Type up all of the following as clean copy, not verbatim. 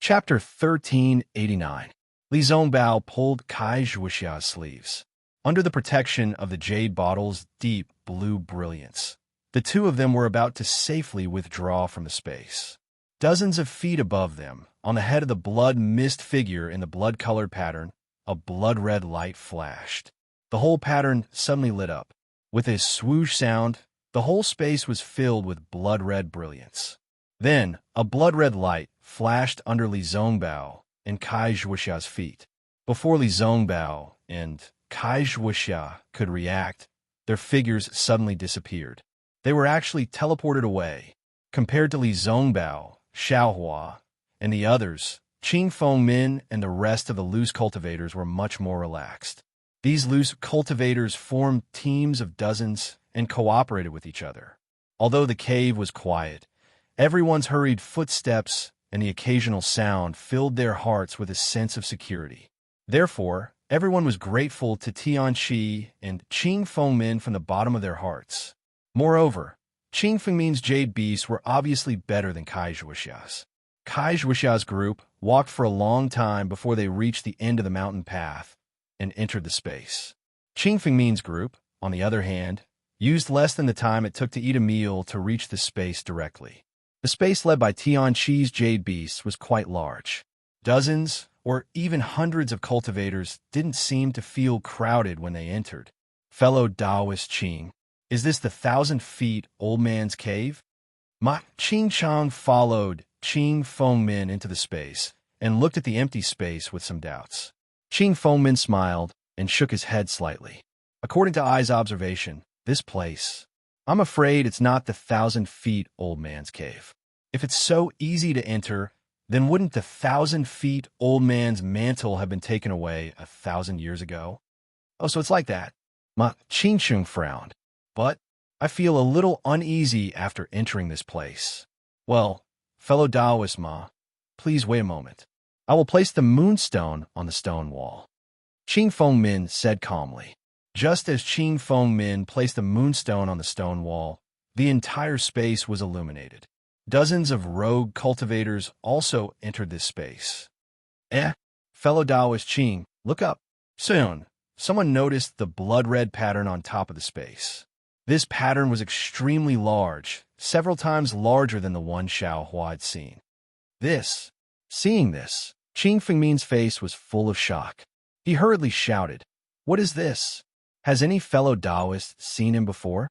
Chapter 1389. Li Zongbao pulled Kai Zhuoxia's sleeves. Under the protection of the jade bottle's deep blue brilliance, the two of them were about to safely withdraw from the space. Dozens of feet above them, on the head of the blood-mist figure in the blood-colored pattern, a blood-red light flashed. The whole pattern suddenly lit up. With a swoosh sound, the whole space was filled with blood-red brilliance. Then, a blood-red light flashed under Li Zongbao and Kai Zhuoxia's feet. Before Li Zongbao and Kai Zhuoxia could react, their figures suddenly disappeared. They were actually teleported away. Compared to Li Zongbao, Xiaohua, and the others, Qing Fengmin and the rest of the loose cultivators were much more relaxed. These loose cultivators formed teams of dozens and cooperated with each other. Although the cave was quiet, everyone's hurried footsteps and the occasional sound filled their hearts with a sense of security. Therefore, everyone was grateful to Tianqi and Qing Fengmin from the bottom of their hearts. Moreover, Qing Fengmin's jade beasts were obviously better than Kai Zhuoxia's. Kai Zhuoxia's group walked for a long time before they reached the end of the mountain path and entered the space. Qing Fengmin's group, on the other hand, used less than the time it took to eat a meal to reach the space directly. The space led by Tianqi's jade beasts was quite large. Dozens, or even hundreds of cultivators didn't seem to feel crowded when they entered. Fellow Taoist Qing, is this the 1,000 feet old man's cave? Ma Qing Chang followed Qing Fengmin into the space and looked at the empty space with some doubts. Qing Fengmin smiled and shook his head slightly. According to Ai's observation, this place, I'm afraid it's not the 1,000 feet old man's cave. If it's so easy to enter, then wouldn't the 1,000 feet old man's mantle have been taken away 1,000 years ago? Oh, so it's like that. Ma Qingsheng frowned. But I feel a little uneasy after entering this place. Well, fellow Taoist Ma, please wait a moment. I will place the moonstone on the stone wall. Qing Fengmin said calmly. Just as Qing Fengmin placed the moonstone on the stone wall, the entire space was illuminated. Dozens of rogue cultivators also entered this space. Fellow Taoist Qing, look up. Soon, someone noticed the blood-red pattern on top of the space. This pattern was extremely large, several times larger than the one Xiaohua had seen. Seeing this, Qing Fengmin's face was full of shock. He hurriedly shouted, "What is this? Has any fellow Taoist seen him before?"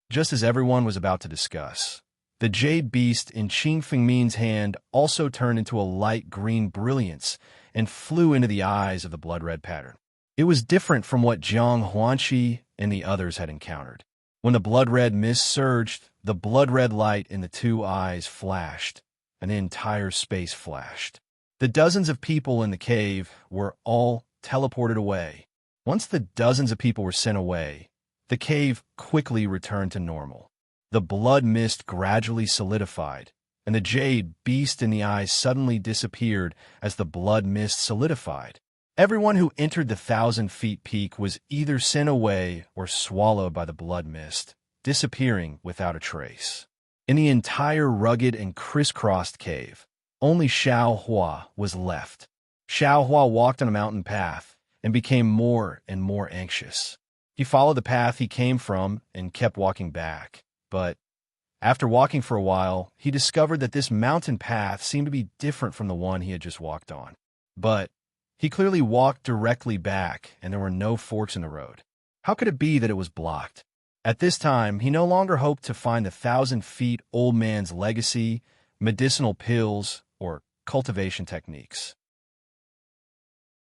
Just as everyone was about to discuss, the jade beast in Qing Fengmin's hand also turned into a light green brilliance and flew into the eyes of the blood-red pattern. It was different from what Jiang Huanqi and the others had encountered. When the blood-red mist surged, the blood-red light in the two eyes flashed, and the entire space flashed. The dozens of people in the cave were all teleported away. Once the dozens of people were sent away, the cave quickly returned to normal. The blood mist gradually solidified, and the jade beast in the eyes suddenly disappeared as the blood mist solidified. Everyone who entered the 1,000 feet peak was either sent away or swallowed by the blood mist, disappearing without a trace. In the entire rugged and crisscrossed cave, only Xiaohua was left. Xiaohua walked on a mountain path and became more and more anxious. He followed the path he came from and kept walking back. But after walking for a while, he discovered that this mountain path seemed to be different from the one he had just walked on. But he clearly walked directly back, and there were no forks in the road. How could it be that it was blocked? At this time, he no longer hoped to find the 1,000 feet old man's legacy, medicinal pills, or cultivation techniques.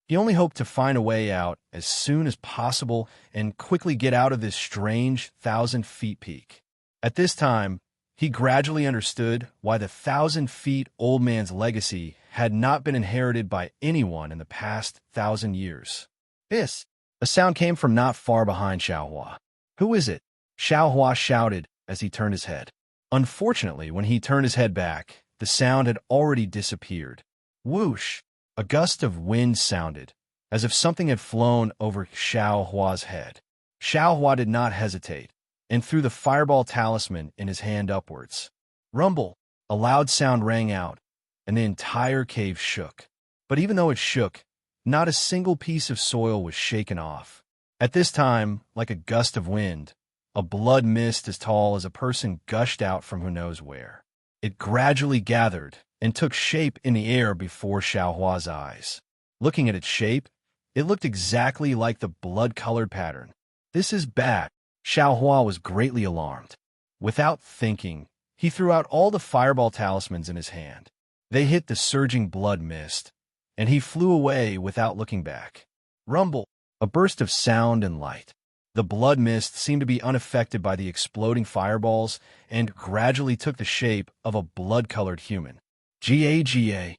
He only hoped to find a way out as soon as possible and quickly get out of this strange 1,000 feet peak. At this time, he gradually understood why the 1,000 feet old man's legacy had not been inherited by anyone in the past 1,000 years. A sound came from not far behind Xiaohua. "Who is it?" Xiaohua shouted as he turned his head. Unfortunately, when he turned his head back, the sound had already disappeared. Whoosh! A gust of wind sounded, as if something had flown over Xiaohua's head. Xiaohua did not hesitate, and threw the fireball talisman in his hand upwards. Rumble! A loud sound rang out, and the entire cave shook. But even though it shook, not a single piece of soil was shaken off. At this time, like a gust of wind, a blood mist as tall as a person gushed out from who knows where. It gradually gathered and took shape in the air before Xiaohua's eyes. Looking at its shape, it looked exactly like the blood-colored pattern. This is bad. Xiaohua was greatly alarmed. Without thinking, he threw out all the fireball talismans in his hand. They hit the surging blood mist, and he flew away without looking back. Rumble, a burst of sound and light. The blood mist seemed to be unaffected by the exploding fireballs and gradually took the shape of a blood-colored human. Ga.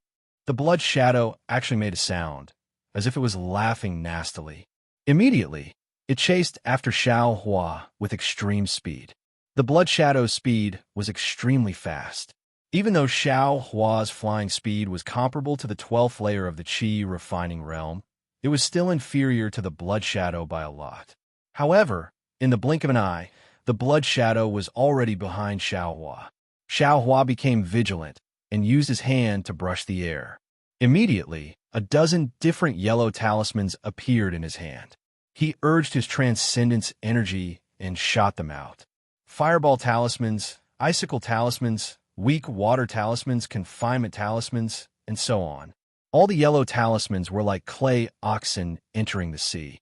The blood shadow actually made a sound, as if it was laughing nastily. Immediately, it chased after Xiaohua with extreme speed. The blood shadow's speed was extremely fast. Even though Xiaohua's flying speed was comparable to the 12th layer of the Qi refining realm, it was still inferior to the blood shadow by a lot. However, in the blink of an eye, the blood shadow was already behind Xiaohua. Xiaohua became vigilant and used his hand to brush the air. Immediately, a dozen different yellow talismans appeared in his hand. He urged his transcendence energy and shot them out. Fireball talismans, icicle talismans, weak water talismans, confinement talismans, and so on. All the yellow talismans were like clay oxen entering the sea.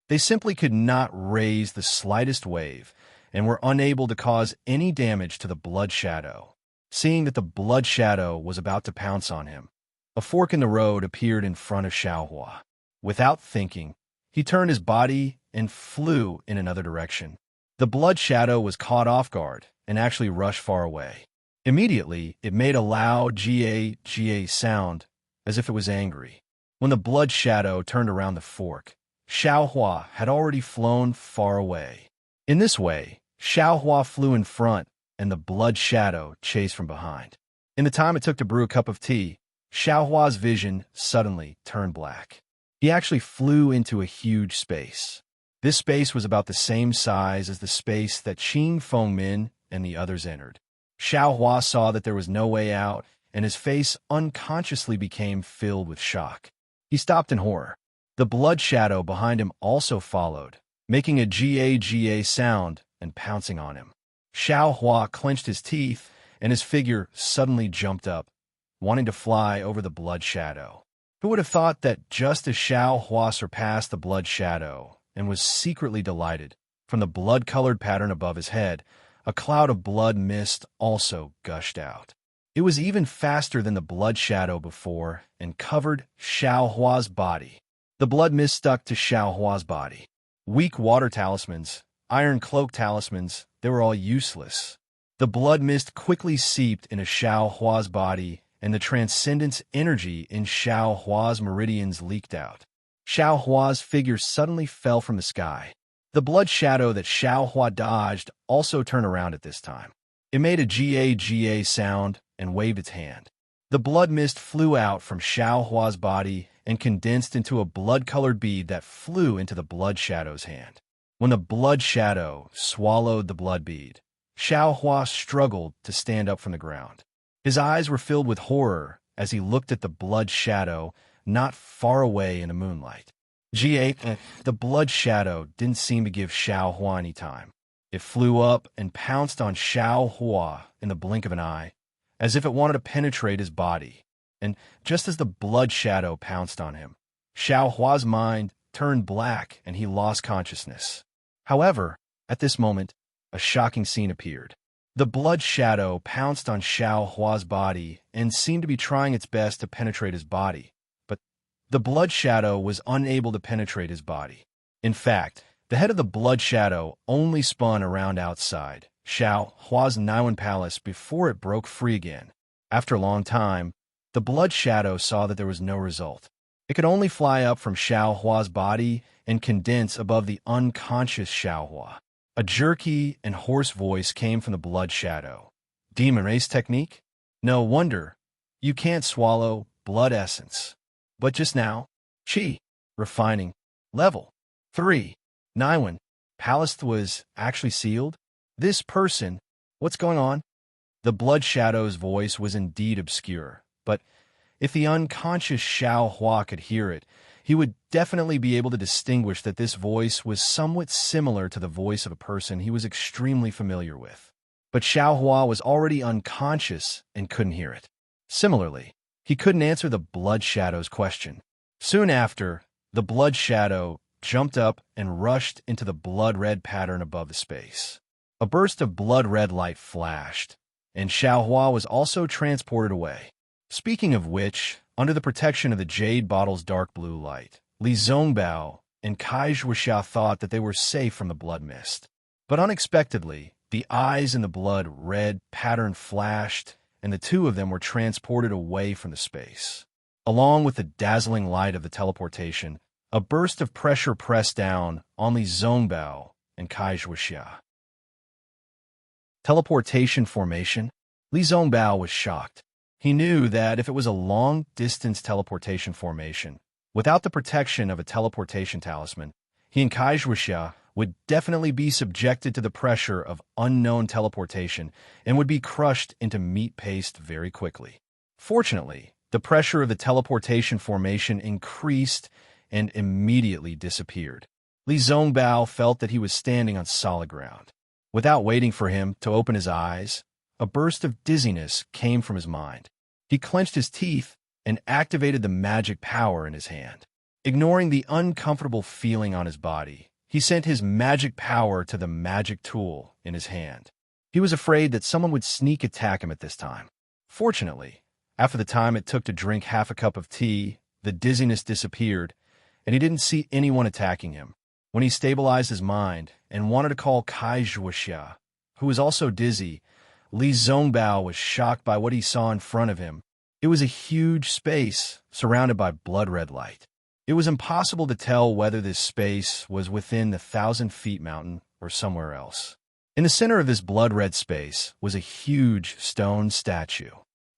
They simply could not raise the slightest wave and were unable to cause any damage to the blood shadow. Seeing that the blood shadow was about to pounce on him, a fork in the road appeared in front of Xiaohua. Without thinking, he turned his body and flew in another direction. The blood shadow was caught off guard and actually rushed far away. Immediately, it made a loud ga sound as if it was angry. When the blood shadow turned around the fork, Xiaohua had already flown far away. In this way, Xiaohua flew in front and the blood shadow chased from behind. In the time it took to brew a cup of tea, Xiaohua's vision suddenly turned black. He actually flew into a huge space. This space was about the same size as the space that Qin Fengmin and the others entered. Xiaohua saw that there was no way out, and his face unconsciously became filled with shock. He stopped in horror. The blood shadow behind him also followed, making a ga sound and pouncing on him. Xiaohua clenched his teeth, and his figure suddenly jumped up, wanting to fly over the blood shadow. Who would have thought that just as Xiaohua surpassed the blood shadow and was secretly delighted, from the blood-colored pattern above his head, a cloud of blood mist also gushed out. It was even faster than the blood shadow before and covered Xiaohua's body. The blood mist stuck to Xiaohua's body. Weak water talismans, iron cloak talismans, they were all useless. The blood mist quickly seeped into Xiaohua's body, and the transcendence energy in Xiaohua's meridians leaked out. Xiaohua's figure suddenly fell from the sky. The blood shadow that Xiaohua dodged also turned around at this time. It made a ga sound and waved its hand. The blood mist flew out from Xiaohua's body and condensed into a blood-colored bead that flew into the blood shadow's hand. When the blood shadow swallowed the blood bead, Xiaohua struggled to stand up from the ground. His eyes were filled with horror as he looked at the blood shadow not far away in the moonlight. The blood shadow didn't seem to give Xiaohua any time. It flew up and pounced on Xiaohua in the blink of an eye, as if it wanted to penetrate his body. And just as the blood shadow pounced on him, Xiaohua's mind turned black and he lost consciousness. However, at this moment, a shocking scene appeared. The blood shadow pounced on Xiaohua's body and seemed to be trying its best to penetrate his body, but the blood shadow was unable to penetrate his body. In fact, the head of the blood shadow only spun around outside Xiaohua's Naiwan palace before it broke free again. After a long time, the blood shadow saw that there was no result. It could only fly up from Xiaohua's body and condense above the unconscious Xiaohua. A jerky and hoarse voice came from the blood shadow. Demon race technique? No wonder. You can't swallow blood essence. But just now, Qi, refining, level 3, Naiwan, palace was actually sealed? This person, what's going on? The Blood Shadow's voice was indeed obscure, but if the unconscious Xiao Hua could hear it, he would definitely be able to distinguish that this voice was somewhat similar to the voice of a person he was extremely familiar with. But Xiao Hua was already unconscious and couldn't hear it. Similarly, he couldn't answer the Blood Shadow's question. Soon after, the Blood Shadow jumped up and rushed into the blood-red pattern above the space. A burst of blood-red light flashed, and Xiao Hua was also transported away. Speaking of which, under the protection of the jade bottle's dark blue light, Li Zongbao and Kai Zhuoxia thought that they were safe from the blood mist. But unexpectedly, the eyes in the blood-red pattern flashed, and the two of them were transported away from the space. Along with the dazzling light of the teleportation, a burst of pressure pressed down on Li Zongbao and Kai Zhuoxia. Teleportation formation? Li Zongbao was shocked. He knew that if it was a long-distance teleportation formation, without the protection of a teleportation talisman, he and Kai Zhuoxia would definitely be subjected to the pressure of unknown teleportation and would be crushed into meat paste very quickly. Fortunately, the pressure of the teleportation formation increased and immediately disappeared. Li Zongbao felt that he was standing on solid ground. Without waiting for him to open his eyes, a burst of dizziness came from his mind. He clenched his teeth and activated the magic power in his hand. Ignoring the uncomfortable feeling on his body, he sent his magic power to the magic tool in his hand. He was afraid that someone would sneak attack him at this time. Fortunately, after the time it took to drink half a cup of tea, the dizziness disappeared, and he didn't see anyone attacking him. When he stabilized his mind and wanted to call Kai Zhuoxia, who was also dizzy, Li Zongbao was shocked by what he saw in front of him. It was a huge space surrounded by blood-red light. It was impossible to tell whether this space was within the 1,000-feet mountain or somewhere else. In the center of this blood-red space was a huge stone statue.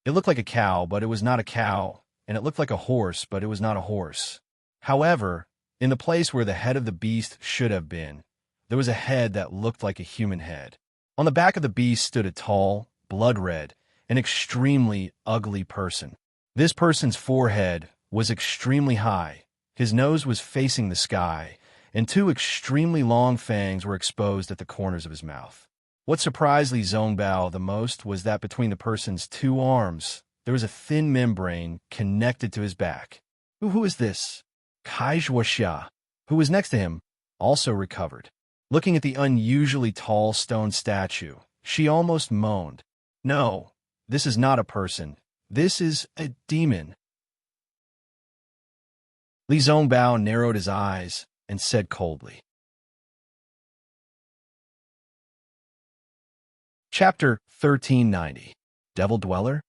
It looked like a cow, but it was not a cow, and it looked like a horse, but it was not a horse. However, in the place where the head of the beast should have been, there was a head that looked like a human head. On the back of the beast stood a tall, blood-red, and extremely ugly person. This person's forehead was extremely high, his nose was facing the sky, and two extremely long fangs were exposed at the corners of his mouth. What surprised Li Zongbao the most was that between the person's two arms, there was a thin membrane connected to his back. Who is this? Kai Zhuoxia, who was next to him, also recovered. Looking at the unusually tall stone statue, she almost moaned. No, this is not a person. This is a demon. Li Zongbao narrowed his eyes and said coldly. Chapter 1390. Devil Dweller?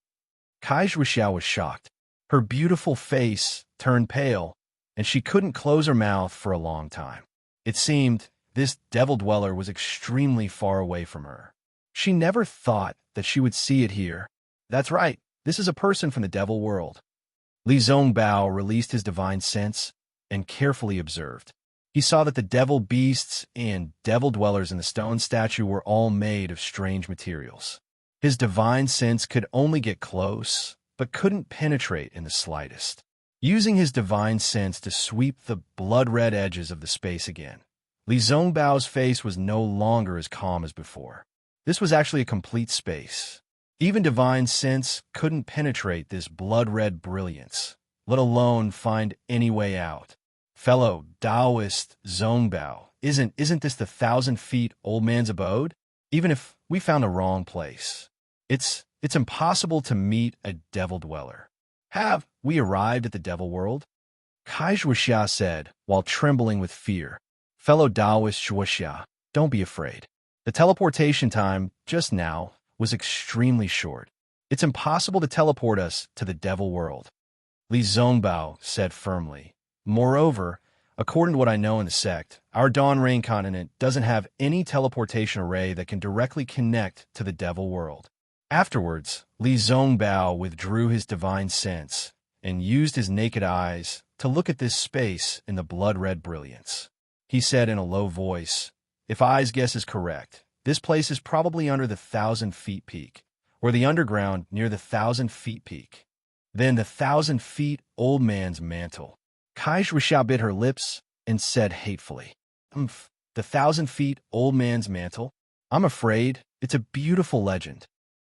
Kai Zhuoxia was shocked. Her beautiful face turned pale, and she couldn't close her mouth for a long time. It seemed this devil dweller was extremely far away from her. She never thought that she would see it here. That's right, this is a person from the devil world. Li Zongbao released his divine sense and carefully observed. He saw that the devil beasts and devil dwellers in the stone statue were all made of strange materials. His divine sense could only get close, but couldn't penetrate in the slightest. Using his divine sense to sweep the blood-red edges of the space again, Li Zongbao's face was no longer as calm as before. This was actually a complete space. Even divine sense couldn't penetrate this blood-red brilliance, let alone find any way out. Fellow Taoist Zongbao, isn't this the 1,000-feet old man's abode? Even if we found the wrong place, it's impossible to meet a devil dweller. Have we arrived at the devil world? Kai Zhuoxia said, while trembling with fear. Fellow Taoist Zhuoxia, don't be afraid. The teleportation time, just now, was extremely short. It's impossible to teleport us to the devil world. Li Zongbao said firmly. Moreover, according to what I know in the sect, our Dawn Rain continent doesn't have any teleportation array that can directly connect to the devil world. Afterwards, Li Zongbao withdrew his divine sense and used his naked eyes to look at this space in the blood-red brilliance. He said in a low voice, "If I's guess is correct, this place is probably under the 1,000-feet peak, or the underground near the 1,000 feet peak. Then the 1,000 feet old man's mantle. Kai Zhuxiao bit her lips and said hatefully, "Umph, the 1,000 feet old man's mantle? I'm afraid it's a beautiful legend."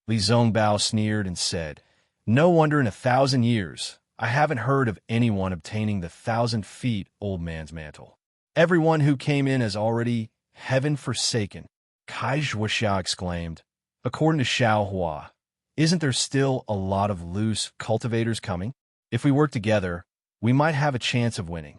Li Zongbao sneered and said, "No wonder in 1,000 years I haven't heard of anyone obtaining the 1,000 feet old man's mantle. Everyone who came in is already heaven-forsaken." Kai Zhuxiao exclaimed, "According to Xiao Hua, isn't there still a lot of loose cultivators coming? If we work together, we might have a chance of winning."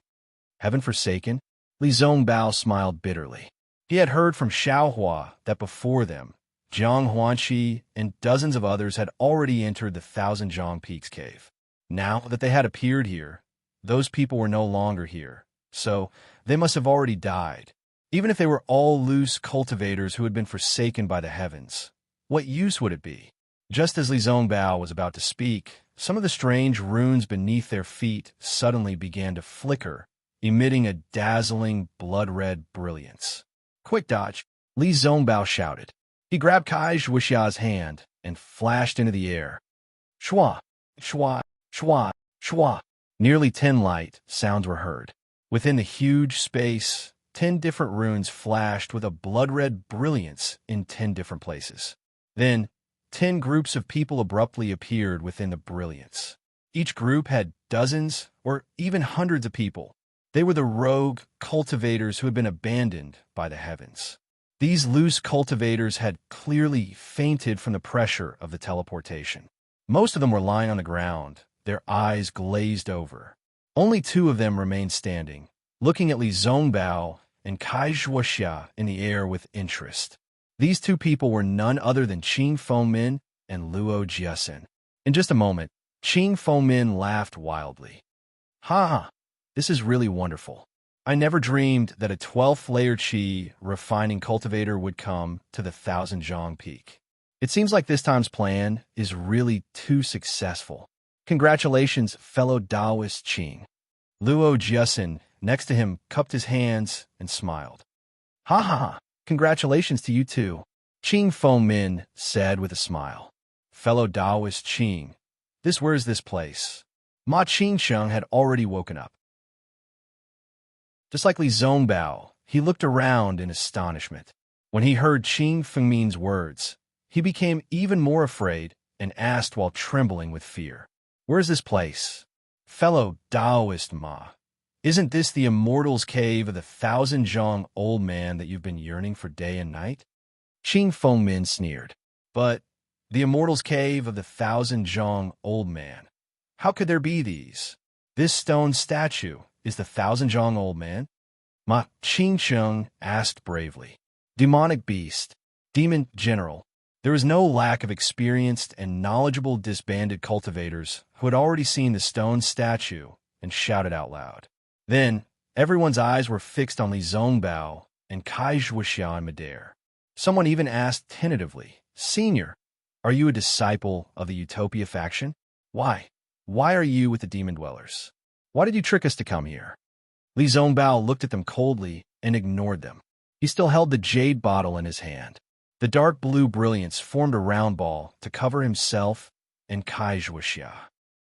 Heaven-forsaken? Li Zongbao smiled bitterly. He had heard from Xiao Hua that before them, Jiang Huanqi and dozens of others had already entered the 1,000 Peaks cave. Now that they had appeared here, those people were no longer here, so they must have already died. Even if they were all loose cultivators who had been forsaken by the heavens, what use would it be? Just as Li Zongbao was about to speak, some of the strange runes beneath their feet suddenly began to flicker, emitting a dazzling blood-red brilliance. "Quick dodge!" Li Zongbao shouted. He grabbed Kai Zhuxia's hand and flashed into the air. Shua, shua, shua, shua. Nearly 10 light sounds were heard. Within the huge space, 10 different runes flashed with a blood-red brilliance in 10 different places. Then, 10 groups of people abruptly appeared within the brilliance. Each group had dozens or even hundreds of people. They were the rogue cultivators who had been abandoned by the heavens. These loose cultivators had clearly fainted from the pressure of the teleportation. Most of them were lying on the ground, their eyes glazed over. Only 2 of them remained standing, looking at Li Zongbao and Kai Zhuxia in the air with interest. These 2 people were none other than Qing Fengmin and Luo Jiasen. In just a moment, Qing Fengmin laughed wildly. "Ha ha, this is really wonderful. I never dreamed that a 12th layer qi refining cultivator would come to the 1,000 peak. It seems like this time's plan is really too successful. Congratulations, fellow Taoist Qing." Luo Jiasen, next to him, cupped his hands and smiled. "Ha ha ha, congratulations to you too," Qing Fengmin said with a smile. "Fellow Taoist Qing, where's this place?" Ma Qingsheng had already woken up. Just like Li Zongbao, he looked around in astonishment. When he heard Qing Fengmin's words, he became even more afraid and asked while trembling with fear, "Where's this place?" "Fellow Taoist Ma, isn't this the Immortal's Cave of the 1,000 old man that you've been yearning for day and night?" Qing Fengmin sneered. "But the Immortal's Cave of the 1,000 old man, how could there be these? This stone statue is the 1,000 old man?" Ma Qingsheng asked bravely. "Demonic beast, demon general." There was no lack of experienced and knowledgeable disbanded cultivators who had already seen the stone statue and shouted out loud. Then, everyone's eyes were fixed on Li Zongbao and Kai Zhuxiao in midair. Someone even asked tentatively, "Senior, are you a disciple of the Utopia faction? Why? Why are you with the demon dwellers? Why did you trick us to come here?" Li Zongbao looked at them coldly and ignored them. He still held the jade bottle in his hand. The dark blue brilliance formed a round ball to cover himself and Kai Zhuxia.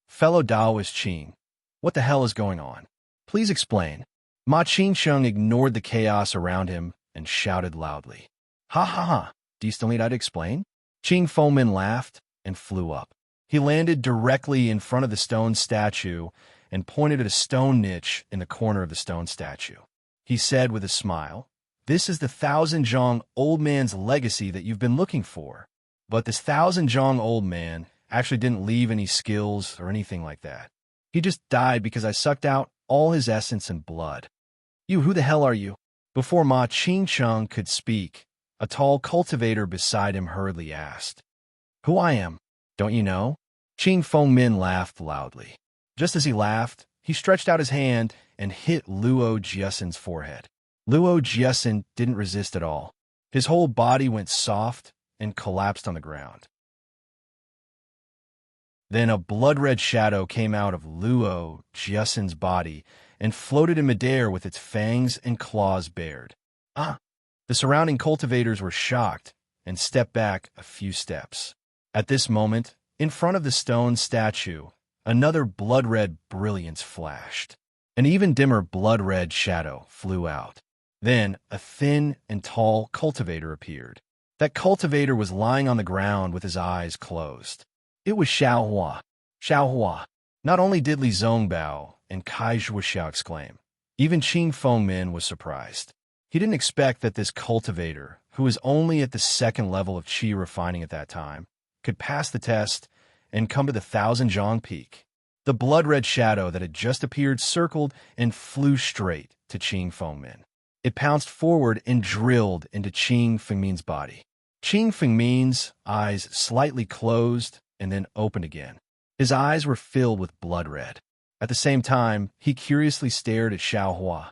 "Fellow Taoist Qing, what the hell is going on? Please explain." Ma Qingsheng ignored the chaos around him and shouted loudly. "Ha ha ha, do you still need I to explain?" Qing Fengmin laughed and flew up. He landed directly in front of the stone statue and pointed at a stone niche in the corner of the stone statue. He said with a smile, "This is the 1,000 old man's legacy that you've been looking for. But this 1,000 old man actually didn't leave any skills or anything like that. He just died because I sucked out all his essence and blood." "You, who the hell are you?" Before Ma Qingsheng could speak, a tall cultivator beside him hurriedly asked. "Who I am? Don't you know?" Qing Fengmin laughed loudly. Just as he laughed, he stretched out his hand and hit Luo Jiasen's forehead. Luo Jiasen didn't resist at all. His whole body went soft and collapsed on the ground. Then a blood-red shadow came out of Luo Jiasen's body and floated in midair with its fangs and claws bared. Ah! The surrounding cultivators were shocked and stepped back a few steps. At this moment, in front of the stone statue, another blood-red brilliance flashed. An even dimmer blood-red shadow flew out. Then, a thin and tall cultivator appeared. That cultivator was lying on the ground with his eyes closed. It was Xiaohua. Xiaohua. Not only did Li Zongbao and Kai Zhuoxiao exclaim, even Qing Fengmin was surprised. He didn't expect that this cultivator, who was only at the second level of qi refining at that time, could pass the test and come to the Thousand Zhang Peak. The blood-red shadow that had just appeared circled and flew straight to Qing Fengmin. It pounced forward and drilled into Qing Fengmin's body. Qing Fengmin's eyes slightly closed and then opened again. His eyes were filled with blood red. At the same time, he curiously stared at Xiaohua.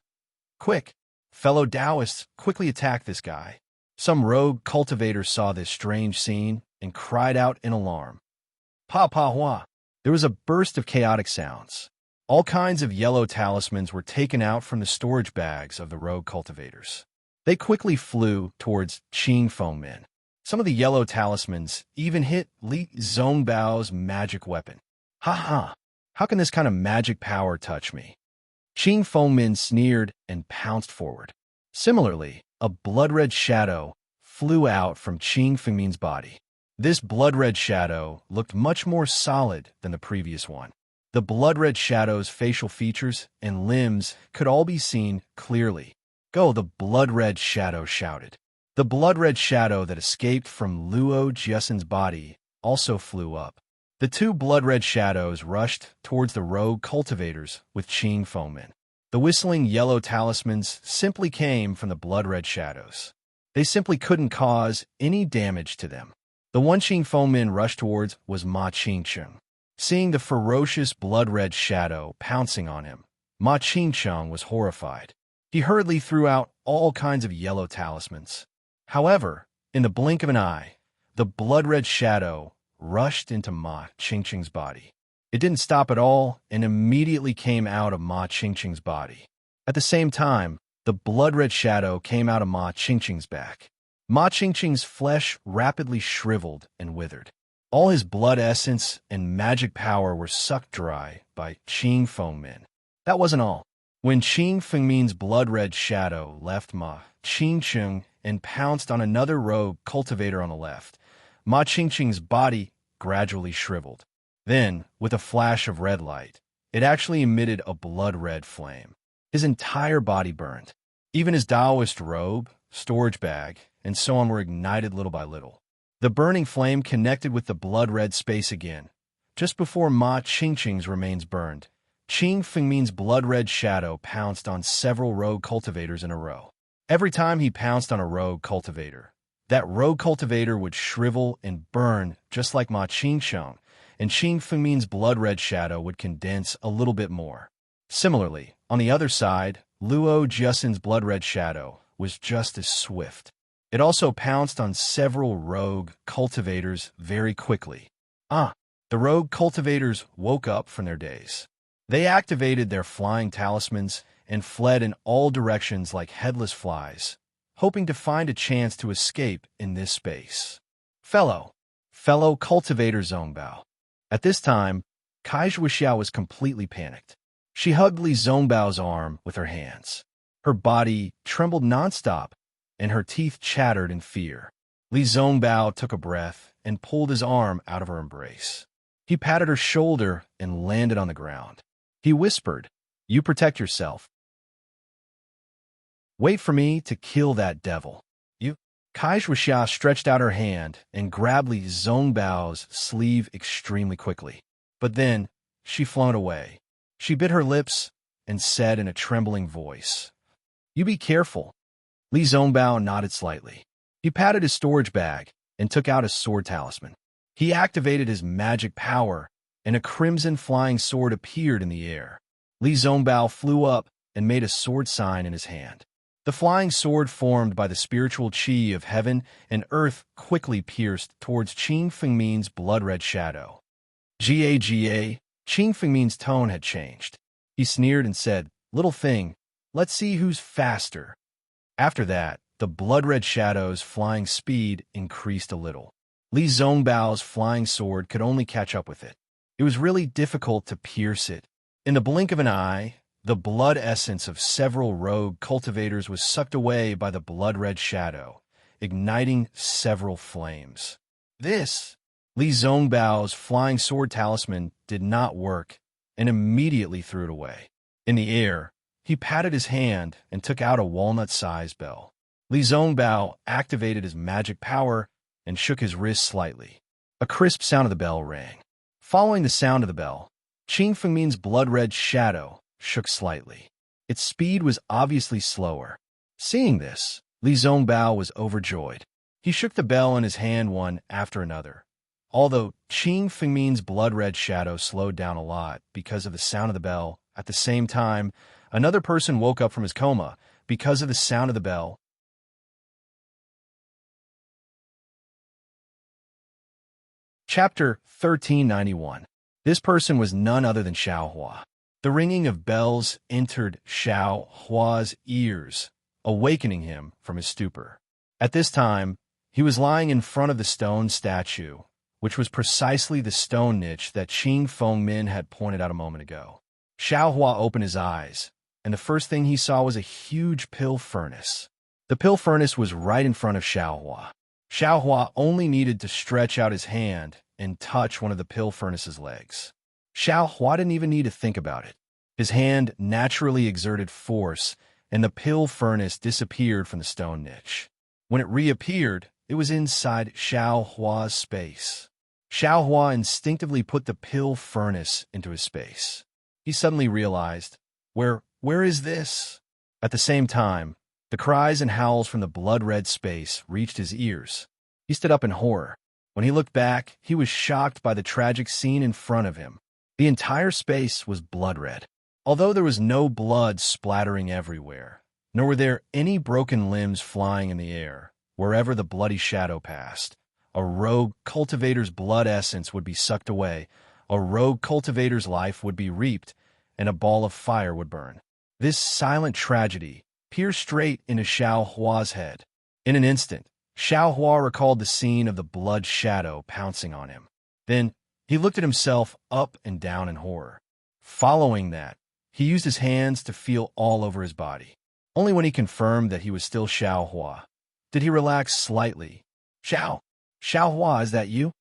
Quick! Fellow Taoists, quickly attack this guy. Some rogue cultivator saw this strange scene and cried out in alarm. Pa Pa Hua! There was a burst of chaotic sounds. All kinds of yellow talismans were taken out from the storage bags of the rogue cultivators. They quickly flew towards Qing Fengmin. Some of the yellow talismans even hit Li Zongbao's magic weapon. Ha ha! How can this kind of magic power touch me? Qing Fengmin sneered and pounced forward. Similarly, a blood-red shadow flew out from Qing Fengmin's body. This blood-red shadow looked much more solid than the previous one. The blood-red shadow's facial features and limbs could all be seen clearly. Go, the blood-red shadow shouted. The blood-red shadow that escaped from Luo Jiasen's body also flew up. The two blood-red shadows rushed towards the rogue cultivators with Qing Fengmin. The whistling yellow talismans simply came from the blood-red shadows. They simply couldn't cause any damage to them. The one Qing Fengmin rushed towards was Ma Qingcheng. Seeing the ferocious blood-red shadow pouncing on him, Ma Qingcheng was horrified. He hurriedly threw out all kinds of yellow talismans. However, in the blink of an eye, the blood-red shadow rushed into Ma Qingcheng's body. It didn't stop at all and immediately came out of Ma Qingcheng's body. At the same time, the blood-red shadow came out of Ma Qingcheng's back. Ma Qingcheng's flesh rapidly shriveled and withered. All his blood essence and magic power were sucked dry by Qing Fengmin. That wasn't all. When Qing Fengmin's blood-red shadow left Ma Qingcheng and pounced on another rogue cultivator on the left, Ma Qingcheng's body gradually shriveled. Then, with a flash of red light, it actually emitted a blood-red flame. His entire body burned. Even his Taoist robe, storage bag, and so on were ignited little by little. The burning flame connected with the blood-red space again. Just before Ma Qingcheng's remains burned, Qing Fengmin's blood-red shadow pounced on several rogue cultivators in a row. Every time he pounced on a rogue cultivator, that rogue cultivator would shrivel and burn just like Ma Qingcheng, and Qing Fengmin's blood-red shadow would condense a little bit more. Similarly, on the other side, Luo Jiasen's blood-red shadow was just as swift. It also pounced on several rogue cultivators very quickly. The rogue cultivators woke up from their daze. They activated their flying talismans and fled in all directions like headless flies, hoping to find a chance to escape in this space. Fellow cultivator Zongbao. At this time, Kai Zhuoxiao was completely panicked. She hugged Li Zongbao's arm with her hands. Her body trembled nonstop, and her teeth chattered in fear. Li Zongbao took a breath and pulled his arm out of her embrace. He patted her shoulder and landed on the ground. He whispered, "You protect yourself. Wait for me to kill that devil." Kai Zhuoxiao stretched out her hand and grabbed Li Zongbao's sleeve extremely quickly. But then, she flung away. She bit her lips and said in a trembling voice, "You be careful." Li Zongbao nodded slightly. He patted his storage bag and took out his sword talisman. He activated his magic power, and a crimson flying sword appeared in the air. Li Zongbao flew up and made a sword sign in his hand. The flying sword formed by the spiritual qi of heaven and earth quickly pierced towards Qing Fengmin's blood-red shadow. Ga, Qing Fengmin's tone had changed. He sneered and said, "Little thing, let's see who's faster." After that, the blood-red shadow's flying speed increased a little. Li Zhongbao's flying sword could only catch up with it. It was really difficult to pierce it. In the blink of an eye, the blood essence of several rogue cultivators was sucked away by the blood-red shadow, igniting several flames. This, Li Zhongbao's flying sword talisman, did not work and immediately threw it away. In the air, he patted his hand and took out a walnut-sized bell. Li Zhongbao activated his magic power and shook his wrist slightly. A crisp sound of the bell rang. Following the sound of the bell, Qing Fengmin's blood-red shadow shook slightly. Its speed was obviously slower. Seeing this, Li Zhongbao was overjoyed. He shook the bell in his hand one after another. Although Qing Fengmin's blood-red shadow slowed down a lot because of the sound of the bell, at the same time, another person woke up from his coma because of the sound of the bell. Chapter 1391. This person was none other than Xiao Hua. The ringing of bells entered Xiao Hua's ears, awakening him from his stupor. At this time, he was lying in front of the stone statue, which was precisely the stone niche that Qing Fengmin had pointed out a moment ago. Xiao Hua opened his eyes, and the first thing he saw was a huge pill furnace. The pill furnace was right in front of Xiao Hua. Xiao Hua only needed to stretch out his hand and touch one of the pill furnace's legs. Xiao Hua didn't even need to think about it. His hand naturally exerted force, and the pill furnace disappeared from the stone niche. When it reappeared, it was inside Xiao Hua's space. Xiao Hua instinctively put the pill furnace into his space. He suddenly realized, where is this? At the same time, the cries and howls from the blood-red space reached his ears. He stood up in horror. When he looked back, he was shocked by the tragic scene in front of him. The entire space was blood-red. Although there was no blood splattering everywhere, nor were there any broken limbs flying in the air, wherever the bloody shadow passed, a rogue cultivator's blood essence would be sucked away, a rogue cultivator's life would be reaped, and a ball of fire would burn. This silent tragedy pierced straight into Xiao Hua's head. In an instant, Xiao Hua recalled the scene of the blood shadow pouncing on him. Then, he looked at himself up and down in horror. Following that, he used his hands to feel all over his body. Only when he confirmed that he was still Xiao Hua did he relax slightly. Xiao Hua, is that you?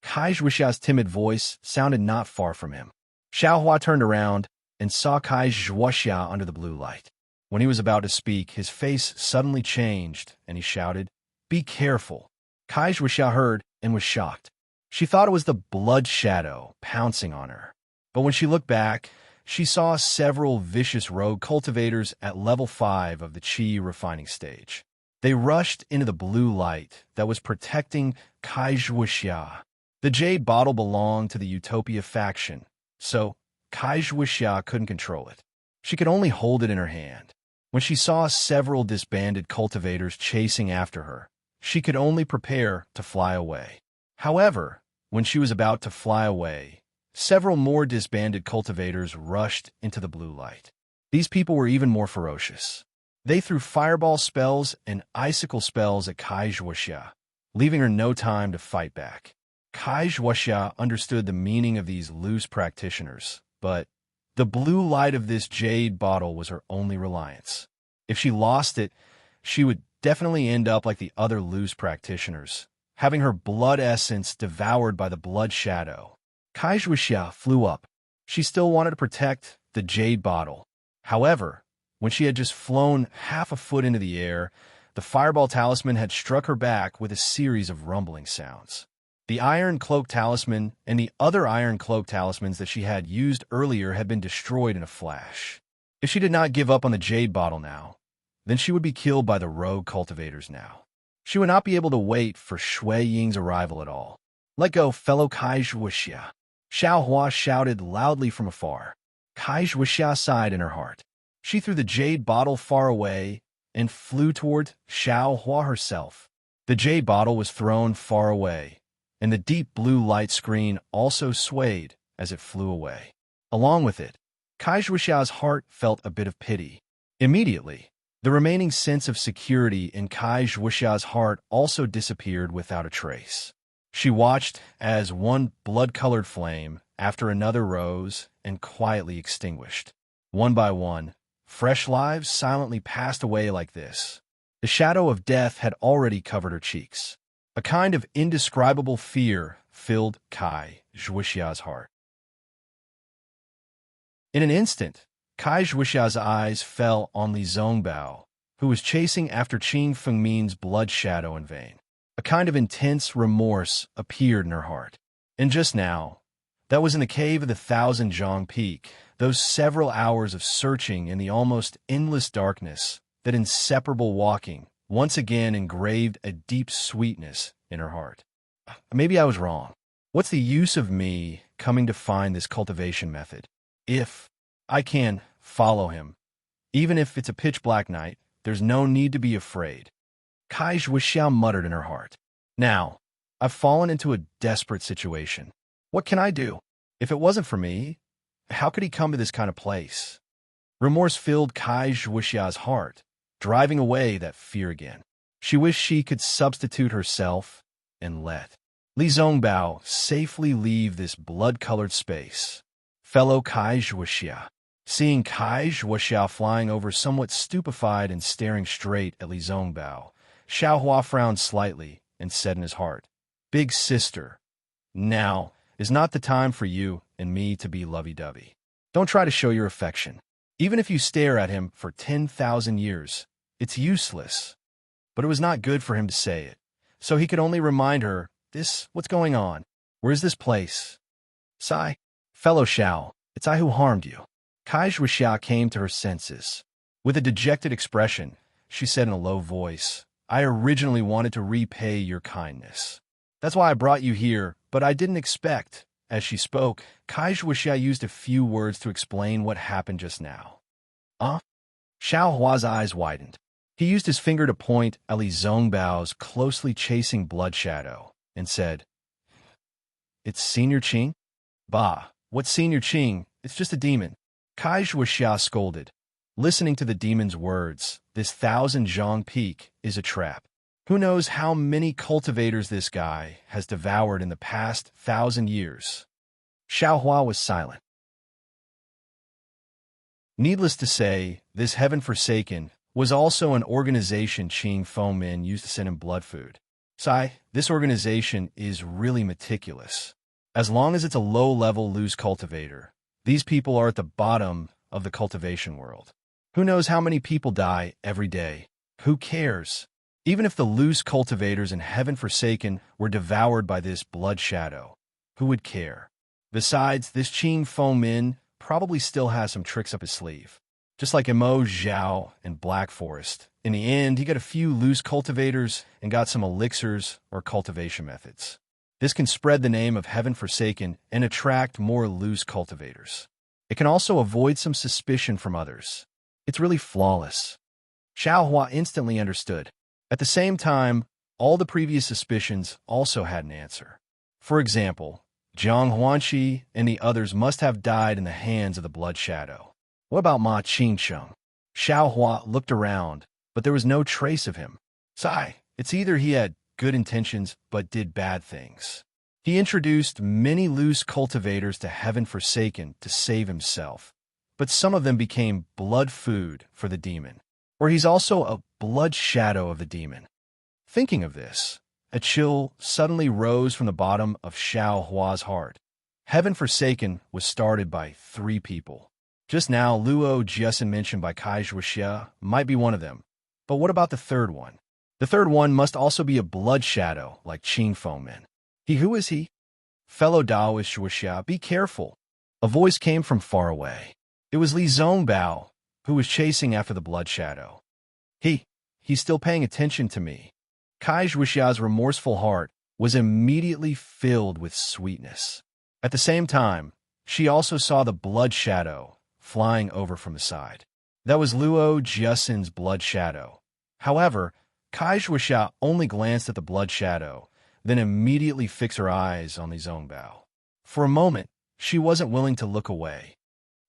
Kai Zhuoxia's timid voice sounded not far from him. Xiao Hua turned around and saw Kai Zhuoxia under the blue light. When he was about to speak, his face suddenly changed, and he shouted, "Be careful." Kai Zhuoxia heard and was shocked. She thought it was the blood shadow pouncing on her. But when she looked back, she saw several vicious rogue cultivators at level 5 of the Qi refining stage. They rushed into the blue light that was protecting Kai Zhuoxia. The jade bottle belonged to the Utopia faction, so Kai Zhuoxia couldn't control it. She could only hold it in her hand. When she saw several disbanded cultivators chasing after her, she could only prepare to fly away. However, when she was about to fly away, several more disbanded cultivators rushed into the blue light. These people were even more ferocious. They threw fireball spells and icicle spells at Kai Zhuoxia, leaving her no time to fight back. Kai Zhuoxia understood the meaning of these loose practitioners, but the blue light of this jade bottle was her only reliance. If she lost it, she would definitely end up like the other loose practitioners, having her blood essence devoured by the blood shadow. Kai Zhuoxia flew up. She still wanted to protect the jade bottle. However, when she had just flown half a foot into the air, the fireball talisman had struck her back with a series of rumbling sounds. The iron cloak talisman and the other iron cloak talismans that she had used earlier had been destroyed in a flash. If she did not give up on the jade bottle now, then she would be killed by the rogue cultivators now. She would not be able to wait for Shui Ying's arrival at all. "Let go, fellow Kai Zhuoxia," Xiao Hua shouted loudly from afar. Kai Zhuoxia sighed in her heart. She threw the jade bottle far away and flew toward Xiao Hua herself. The jade bottle was thrown far away, and the deep blue light screen also swayed as it flew away. Along with it, Kai Zhuoxia's heart felt a bit of pity. Immediately, the remaining sense of security in Kai Zhuoxia's heart also disappeared without a trace. She watched as one blood-colored flame after another rose and quietly extinguished. One by one, fresh lives silently passed away like this. The shadow of death had already covered her cheeks. A kind of indescribable fear filled Kai Zhuoxia's heart. In an instant, Kai Zhuoxia's eyes fell on Li Zongbao, who was chasing after Qing Fengmin's blood shadow in vain. A kind of intense remorse appeared in her heart. And just now, that was in the cave of the Thousand Zhang Peak, those several hours of searching in the almost endless darkness, that inseparable walking, once again engraved a deep sweetness in her heart. Maybe I was wrong. What's the use of me coming to find this cultivation method? If I can follow him, even if it's a pitch-black night, there's no need to be afraid. Kai Zhuoxia muttered in her heart. Now, I've fallen into a desperate situation. What can I do? If it wasn't for me, how could he come to this kind of place? Remorse filled Kai Zhuoxia's heart, driving away that fear again. She wished she could substitute herself and let Li Zongbao safely leave this blood-colored space. Fellow Kai Zhuoxia. Seeing Kai Zhuoxia flying over somewhat stupefied and staring straight at Li Zongbao, Xiaohua frowned slightly and said in his heart, "Big sister, now is not the time for you and me to be lovey-dovey. Don't try to show your affection. Even if you stare at him for 10,000 years, it's useless." But it was not good for him to say it, so he could only remind her, what's going on? Where's this place? Sigh. Fellow Xiao, it's I who harmed you. Kai Zhuoxia came to her senses. With a dejected expression, she said in a low voice, "I originally wanted to repay your kindness. That's why I brought you here, but I didn't expect." As she spoke, Kai Zhuoxia used a few words to explain what happened just now. Xiaohua's eyes widened. He used his finger to point at Li Zongbao's closely chasing blood shadow and said, "It's Senior Qing?" "Bah, what's Senior Qing? It's just a demon." Kai Zhuoxia scolded. Listening to the demon's words, this Thousand Zhang Peak is a trap. Who knows how many cultivators this guy has devoured in the past 1,000 years? Xiaohua was silent. Needless to say, this heaven-forsaken was also an organization Qing Fengmin used to send him blood food. This organization is really meticulous. As long as it's a low-level loose cultivator, these people are at the bottom of the cultivation world. Who knows how many people die every day? Who cares? Even if the loose cultivators in Heaven-Forsaken were devoured by this blood shadow, who would care? Besides, this Qing Fengmin probably still has some tricks up his sleeve. Just like Emo Zhao and Black Forest. In the end, he got a few loose cultivators and got some elixirs or cultivation methods. This can spread the name of Heaven-Forsaken and attract more loose cultivators. It can also avoid some suspicion from others. It's really flawless. Xiaohua instantly understood. At the same time, all the previous suspicions also had an answer. For example, Jiang Huanqi and the others must have died in the hands of the Blood Shadow. What about Ma Qingsheng? Xiaohua looked around, but there was no trace of him. It's either he had good intentions but did bad things. He introduced many loose cultivators to Heaven-Forsaken to save himself, but some of them became blood food for the demon. Or he's also a blood shadow of the demon. Thinking of this, a chill suddenly rose from the bottom of Xiaohua's heart. Heaven-Forsaken was started by 3 people. Just now, Luo Jiasen mentioned by Kai Zhuoxia might be one of them. But what about the third one? The third one must also be a blood shadow like Qing Fengmin. Who is he? Fellow Taoist Zhuoxia, be careful. A voice came from far away. It was Li Zongbao, who was chasing after the blood shadow. He's still paying attention to me. Kai Zhuoxia's remorseful heart was immediately filled with sweetness. At the same time, she also saw the blood shadow flying over from the side. That was Luo Jiasen's blood shadow. However, Kai Zhuoxia only glanced at the blood shadow, then immediately fixed her eyes on Li Zongbao. For a moment, she wasn't willing to look away.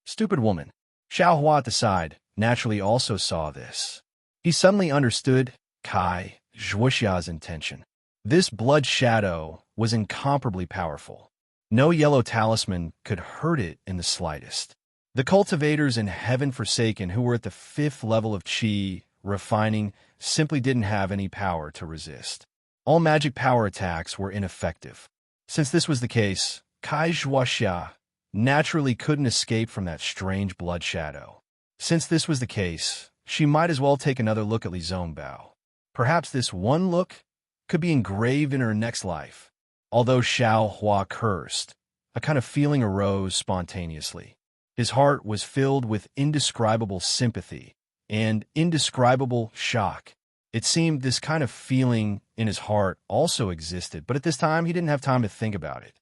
Stupid woman. Xiaohua at the side naturally also saw this. He suddenly understood Kai Zhuoxia's intention. This blood shadow was incomparably powerful. No yellow talisman could hurt it in the slightest. The cultivators in Heaven Forsaken who were at the 5th level of Qi refining simply didn't have any power to resist. All magic power attacks were ineffective. Since this was the case, Kai Zhuoxia naturally couldn't escape from that strange blood shadow. Since this was the case, she might as well take another look at Li Zongbao. Perhaps this one look could be engraved in her next life. Although Xiao Hua cursed, a kind of feeling arose spontaneously. His heart was filled with indescribable sympathy and indescribable shock. It seemed this kind of feeling in his heart also existed, but at this time he didn't have time to think about it.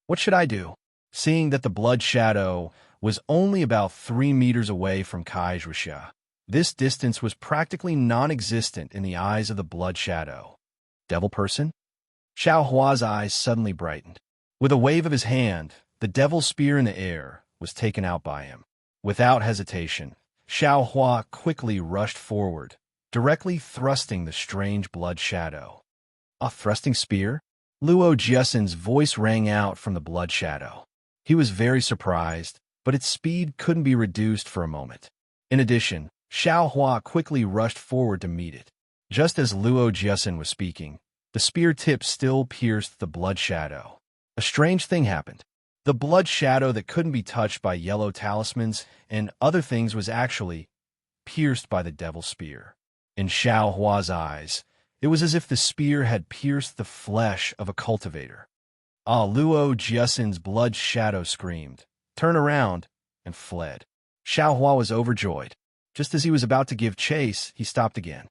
What should I do? Seeing that the blood shadow was only about 3 meters away from Kai Zhuoxia, this distance was practically non-existent in the eyes of the blood shadow. Devil person? Xiao Hua's eyes suddenly brightened. With a wave of his hand, the devil spear in the air was taken out by him. Without hesitation, Xiao Hua quickly rushed forward, directly thrusting the strange blood shadow. A thrusting spear? Luo Jiasen's voice rang out from the blood shadow. He was very surprised, but its speed couldn't be reduced for a moment. In addition, Xiao Hua quickly rushed forward to meet it. Just as Luo Jiasen was speaking, the spear tip still pierced the blood shadow. A strange thing happened. The blood shadow that couldn't be touched by yellow talismans and other things was actually pierced by the devil spear. In Xiao Hua's eyes, it was as if the spear had pierced the flesh of a cultivator. Luo Jiasen's blood shadow screamed, turned around, and fled. Xiao Hua was overjoyed. Just as he was about to give chase, he stopped again.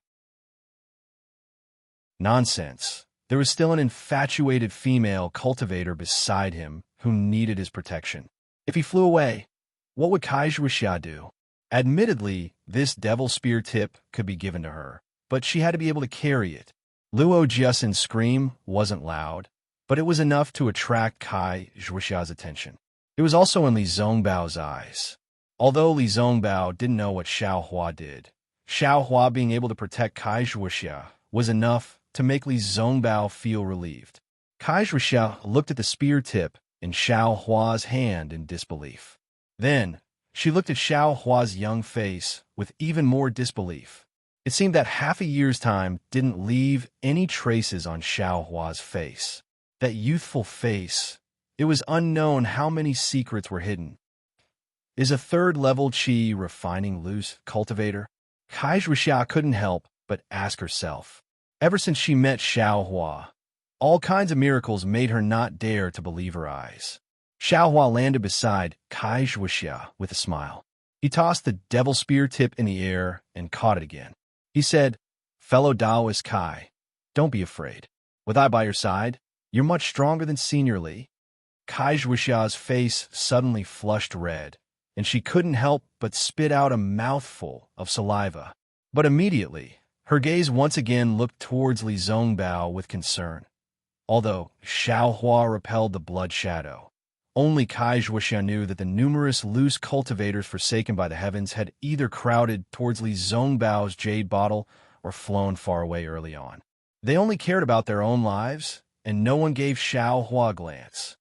Nonsense. There was still an infatuated female cultivator beside him who needed his protection. If he flew away, what would Kai Zhuoxia do? Admittedly, this devil spear tip could be given to her, but she had to be able to carry it. Luo Jiasen's scream wasn't loud, but it was enough to attract Kai Zhuoxia's attention. It was also in Li Zongbao's eyes. Although Li Zongbao didn't know what Xiao Hua did, Xiao Hua being able to protect Kai Zhuoxia was enough to make Li Zongbao feel relieved. Kai Zhuoxia looked at the spear tip in Xiao Hua's hand in disbelief. Then, she looked at Xiao Hua's young face with even more disbelief. It seemed that half a year's time didn't leave any traces on Xiao Hua's face. That youthful face, it was unknown how many secrets were hidden. Is a 3rd-level Qi refining loose cultivator? Kai Zhuoxia couldn't help but ask herself. Ever since she met Xiao Hua, all kinds of miracles made her not dare to believe her eyes. Xiao Hua landed beside Kai Zhuoxia with a smile. He tossed the devil spear tip in the air and caught it again. He said, "Fellow Taoist Kai, don't be afraid. With I by your side, you're much stronger than Senior Li." Kai Zhuoxia's face suddenly flushed red, and she couldn't help but spit out a mouthful of saliva. But immediately, her gaze once again looked towards Li Zongbao with concern. Although Xiao Hua repelled the blood shadow, only Kai Zhuoxia knew that the numerous loose cultivators forsaken by the heavens had either crowded towards Li Zongbao's jade bottle or flown far away early on. They only cared about their own lives, and no one gave Xiao Hua a glance.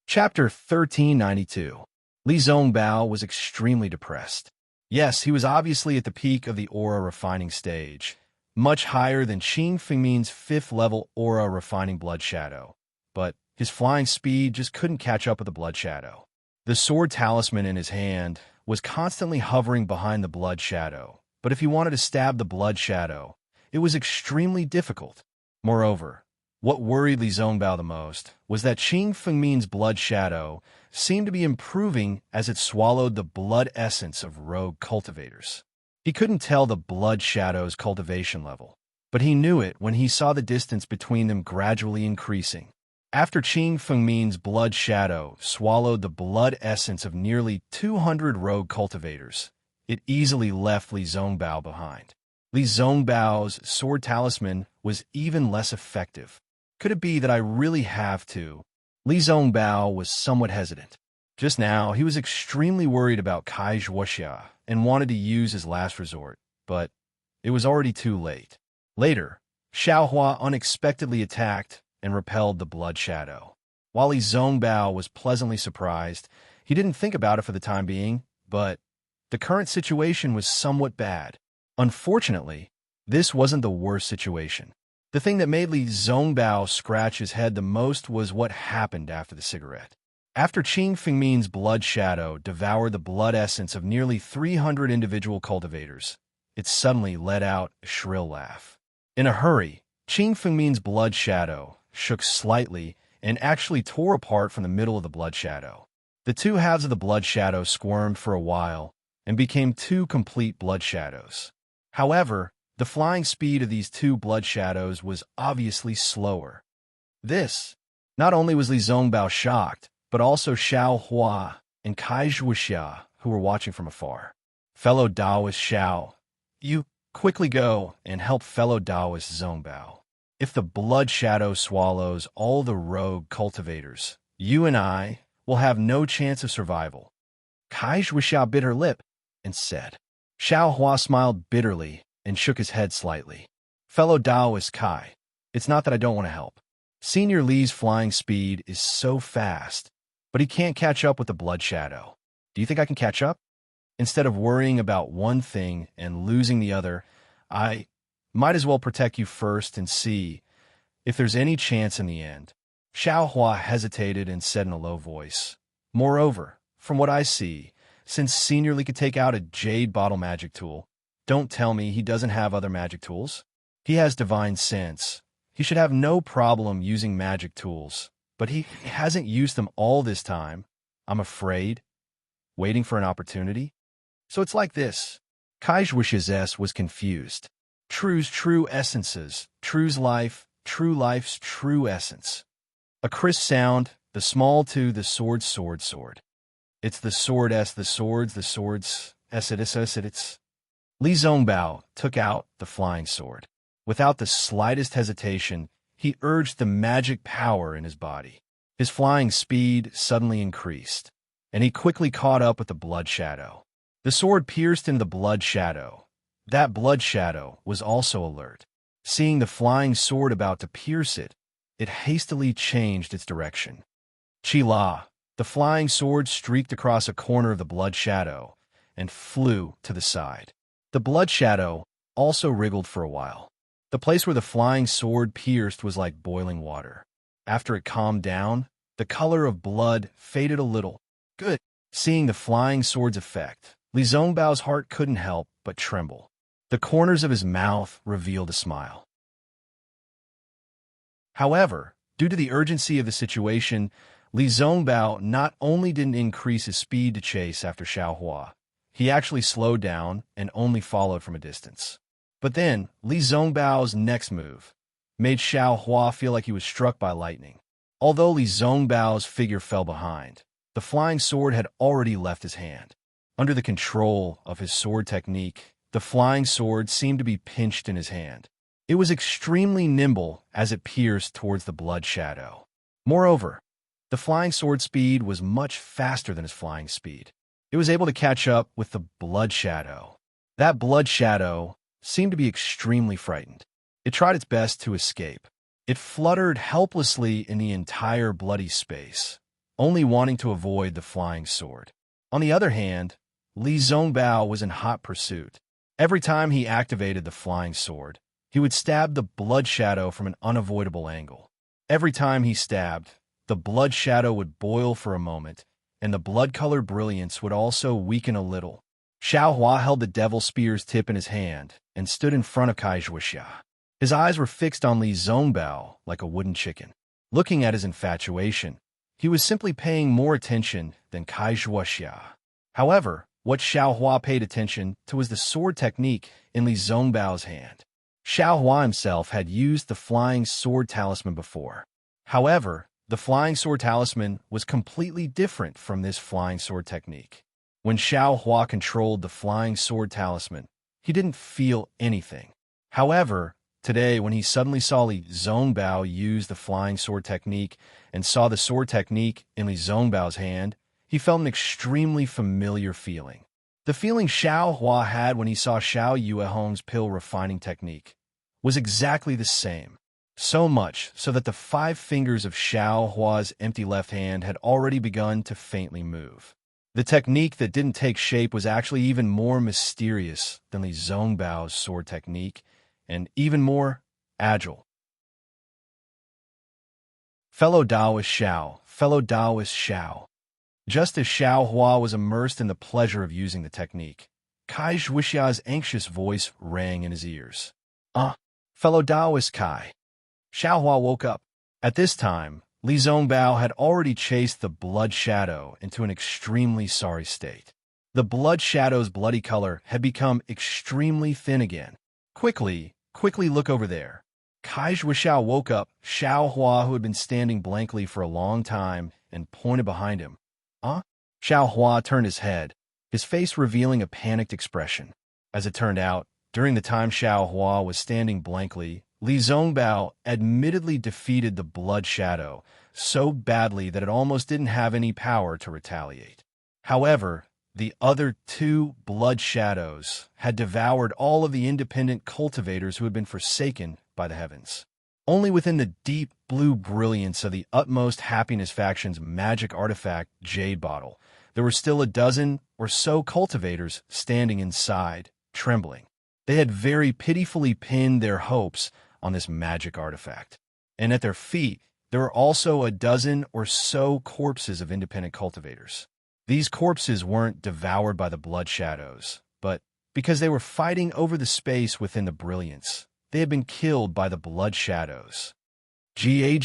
Chapter 1392. Li Zongbao was extremely depressed. Yes, he was obviously at the peak of the aura refining stage, much higher than Qing Fengmin's 5th-level aura refining blood shadow, but his flying speed just couldn't catch up with the blood shadow. The sword talisman in his hand was constantly hovering behind the blood shadow, but if he wanted to stab the blood shadow, it was extremely difficult. Moreover, what worried Li Zongbao the most was that Qing Fengmin's blood shadow seemed to be improving as it swallowed the blood essence of rogue cultivators. He couldn't tell the blood shadow's cultivation level, but he knew it when he saw the distance between them gradually increasing. After Qing Fengmin's blood shadow swallowed the blood essence of nearly 200 rogue cultivators, it easily left Li Zongbao behind. Li Zongbao's sword talisman was even less effective. Could it be that I really have to? Li Zongbao was somewhat hesitant. Just now, he was extremely worried about Kai Zhuoxia and wanted to use his last resort, but it was already too late. Later, Xiaohua unexpectedly attacked and repelled the blood shadow. While Li Zongbao was pleasantly surprised, he didn't think about it for the time being, but the current situation was somewhat bad. Unfortunately, this wasn't the worst situation. The thing that made Li Zongbao scratch his head the most was what happened after the cigarette. After Qing Fengmin's blood shadow devoured the blood essence of nearly 300 individual cultivators, it suddenly let out a shrill laugh. In a hurry, Qing Fengmin's blood shadow shook slightly and actually tore apart from the middle of the blood shadow. The two halves of the blood shadow squirmed for a while and became two complete blood shadows. However, the flying speed of these two blood shadows was obviously slower. This, not only was Li Zongbao shocked, but also Xiao Hua and Kai Zhuoxia, who were watching from afar. Fellow Taoist Xiao, you quickly go and help fellow Taoist Zongbao. If the blood shadow swallows all the rogue cultivators, you and I will have no chance of survival. Kai Zhuoxia bit her lip and said. Xiao Hua smiled bitterly and shook his head slightly. Fellow Taoist Kai, it's not that I don't want to help. Senior Li's flying speed is so fast, but he can't catch up with the blood shadow. Do you think I can catch up? Instead of worrying about one thing and losing the other, I might as well protect you first and see if there's any chance in the end. Xiao Hua hesitated and said in a low voice, Moreover, from what I see, since Senior Li could take out a jade bottle magic tool, don't tell me he doesn't have other magic tools. He has divine sense. He should have no problem using magic tools, but he hasn't used them all this time, I'm afraid, waiting for an opportunity. So it's like this. Kai Zhuoxia's was confused. True's true essences, True's life, true life's true essence. A crisp sound, the small to the sword, sword, sword. It's the sword s, the swords, it's. Li Zongbao took out the flying sword. Without the slightest hesitation, he urged the magic power in his body. His flying speed suddenly increased, and he quickly caught up with the blood shadow. The sword pierced into the blood shadow. That blood shadow was also alert. Seeing the flying sword about to pierce it, it hastily changed its direction. Qi-la, the flying sword streaked across a corner of the blood shadow and flew to the side. The blood shadow also wriggled for a while. The place where the flying sword pierced was like boiling water. After it calmed down, the color of blood faded a little. Good. Seeing the flying sword's effect, Li Zongbao's heart couldn't help but tremble. The corners of his mouth revealed a smile. However, due to the urgency of the situation, Li Zongbao not only didn't increase his speed to chase after Xiao Hua, he actually slowed down and only followed from a distance. But then, Li Zongbao's next move made Xiao Hua feel like he was struck by lightning. Although Li Zongbao's figure fell behind, the flying sword had already left his hand. Under the control of his sword technique, the flying sword seemed to be pinched in his hand. It was extremely nimble as it pierced towards the blood shadow. Moreover, the flying sword speed was much faster than his flying speed. It was able to catch up with the blood shadow. That blood shadow seemed to be extremely frightened. It tried its best to escape. It fluttered helplessly in the entire bloody space, only wanting to avoid the flying sword. On the other hand, Li Zongbao was in hot pursuit. Every time he activated the flying sword, he would stab the blood shadow from an unavoidable angle. Every time he stabbed, the blood shadow would boil for a moment, and the blood-colored brilliance would also weaken a little. Xiao Hua held the devil spear's tip in his hand and stood in front of Kai Zhuoxia. His eyes were fixed on Li Zongbao like a wooden chicken. Looking at his infatuation, he was simply paying more attention than Kai Zhuoxia. However, what Xiao Hua paid attention to was the sword technique in Li Zongbao's hand. Xiao Hua himself had used the flying sword talisman before. However, the flying sword talisman was completely different from this flying sword technique. When Xiao Hua controlled the flying sword talisman, he didn't feel anything. However, today when he suddenly saw Li Zongbao use the flying sword technique and saw the sword technique in Li Zongbao's hand, he felt an extremely familiar feeling. The feeling Xiao Hua had when he saw Xiao Yuehong's pill refining technique was exactly the same. So much so that the 5 fingers of Xiao Hua's empty left hand had already begun to faintly move. The technique that didn't take shape was actually even more mysterious than Li Zongbao's sword technique, and even more agile. Fellow Taoist Xiao, fellow Taoist Xiao. Just as Xiao Hua was immersed in the pleasure of using the technique, Kai Zhuxia's anxious voice rang in his ears. Fellow Taoist Kai. Xiao Hua woke up. At this time, Li Zongbao had already chased the blood shadow into an extremely sorry state. The blood shadow's bloody color had become extremely thin again. Quickly look over there. Kai Zhuxia woke up Xiao Hua, who had been standing blankly for a long time, and pointed behind him. Xiao Hua turned his head, his face revealing a panicked expression. As it turned out, during the time Xiao Hua was standing blankly, Li Zongbao admittedly defeated the blood shadow so badly that it almost didn't have any power to retaliate. However, the other 2 blood shadows had devoured all of the independent cultivators who had been forsaken by the heavens. Only within the deep blue brilliance of the Utmost Happiness faction's magic artifact Jade Bottle, there were still a dozen or so cultivators standing inside, trembling. They had very pitifully pinned their hopes on this magic artifact. And at their feet, there were also a dozen or so corpses of independent cultivators. These corpses weren't devoured by the blood shadows, but because they were fighting over the space within the brilliance, they had been killed by the blood shadows. Ga.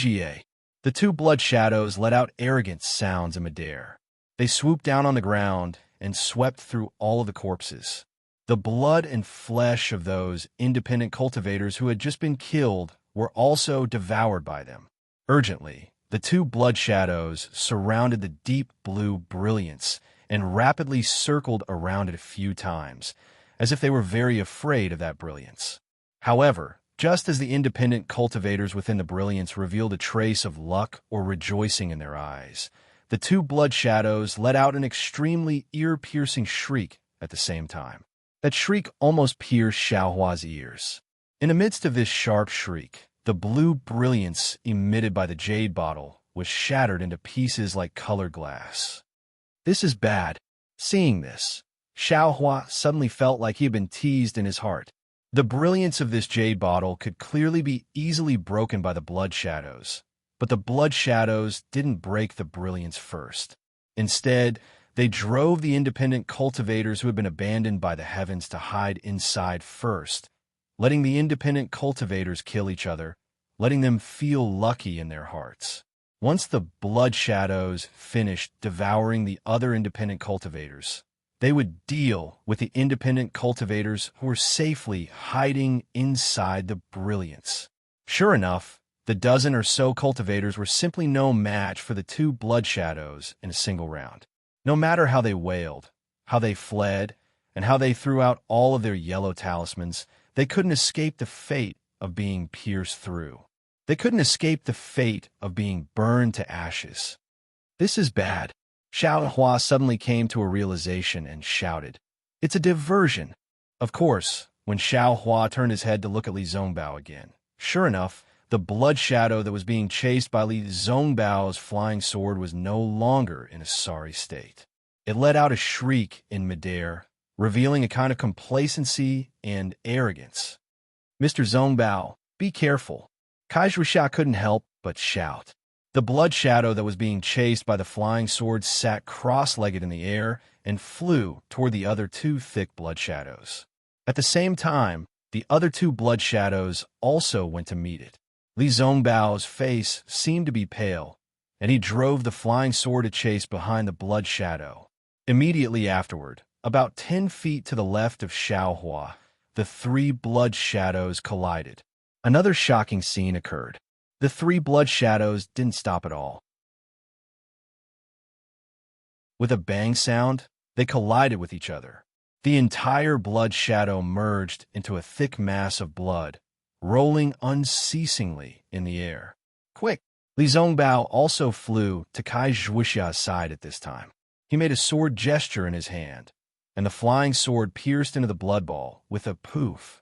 The 2 blood shadows let out arrogant sounds in midair. They swooped down on the ground and swept through all of the corpses. The blood and flesh of those independent cultivators who had just been killed were also devoured by them. Urgently, the 2 blood shadows surrounded the deep blue brilliance and rapidly circled around it a few times, as if they were very afraid of that brilliance. However, just as the independent cultivators within the brilliance revealed a trace of luck or rejoicing in their eyes, the 2 blood shadows let out an extremely ear-piercing shriek at the same time. That shriek almost pierced Xiao Hua's ears. In the midst of this sharp shriek, the blue brilliance emitted by the jade bottle was shattered into pieces like colored glass. This is bad. Seeing this, Xiao Hua suddenly felt like he had been teased in his heart. The brilliance of this jade bottle could clearly be easily broken by the blood shadows, but the blood shadows didn't break the brilliance first. Instead, they drove the independent cultivators who had been abandoned by the heavens to hide inside first, letting the independent cultivators kill each other, letting them feel lucky in their hearts. Once the blood shadows finished devouring the other independent cultivators, they would deal with the independent cultivators who were safely hiding inside the brilliance. Sure enough, the dozen or so cultivators were simply no match for the 2 blood shadows in a single round. No matter how they wailed, how they fled, and how they threw out all of their yellow talismans, they couldn't escape the fate of being pierced through. They couldn't escape the fate of being burned to ashes. This is bad. Xiao Hua suddenly came to a realization and shouted, "It's a diversion!" Of course, when Xiao Hua turned his head to look at Li Zongbao again, sure enough, the blood shadow that was being chased by Li Zongbao's flying sword was no longer in a sorry state. It let out a shriek in midair, revealing a kind of complacency and arrogance. "Mr. Zongbao, be careful." Kai Zhuxia couldn't help but shout. The blood shadow that was being chased by the flying sword sat cross-legged in the air and flew toward the other 2 thick blood shadows. At the same time, the other 2 blood shadows also went to meet it. Li Zongbao's face seemed to be pale, and he drove the flying sword to chase behind the blood shadow. Immediately afterward, about 10 feet to the left of Xiao Hua, the 3 blood shadows collided. Another shocking scene occurred. The 3 blood shadows didn't stop at all. With a bang sound, they collided with each other. The entire blood shadow merged into a thick mass of blood, rolling unceasingly in the air. Quick! Li Zongbao also flew to Kai Zhuxia's side at this time. He made a sword gesture in his hand, and the flying sword pierced into the blood ball with a poof.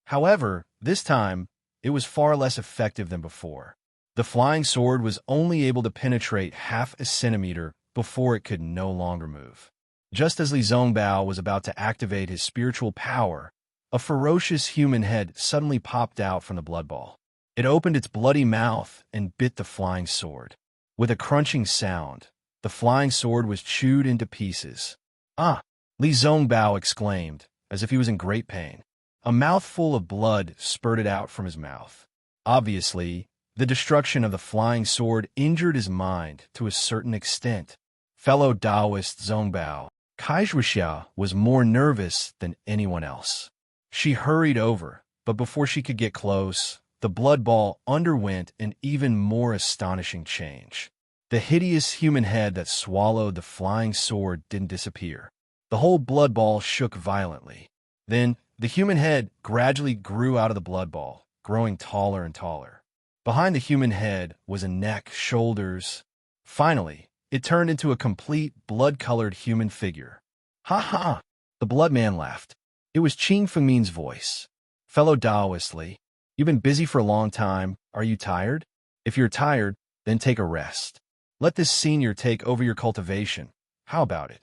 However, this time, it was far less effective than before. The flying sword was only able to penetrate half a centimeter before it could no longer move. Just as Li Zongbao was about to activate his spiritual power, a ferocious human head suddenly popped out from the blood ball. It opened its bloody mouth and bit the flying sword. With a crunching sound, the flying sword was chewed into pieces. "Ah!" Li Zongbao exclaimed, as if he was in great pain. A mouthful of blood spurted out from his mouth. Obviously, the destruction of the flying sword injured his mind to a certain extent. Fellow Taoist Zongbao, Kaixuixia was more nervous than anyone else. She hurried over, but before she could get close, the blood ball underwent an even more astonishing change. The hideous human head that swallowed the flying sword didn't disappear. The whole blood ball shook violently. Then, the human head gradually grew out of the blood ball, growing taller and taller. Behind the human head was a neck, shoulders. Finally, it turned into a complete blood-colored human figure. "Ha ha!" The blood man laughed. It was Qing Fengmin's voice. "Fellow Taoist Li, you've been busy for a long time. Are you tired? If you're tired, then take a rest. Let this senior take over your cultivation. How about it?"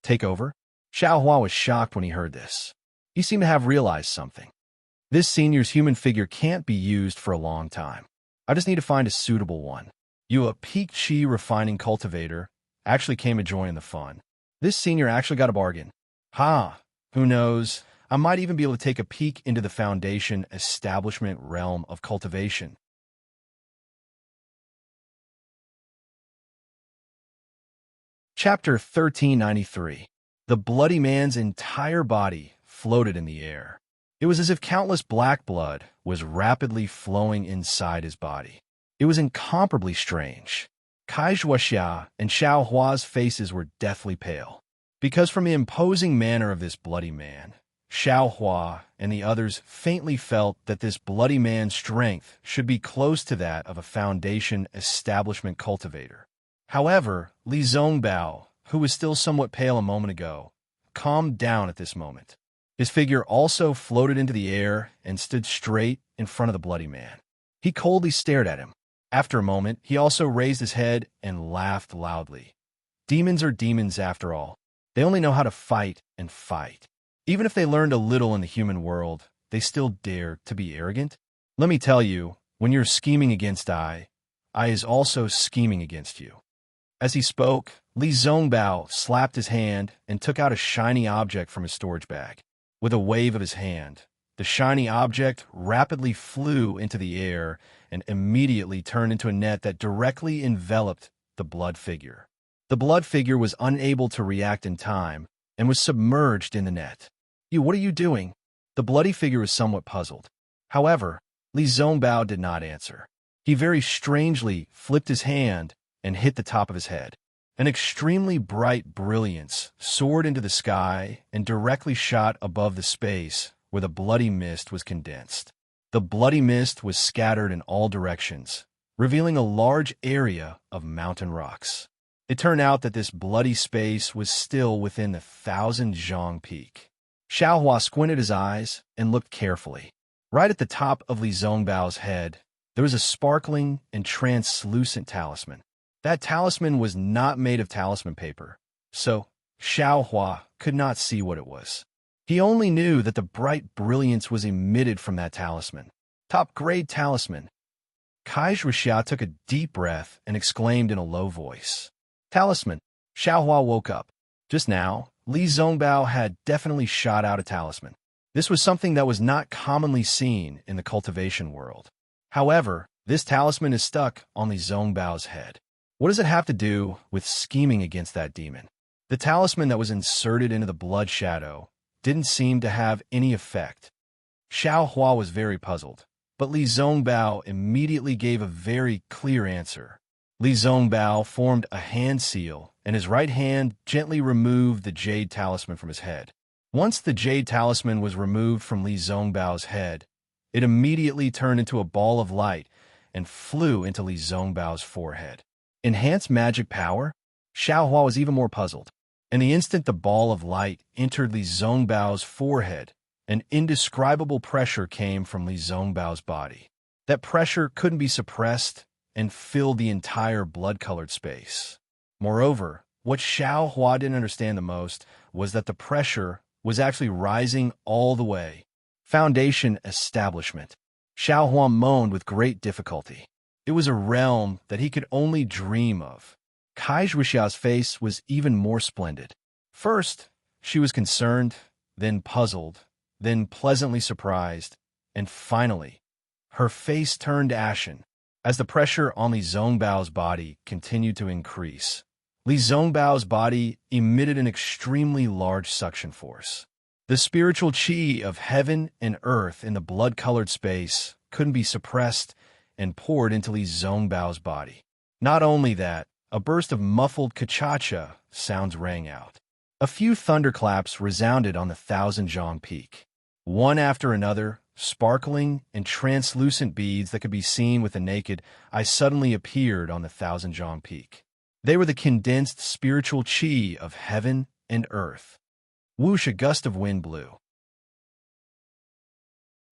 "Take over?" Xiao Hua was shocked when he heard this. He seemed to have realized something. "This senior's human figure can't be used for a long time. I just need to find a suitable one. You, a peak chi refining cultivator, actually came to join in the fun. This senior actually got a bargain. Ha! Who knows? I might even be able to take a peek into the foundation establishment realm of cultivation." Chapter 1393. The bloody man's entire body floated in the air. It was as if countless black blood was rapidly flowing inside his body. It was incomparably strange. Kaixuixia and Xiao Hua's faces were deathly pale. Because from the imposing manner of this bloody man, Xiao Hua and the others faintly felt that this bloody man's strength should be close to that of a foundation establishment cultivator. However, Li Zongbao, who was still somewhat pale a moment ago, calmed down at this moment. His figure also floated into the air and stood straight in front of the bloody man. He coldly stared at him. After a moment, he also raised his head and laughed loudly. Demons are demons after all. They only know how to fight and fight. Even if they learned a little in the human world, they still dare to be arrogant. Let me tell you, when you're scheming against I is also scheming against you. As he spoke, Li Zongbao slapped his hand and took out a shiny object from his storage bag. With a wave of his hand, the shiny object rapidly flew into the air and immediately turned into a net that directly enveloped the blood figure. The blood figure was unable to react in time and was submerged in the net. What are you doing?" The bloody figure was somewhat puzzled. However, Li Zongbao did not answer. He very strangely flipped his hand and hit the top of his head. An extremely bright brilliance soared into the sky and directly shot above the space where the bloody mist was condensed. The bloody mist was scattered in all directions, revealing a large area of mountain rocks. It turned out that this bloody space was still within the 1,000 Zhang Peak. Xiao Hua squinted his eyes and looked carefully. Right at the top of Li Zongbao's head, there was a sparkling and translucent talisman. That talisman was not made of talisman paper, so Xiao Hua could not see what it was. He only knew that the bright brilliance was emitted from that talisman. Top-grade talisman. Kaixuixia took a deep breath and exclaimed in a low voice. "Talisman." Xiao Hua woke up. Just now, Li Zongbao had definitely shot out a talisman. This was something that was not commonly seen in the cultivation world. However, this talisman is stuck on Li Zongbao's head. What does it have to do with scheming against that demon? The talisman that was inserted into the blood shadow didn't seem to have any effect. Xiao Hua was very puzzled, but Li Zongbao immediately gave a very clear answer. Li Zongbao formed a hand seal, and his right hand gently removed the jade talisman from his head. Once the jade talisman was removed from Li Zongbao's head, it immediately turned into a ball of light and flew into Li Zongbao's forehead. Enhanced magic power? Xiao Hua was even more puzzled. In the instant the ball of light entered Li Zongbao's forehead, an indescribable pressure came from Li Zongbao's body. That pressure couldn't be suppressed and filled the entire blood-colored space. Moreover, what Xiao Hua didn't understand the most was that the pressure was actually rising all the way. Foundation establishment. Xiao Hua moaned with great difficulty. It was a realm that he could only dream of. Kai Zhuxia's face was even more splendid. First, she was concerned, then puzzled, then pleasantly surprised, and finally, her face turned ashen as the pressure on Li Zongbao's body continued to increase. Li Zongbao's body emitted an extremely large suction force. The spiritual qi of heaven and earth in the blood-colored space couldn't be suppressed and poured into Li Zongbao's body. Not only that, a burst of muffled cha-cha sounds rang out. A few thunderclaps resounded on the Thousand-Zhang Peak. One after another, sparkling and translucent beads that could be seen with the naked eye suddenly appeared on the Thousand-Zhang Peak. They were the condensed spiritual qi of heaven and earth. Whoosh, a gust of wind blew.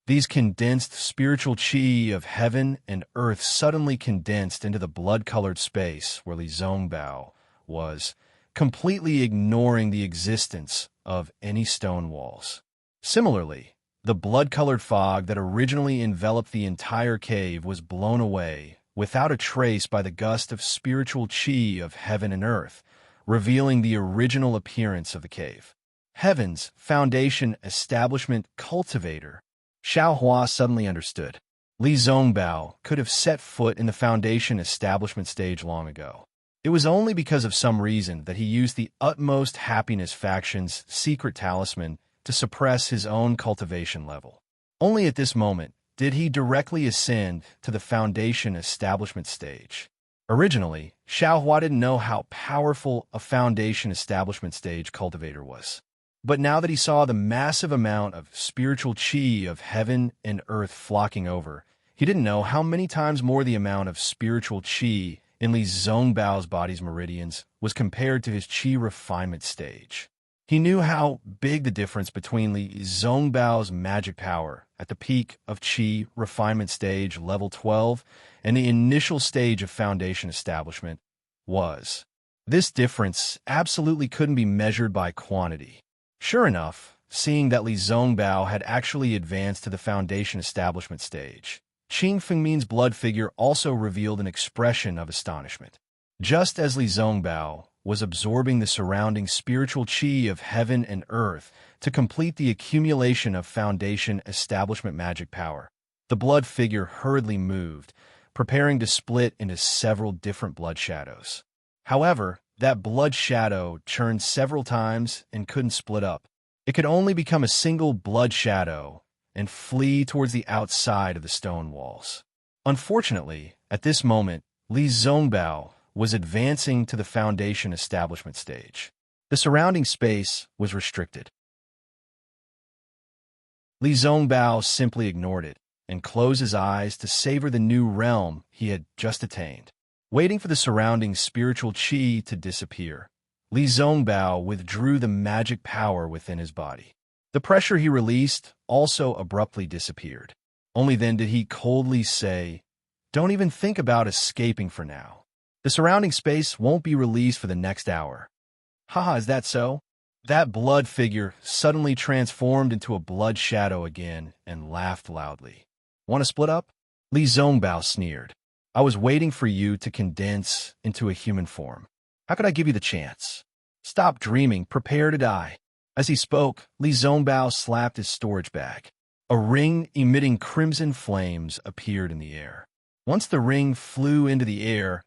These condensed spiritual qi of heaven and earth suddenly condensed into the blood-colored space where Li Zongbao was, completely ignoring the existence of any stone walls. Similarly, the blood-colored fog that originally enveloped the entire cave was blown away without a trace by the gust of spiritual qi of heaven and earth, revealing the original appearance of the cave. Heaven's foundation establishment cultivator. Xiao Hua suddenly understood. Li Zongbao could have set foot in the foundation establishment stage long ago. It was only because of some reason that he used the utmost happiness faction's secret talisman to suppress his own cultivation level. Only at this moment did he directly ascend to the foundation establishment stage. Originally, Xiao Hua didn't know how powerful a foundation establishment stage cultivator was. But now that he saw the massive amount of spiritual qi of heaven and earth flocking over, he didn't know how many times more the amount of spiritual qi in Li Zongbao's body's meridians was compared to his qi refinement stage. He knew how big the difference between Li Zongbao's magic power at the peak of qi refinement stage level 12 and the initial stage of foundation establishment was. This difference absolutely couldn't be measured by quantity. Sure enough, seeing that Li Zongbao had actually advanced to the foundation establishment stage, Qing Fengmin's blood figure also revealed an expression of astonishment. Just as Li Zongbao was absorbing the surrounding spiritual qi of heaven and earth to complete the accumulation of foundation establishment magic power, the blood figure hurriedly moved, preparing to split into several different blood shadows. However, that blood shadow churned several times and couldn't split up. It could only become a single blood shadow and flee towards the outside of the stone walls. Unfortunately, at this moment, Li Zongbao was advancing to the foundation establishment stage. The surrounding space was restricted. Li Zongbao simply ignored it and closed his eyes to savor the new realm he had just attained. Waiting for the surrounding spiritual qi to disappear, Li Zongbao withdrew the magic power within his body. The pressure he released also abruptly disappeared. Only then did he coldly say, "Don't even think about escaping for now. The surrounding space won't be released for the next hour." Haha, is that so? That blood figure suddenly transformed into a blood shadow again and laughed loudly. Want to split up? Li Zongbao sneered. I was waiting for you to condense into a human form. How could I give you the chance? Stop dreaming, prepare to die. As he spoke, Li Zongbao slapped his storage bag. A ring emitting crimson flames appeared in the air. Once the ring flew into the air,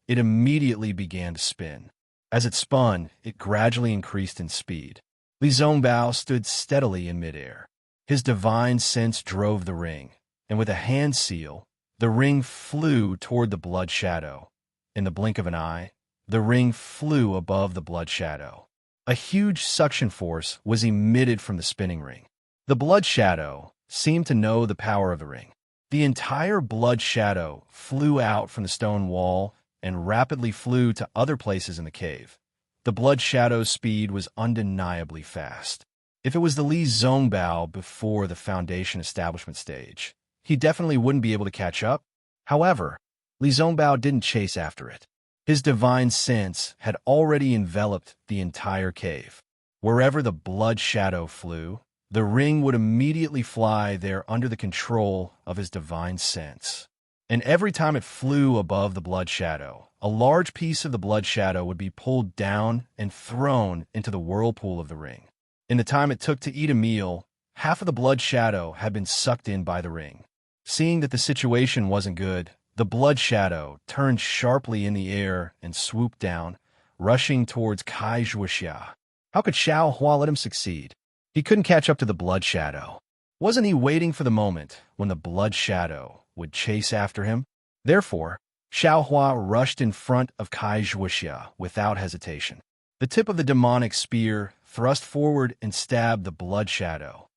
it immediately began to spin. As it spun, it gradually increased in speed. Li Zongbao stood steadily in midair. His divine sense drove the ring, and with a hand seal, the ring flew toward the blood shadow. In the blink of an eye, the ring flew above the blood shadow. A huge suction force was emitted from the spinning ring. The blood shadow seemed to know the power of the ring. The entire blood shadow flew out from the stone wall and rapidly flew to other places in the cave, The blood shadow's speed was undeniably fast. If it was the Li Zongbao before the Foundation establishment stage, he definitely wouldn't be able to catch up. However, Li Zongbao didn't chase after it. His divine sense had already enveloped the entire cave. Wherever the blood shadow flew, the ring would immediately fly there under the control of his divine sense. And every time it flew above the blood shadow, a large piece of the blood shadow would be pulled down and thrown into the whirlpool of the ring. In the time it took to eat a meal, half of the blood shadow had been sucked in by the ring. Seeing that the situation wasn't good, the blood shadow turned sharply in the air and swooped down, rushing towards Kai Zhuoxia. How could Xiao Hua let him succeed? He couldn't catch up to the blood shadow. Wasn't he waiting for the moment when the blood shadow would chase after him? Therefore, Xiao Hua rushed in front of Kai Zhuoxia without hesitation. The tip of the demonic spear thrust forward and stabbed the blood shadow.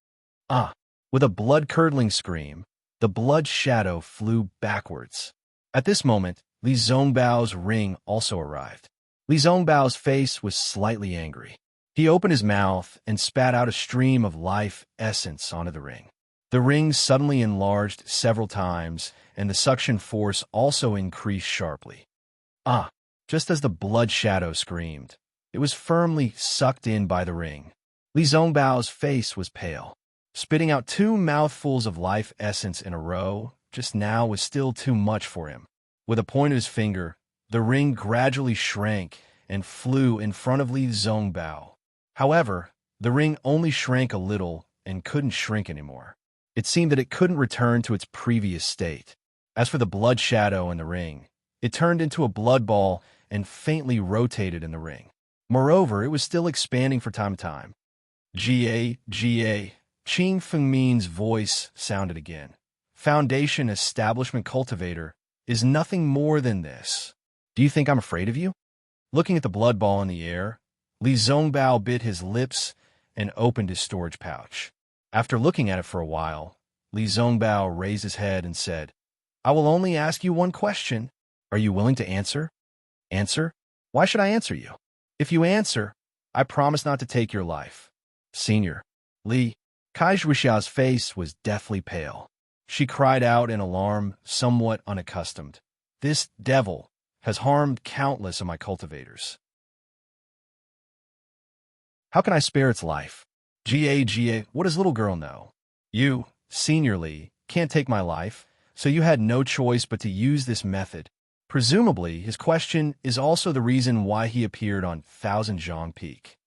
With a blood-curdling scream, the blood shadow flew backwards. At this moment, Li Zongbao's ring also arrived. Li Zongbao's face was slightly angry. He opened his mouth and spat out a stream of life essence onto the ring. The ring suddenly enlarged several times, and the suction force also increased sharply. Just as the blood shadow screamed, it was firmly sucked in by the ring. Li Zongbao's face was pale. Spitting out 2 mouthfuls of life essence in a row just now was still too much for him. With a point of his finger, the ring gradually shrank and flew in front of Li Zongbao. However, the ring only shrank a little and couldn't shrink anymore. It seemed that it couldn't return to its previous state. As for the blood shadow in the ring, it turned into a blood ball and faintly rotated in the ring. Moreover, it was still expanding from time to time. Ga. Qing Fengmin's voice sounded again. Foundation Establishment Cultivator is nothing more than this. Do you think I'm afraid of you? Looking at the blood ball in the air, Li Zongbao bit his lips and opened his storage pouch. After looking at it for a while, Li Zongbao raised his head and said, "I will only ask you one question. Are you willing to answer?" "Answer? Why should I answer you?" "If you answer, I promise not to take your life." "Senior." Li. Kai Zhuoxia's face was deathly pale. She cried out in alarm, somewhat unaccustomed. "This devil has harmed countless of my cultivators. How can I spare its life?" Ga, what does little girl know? "You, Senior Li, can't take my life, so you had no choice but to use this method." Presumably, his question is also the reason why he appeared on Thousand Zhang Peak.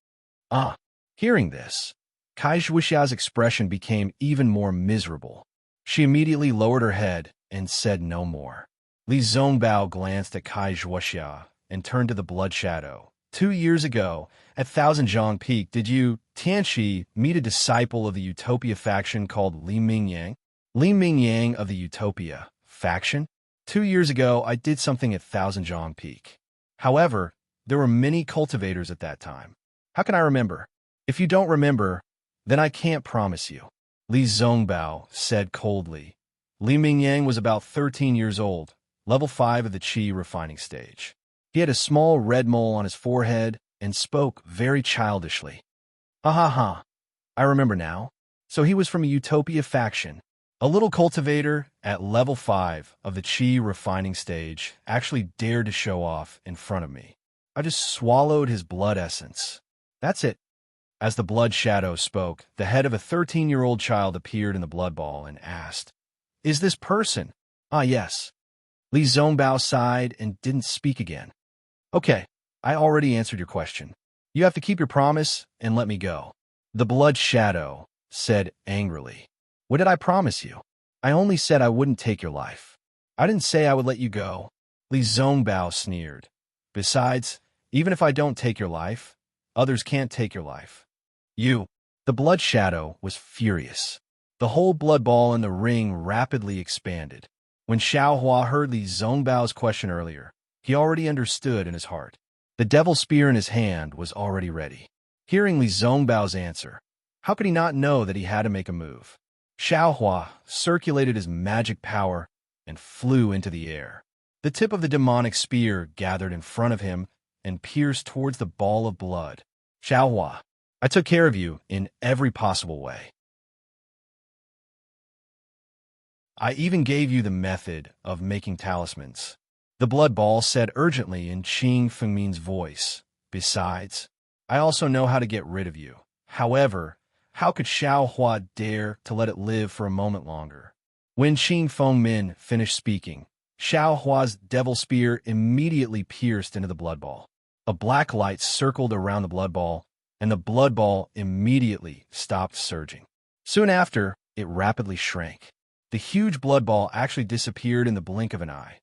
Hearing this, Kai Zhuoxia's expression became even more miserable. She immediately lowered her head and said no more. Li Zongbao glanced at Kai Zhuoxia and turned to the blood shadow. 2 years ago, at Thousand Zhang Peak, did you, Tianxi, meet a disciple of the Utopia faction called Li Mingyang? Li Mingyang of the Utopia faction? 2 years ago, I did something at Thousand Zhang Peak. However, there were many cultivators at that time. How can I remember? If you don't remember, then I can't promise you. Li Zongbao said coldly. Li Mingyang was about 13 years old, level 5 of the Qi refining stage. He had a small red mole on his forehead and spoke very childishly. Ha. I remember now. So he was from a Utopia faction. A little cultivator at level 5 of the Qi refining stage actually dared to show off in front of me. I just swallowed his blood essence. That's it. As the blood shadow spoke, the head of a 13-year-old child appeared in the blood ball and asked, "Is this person?" Yes. Li Zongbao sighed and didn't speak again. "Okay, I already answered your question. You have to keep your promise and let me go." The blood shadow said angrily, "What did I promise you? I only said I wouldn't take your life. I didn't say I would let you go." Li Zongbao sneered. "Besides, even if I don't take your life, others can't take your life. You." The blood shadow was furious. The whole blood ball in the ring rapidly expanded. When Xiao Hua heard Li Zongbao's question earlier, he already understood in his heart. The devil spear in his hand was already ready. Hearing Li Zongbao's answer, how could he not know that he had to make a move? Xiao Hua circulated his magic power and flew into the air. The tip of the demonic spear gathered in front of him and pierced towards the ball of blood. Xiao Hua, I took care of you in every possible way. I even gave you the method of making talismans. The blood ball said urgently in Qing Fengmin's voice. Besides, I also know how to get rid of you. However, how could Xiao Hua dare to let it live for a moment longer? When Qing Fengmin finished speaking, Xiao Hua's devil spear immediately pierced into the blood ball. A black light circled around the blood ball, and the blood ball immediately stopped surging. Soon after, it rapidly shrank. The huge blood ball actually disappeared in the blink of an eye.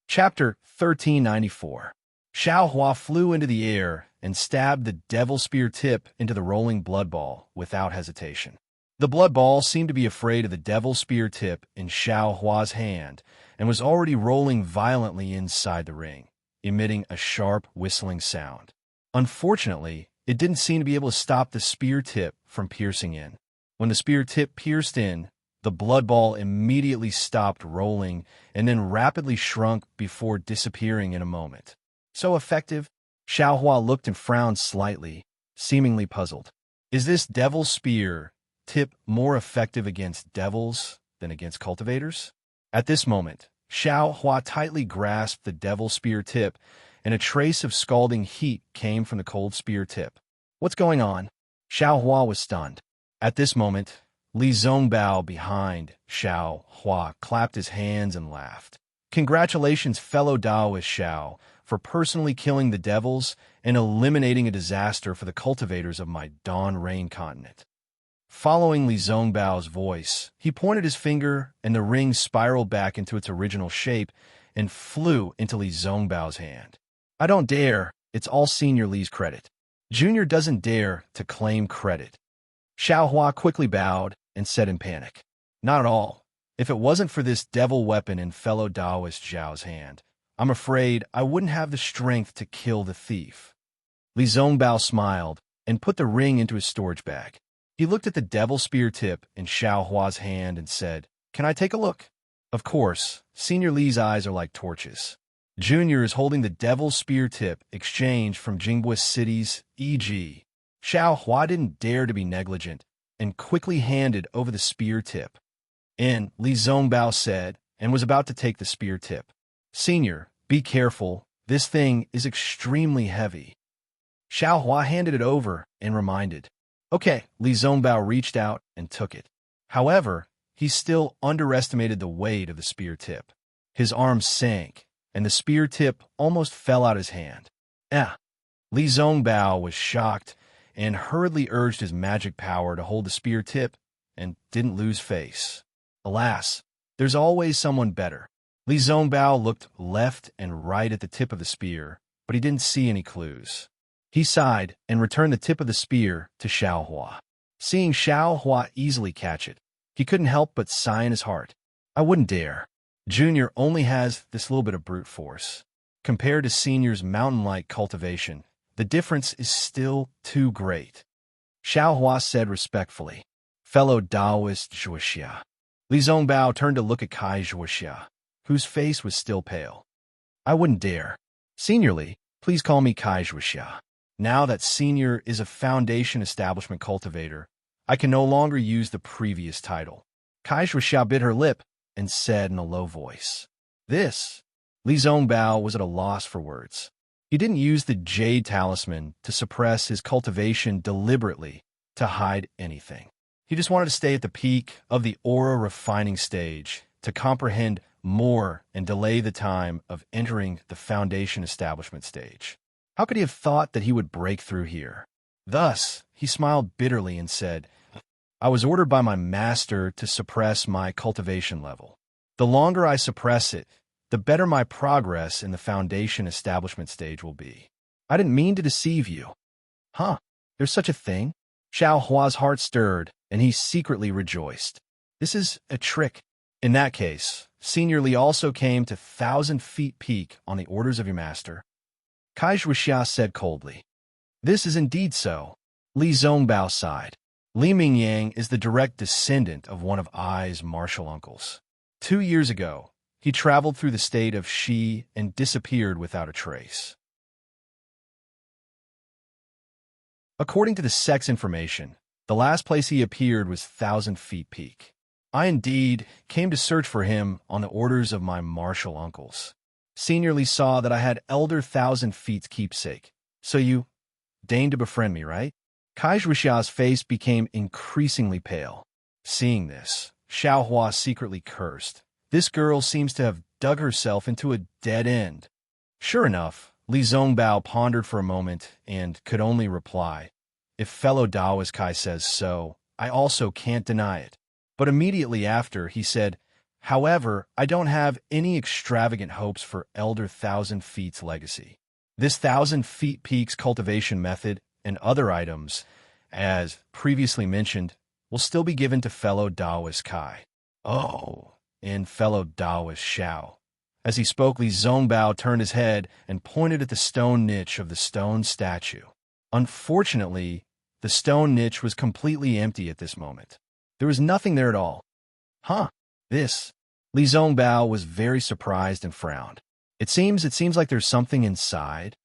Chapter 1394. Xiao Hua flew into the air and stabbed the devil spear tip into the rolling blood ball without hesitation. The blood ball seemed to be afraid of the devil spear tip in Xiao Hua's hand and was already rolling violently inside the ring, emitting a sharp whistling sound. Unfortunately, it didn't seem to be able to stop the spear tip from piercing in. When the spear tip pierced in, the blood ball immediately stopped rolling and then rapidly shrunk before disappearing in a moment. So effective? Xiao Hua looked and frowned slightly, seemingly puzzled. Is this devil spear tip more effective against devils than against cultivators? At this moment, Xiao Hua tightly grasped the devil spear tip, and a trace of scalding heat came from the cold spear tip. What's going on? Xiao Hua was stunned. At this moment, Li Zongbao behind Xiao Hua clapped his hands and laughed. Congratulations, fellow Taoist Xiao, for personally killing the devils and eliminating a disaster for the cultivators of my Dawn Rain continent. Following Li Zongbao's voice, he pointed his finger and the ring spiraled back into its original shape and flew into Li Zongbao's hand. I don't dare. It's all Senior Li's credit. Junior doesn't dare to claim credit. Xiao Hua quickly bowed and said in panic, Not at all. If it wasn't for this devil weapon in fellow Taoist Zhao's hand, I'm afraid I wouldn't have the strength to kill the thief. Li Zongbao smiled and put the ring into his storage bag. He looked at the devil spear tip in Xiao Hua's hand and said, Can I take a look? Of course, Senior Li's eyes are like torches. Junior is holding the devil spear tip exchanged from Jingbua City's e.g. Xiao Hua didn't dare to be negligent and quickly handed over the spear tip. In, Li Zongbao said, and was about to take the spear tip. Senior, be careful. This thing is extremely heavy. Xiao Hua handed it over and reminded. Okay, Li Zongbao reached out and took it. However, he still underestimated the weight of the spear tip. His arms sank, and the spear tip almost fell out his hand. Li Zongbao was shocked and hurriedly urged his magic power to hold the spear tip and didn't lose face. Alas, there's always someone better. Li Zongbao looked left and right at the tip of the spear, but he didn't see any clues. He sighed and returned the tip of the spear to Xiao Hua. Seeing Xiao Hua easily catch it, he couldn't help but sigh in his heart. I wouldn't dare. Junior only has this little bit of brute force. Compared to Senior's mountain-like cultivation, the difference is still too great. Xiao Hua said respectfully, Fellow Taoist Zhuoxia. Li Zongbao turned to look at Kai Zhuoxia, whose face was still pale. I wouldn't dare. Senior Li, please call me Kai Zhuoxia. Now that Senior is a Foundation Establishment cultivator, I can no longer use the previous title. Kai Zhuoxia bit her lip and said in a low voice. This. Li Zongbao was at a loss for words. He didn't use the Jade Talisman to suppress his cultivation deliberately to hide anything. He just wanted to stay at the peak of the aura refining stage to comprehend more and delay the time of entering the Foundation Establishment stage. How could he have thought that he would break through here? Thus, he smiled bitterly and said, I was ordered by my master to suppress my cultivation level. The longer I suppress it, the better my progress in the Foundation Establishment stage will be. I didn't mean to deceive you. Huh, there's such a thing? Xiao Hua's heart stirred, and he secretly rejoiced. This is a trick. In that case, Senior Li also came to 1,000 feet peak on the orders of your master. Kai Zhuoxia said coldly. This is indeed so. Li Zongbao sighed. Li Mingyang is the direct descendant of one of Ai's martial uncles. 2 years ago, he traveled through the state of Shi and disappeared without a trace. According to the sex information, the last place he appeared was 1,000 Feet Peak. I indeed came to search for him on the orders of my martial uncles. Seniorly saw that I had Elder 1,000 Feet's keepsake, so you deigned to befriend me, right? Kai Zhuxia's face became increasingly pale. Seeing this, Xiao Hua secretly cursed. This girl seems to have dug herself into a dead end. Sure enough, Li Zongbao pondered for a moment and could only reply, "If fellow Daoist Kai says so, I also can't deny it." But immediately after, he said, "However, I don't have any extravagant hopes for Elder 1,000 Feet's legacy. This 1,000 Feet Peak's cultivation method and other items, as previously mentioned, will still be given to fellow Daoist Kai. Oh, and fellow Daoist Xiao." As he spoke, Li Zongbao turned his head and pointed at the stone niche of the stone statue. Unfortunately, the stone niche was completely empty at this moment. There was nothing there at all. Huh, this. Li Zongbao was very surprised and frowned. It seems like there's something inside.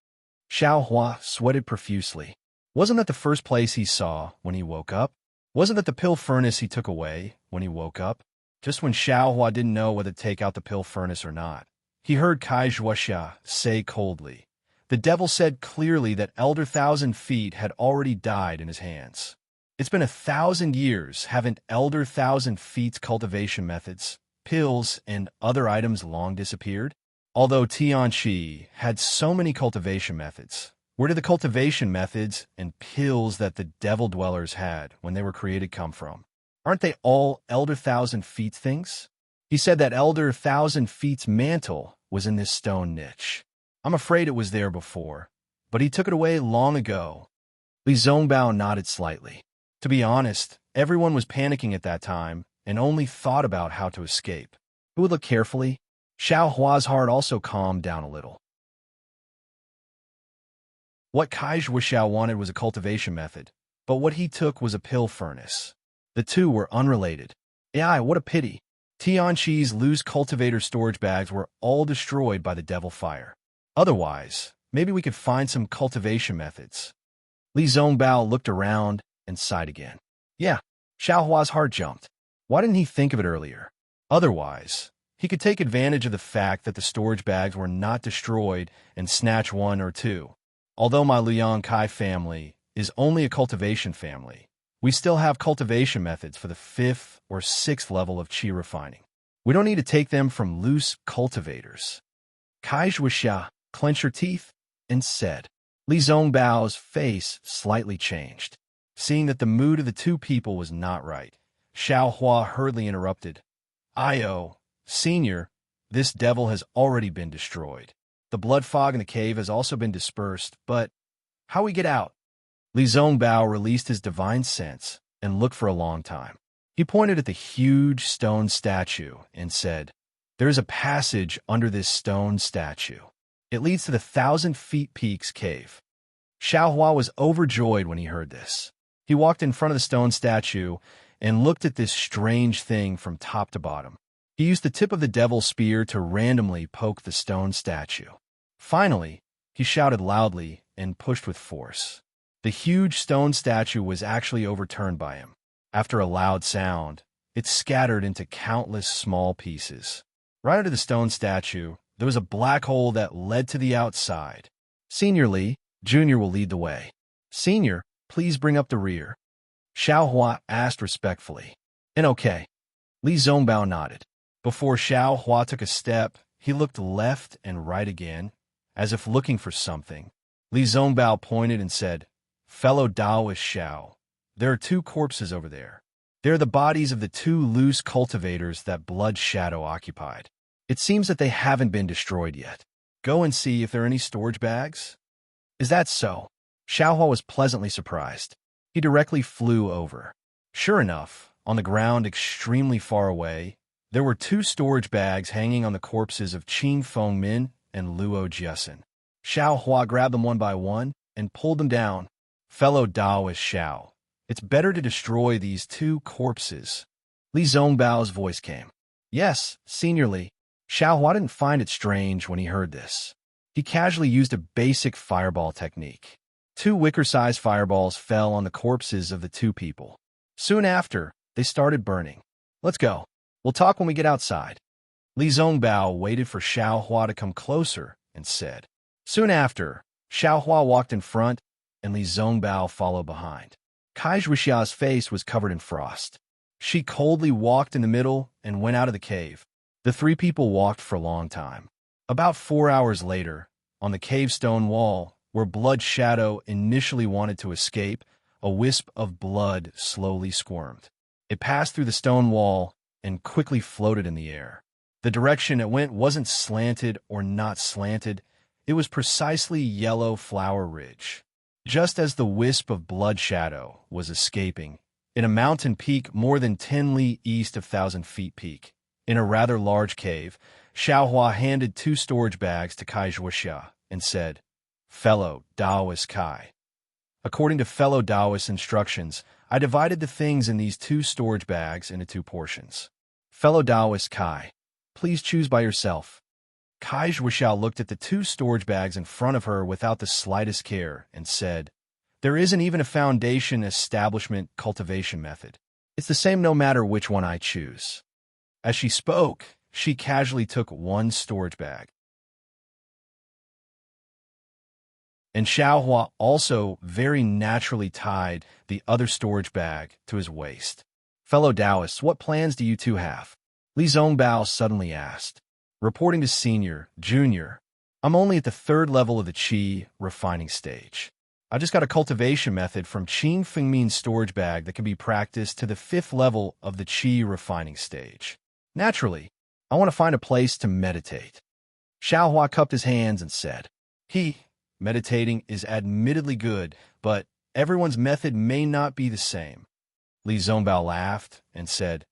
Xiao Hua sweated profusely. Wasn't that the first place he saw when he woke up? Wasn't that the pill furnace he took away when he woke up? Just when Xiao Hua didn't know whether to take out the pill furnace or not, he heard Kai Zhuxia say coldly, "The devil said clearly that Elder 1,000 Feet had already died in his hands. It's been 1,000 years, haven't Elder 1,000 Feet's cultivation methods, pills, and other items long disappeared?" Although Tianqi had so many cultivation methods, where did the cultivation methods and pills that the devil dwellers had when they were created come from? Aren't they all Elder 1,000 Feet things? He said that Elder 1,000 Feet's mantle was in this stone niche. I'm afraid it was there before, but he took it away long ago. Li Zongbao nodded slightly. To be honest, everyone was panicking at that time and only thought about how to escape. Who would look carefully? Xiao Hua's heart also calmed down a little. What Kai Zhuxiao wanted was a cultivation method, but what he took was a pill furnace. The two were unrelated. Yeah, what a pity. Tianqi's loose cultivator storage bags were all destroyed by the devil fire. Otherwise, maybe we could find some cultivation methods. Li Zongbao looked around and sighed again. Yeah, Xiao Hua's heart jumped. Why didn't he think of it earlier? Otherwise, he could take advantage of the fact that the storage bags were not destroyed and snatch one or two. Although my Liang Kai family is only a cultivation family, we still have cultivation methods for the 5th or 6th level of qi refining. We don't need to take them from loose cultivators. Kai Zhuxia clenched her teeth and said. Li Zongbao's face slightly changed. Seeing that the mood of the two people was not right, Xiao Hua hurriedly interrupted. "Io, Senior, this devil has already been destroyed. The blood fog in the cave has also been dispersed, but how we get out?" Li Zongbao released his divine sense and looked for a long time. He pointed at the huge stone statue and said, "There is a passage under this stone statue. It leads to the 1,000 Feet Peak's cave." Xiao Hua was overjoyed when he heard this. He walked in front of the stone statue and looked at this strange thing from top to bottom. He used the tip of the devil's spear to randomly poke the stone statue. Finally, he shouted loudly and pushed with force. The huge stone statue was actually overturned by him. After a loud sound, it scattered into countless small pieces. Right under the stone statue, there was a black hole that led to the outside. Senior Li, Junior will lead the way. Senior, please bring up the rear. Xiao Hua asked respectfully. And okay. Li Zongbao nodded. Before Xiao Hua took a step, he looked left and right again, as if looking for something. Li Zongbao pointed and said, "Fellow Daoist Xiao, there are 2 corpses over there. They're the bodies of the 2 loose cultivators that Blood Shadow occupied. It seems that they haven't been destroyed yet. Go and see if there are any storage bags." "Is that so?" Xiao Hua was pleasantly surprised. He directly flew over. Sure enough, on the ground extremely far away, there were 2 storage bags hanging on the corpses of Qing Fengmin and Luo Jiasen. Xiao Hua grabbed them one by one and pulled them down. "Fellow Daoist Xiao, it's better to destroy these 2 corpses." Li Zongbao's voice came. Yes, seniorly. Xiaohua didn't find it strange when he heard this. He casually used a basic fireball technique. 2 wicker-sized fireballs fell on the corpses of the 2 people. Soon after, they started burning. Let's go. We'll talk when we get outside. Li Zongbao waited for Xiaohua to come closer and said. Soon after, Xiaohua walked in front, and Li Zongbao followed behind. Kai Zhuxia's face was covered in frost. She coldly walked in the middle and went out of the cave. The 3 people walked for a long time. About 4 hours later, on the cave stone wall, where Blood Shadow initially wanted to escape, a wisp of blood slowly squirmed. It passed through the stone wall and quickly floated in the air. The direction it went wasn't slanted or not slanted. It was precisely Yellow Flower Ridge. Just as the wisp of Blood Shadow was escaping, in a mountain peak more than 10 li east of 1,000 Feet Peak, in a rather large cave, Xiaohua handed 2 storage bags to Kai Zhuxia and said, Fellow Taoist Kai. According to fellow Taoist instructions, I divided the things in these 2 storage bags into 2 portions. Fellow Taoist Kai, please choose by yourself. Kai Zhuxia looked at the 2 storage bags in front of her without the slightest care and said, There isn't even a foundation establishment cultivation method. It's the same no matter which one I choose. As she spoke, she casually took 1 storage bag. And Xiaohua also very naturally tied the other storage bag to his waist. Fellow Taoists, what plans do you 2 have? Li Zongbao suddenly asked. Reporting to Senior, Junior, I'm only at the 3rd level of the Qi refining stage. I just got a cultivation method from Qin Fengmin's storage bag that can be practiced to the 5th level of the Qi refining stage. Naturally, I want to find a place to meditate. Xiaohua cupped his hands and said, Meditating is admittedly good, but everyone's method may not be the same. Li Zongbao laughed and said,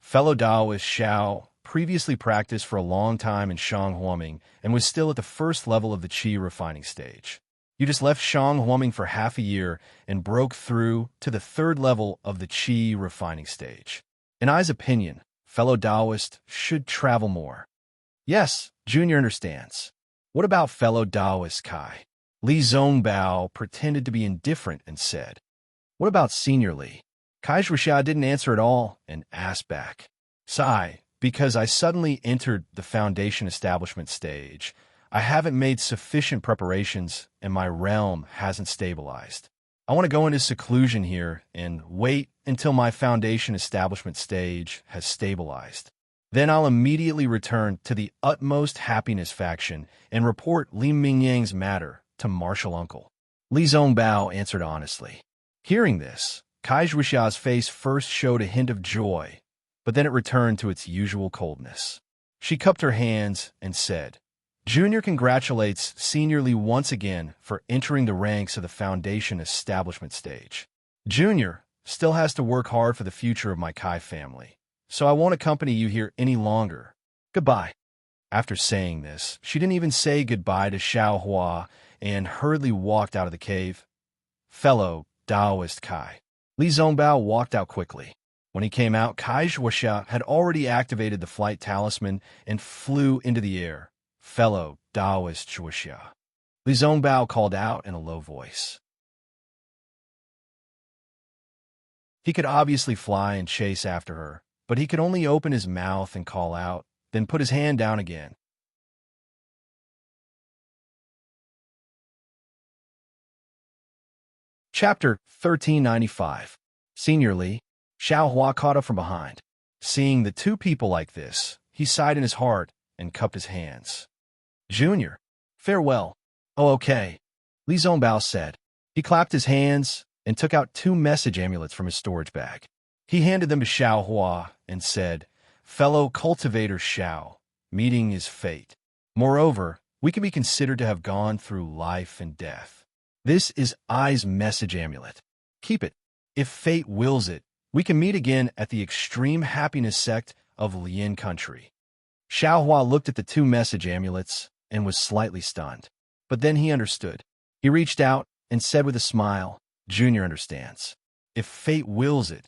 Fellow Taoist Xiao previously practiced for a long time in Shanghuaming and was still at the 1st level of the Qi refining stage. You just left Shanghuaming for half a year and broke through to the 3rd level of the Qi refining stage. In I's opinion, fellow Taoist should travel more. Yes, Junior understands. What about fellow Taoist Kai? Li Zongbao pretended to be indifferent and said, What about Senior Li? Kai Zhuxia didn't answer at all and asked back. Sigh, because I suddenly entered the foundation establishment stage. I haven't made sufficient preparations and my realm hasn't stabilized. I want to go into seclusion here and wait until my foundation establishment stage has stabilized. Then I'll immediately return to the utmost happiness faction and report Li Mingyang's matter to Martial Uncle. Li Zongbao answered honestly. Hearing this, Kai Zhuxia's face first showed a hint of joy, but then it returned to its usual coldness. She cupped her hands and said, Junior congratulates Senior Li once again for entering the ranks of the foundation establishment stage. Junior still has to work hard for the future of my Kai family, so I won't accompany you here any longer. Goodbye. After saying this, she didn't even say goodbye to Xiaohua and hurriedly walked out of the cave. Fellow Taoist Kai. Li Zongbao walked out quickly. When he came out, Kai Zhuxia had already activated the flight talisman and flew into the air. Fellow Taoist Zhuxia. Li Zongbao called out in a low voice. He could obviously fly and chase after her, but he could only open his mouth and call out, then put his hand down again. Chapter 1395. Senior Li. Xiaohua caught up from behind. Seeing the 2 people like this, he sighed in his heart and cupped his hands. Junior, farewell. Oh, okay, Li Zongbao said. He clapped his hands and took out 2 message amulets from his storage bag. He handed them to Xiaohua and said, Fellow cultivator Xiao, meeting is fate. Moreover, we can be considered to have gone through life and death. This is I's message amulet. Keep it. If fate wills it, we can meet again at the extreme happiness sect of Lian country. Xiaohua looked at the 2 message amulets and was slightly stunned. But then he understood. He reached out and said with a smile, Junior understands. If fate wills it,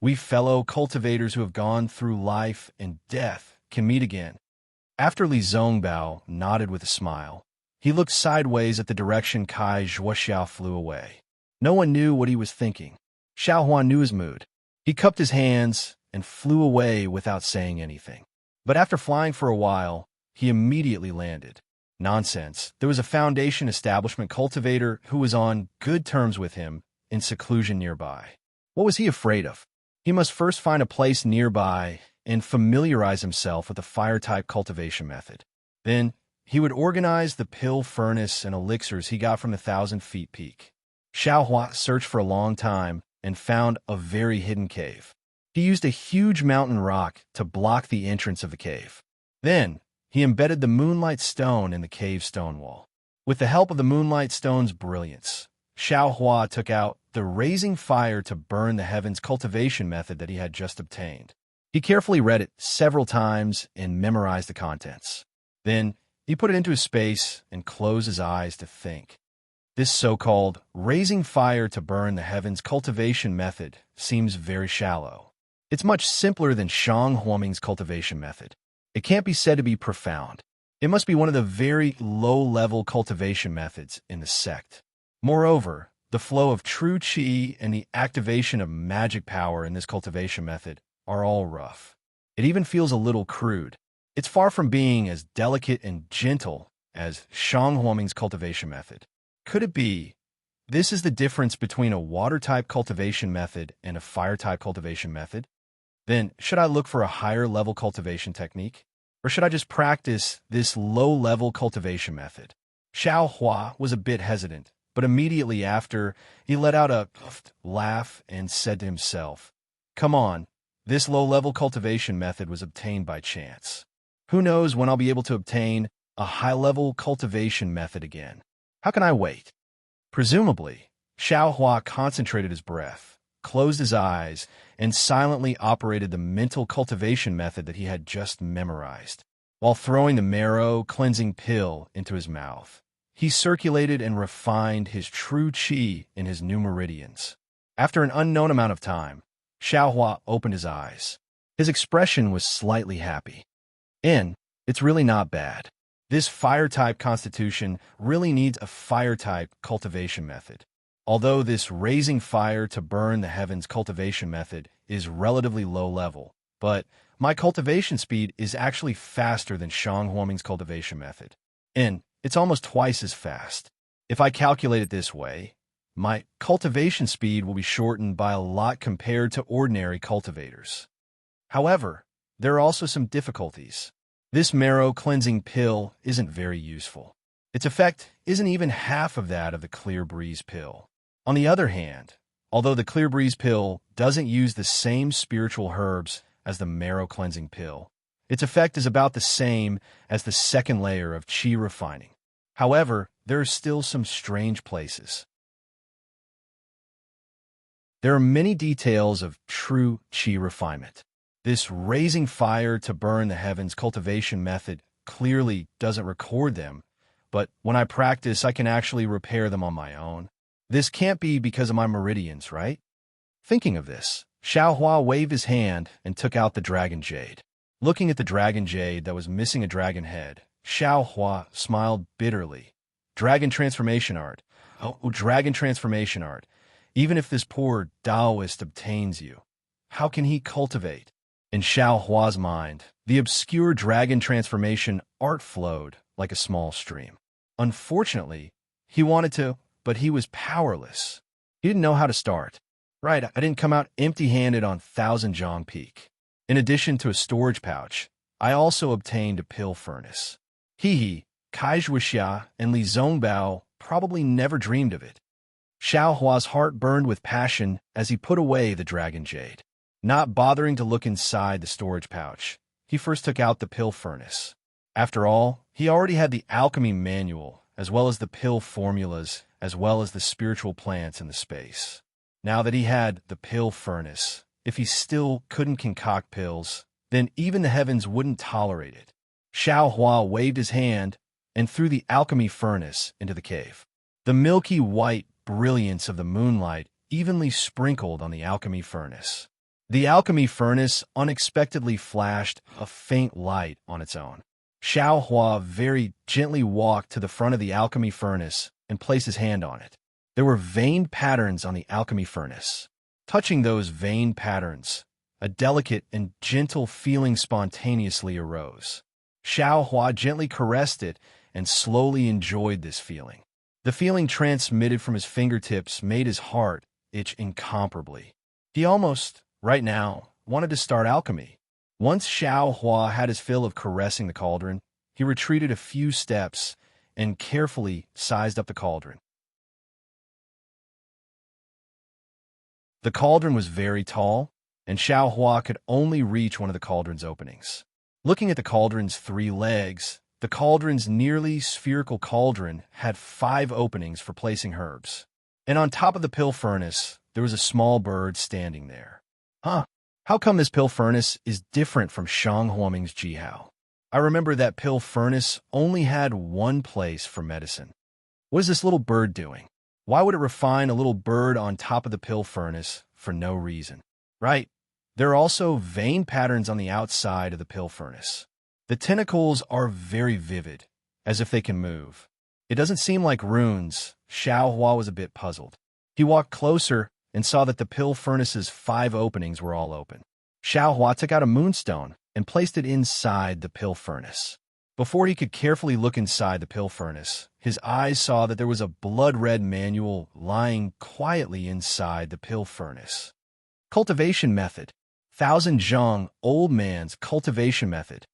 We fellow cultivators who have gone through life and death can meet again. After Li Zongbao nodded with a smile, he looked sideways at the direction Kai Zhuoxiao flew away. No one knew what he was thinking. Xiao Huan knew his mood. He cupped his hands and flew away without saying anything. But after flying for a while, he immediately landed. Nonsense. There was a Foundation establishment cultivator who was on good terms with him in seclusion nearby. What was he afraid of? He must first find a place nearby and familiarize himself with the fire-type cultivation method. Then, he would organize the pill furnace and elixirs he got from the 1,000-feet peak. Xiao Hua searched for a long time and found a very hidden cave. He used a huge mountain rock to block the entrance of the cave. Then, he embedded the moonlight stone in the cave stone wall. With the help of the moonlight stone's brilliance, Xiao Hua took out the raising fire to burn the heavens cultivation method that he had just obtained. He carefully read it several times and memorized the contents. Then, he put it into his space and closed his eyes to think. This so-called raising fire to burn the heavens cultivation method seems very shallow. It's much simpler than Shang Huoming's cultivation method. It can't be said to be profound. It must be one of the very low-level cultivation methods in the sect. Moreover, the flow of true qi and the activation of magic power in this cultivation method are all rough. It even feels a little crude. It's far from being as delicate and gentle as Shang Huoming's cultivation method. Could it be this is the difference between a water-type cultivation method and a fire-type cultivation method? Then, should I look for a higher-level cultivation technique? Or should I just practice this low-level cultivation method? Xiao Hua was a bit hesitant, but immediately after, he let out a laugh and said to himself, "Come on, this low-level cultivation method was obtained by chance. Who knows when I'll be able to obtain a high-level cultivation method again? How can I wait?" Presumably, Xiao Hua concentrated his breath, closed his eyes, and silently operated the mental cultivation method that he had just memorized. While throwing the marrow cleansing pill into his mouth, he circulated and refined his true qi in his new meridians. After an unknown amount of time, Xiao Hua opened his eyes. His expression was slightly happy. It's really not bad. This fire-type constitution really needs a fire-type cultivation method. Although this raising fire to burn the heavens cultivation method is relatively low level, but my cultivation speed is actually faster than Shang Huoming's cultivation method. And it's almost twice as fast. If I calculate it this way, my cultivation speed will be shortened by a lot compared to ordinary cultivators. However, there are also some difficulties. This marrow cleansing pill isn't very useful. Its effect isn't even half of that of the Clear Breeze pill. On the other hand, although the Clear Breeze pill doesn't use the same spiritual herbs as the marrow cleansing pill, its effect is about the same as the second layer of qi refining. However, there are still some strange places. There are many details of true qi refinement. This raising fire to burn the heavens cultivation method clearly doesn't record them, but when I practice, I can actually repair them on my own. This can't be because of my meridians, right? Thinking of this, Xiao Hua waved his hand and took out the dragon jade. Looking at the dragon jade that was missing a dragon head, Xiao Hua smiled bitterly. Dragon transformation art. Oh, dragon transformation art. Even if this poor Taoist obtains you, how can he cultivate? In Xiao Hua's mind, the obscure dragon transformation art flowed like a small stream. Unfortunately, he wanted to, but he was powerless. He didn't know how to start. Right, I didn't come out empty-handed on Thousand Zhang Peak. In addition to a storage pouch, I also obtained a pill furnace. Kai Zhuoxia and Li Zongbao probably never dreamed of it. Xiao Hua's heart burned with passion as he put away the dragon jade. Not bothering to look inside the storage pouch, he first took out the pill furnace. After all, he already had the alchemy manual, as well as the pill formulas, as well as the spiritual plants in the space. Now that he had the pill furnace, if he still couldn't concoct pills, then even the heavens wouldn't tolerate it. Xiao Hua waved his hand and threw the alchemy furnace into the cave. The milky white brilliance of the moonlight evenly sprinkled on the alchemy furnace. The alchemy furnace unexpectedly flashed a faint light on its own. Xiao Hua very gently walked to the front of the alchemy furnace and placed his hand on it. There were veined patterns on the alchemy furnace. Touching those veined patterns, a delicate and gentle feeling spontaneously arose. Xiao Hua gently caressed it and slowly enjoyed this feeling. The feeling transmitted from his fingertips made his heart itch incomparably. He almost, right now, wanted to start alchemy. Once Xiao Hua had his fill of caressing the cauldron, he retreated a few steps and carefully sized up the cauldron. The cauldron was very tall, and Xiao Hua could only reach one of the cauldron's openings. Looking at the cauldron's 3 legs, the cauldron's nearly spherical cauldron had 5 openings for placing herbs. And on top of the pill furnace, there was a small bird standing there. How come this pill furnace is different from Shang Huoming's Jihao? I remember that pill furnace only had one place for medicine. What is this little bird doing? Why would it refine a little bird on top of the pill furnace for no reason? Right. There are also vein patterns on the outside of the pill furnace. The tentacles are very vivid, as if they can move. It doesn't seem like runes. Xiao Hua was a bit puzzled. He walked closer and saw that the pill furnace's 5 openings were all open. Xiao Hua took out a moonstone and placed it inside the pill furnace. Before he could carefully look inside the pill furnace, his eyes saw that there was a blood-red manual lying quietly inside the pill furnace. Cultivation method. Thousand Zhang, old man's cultivation method.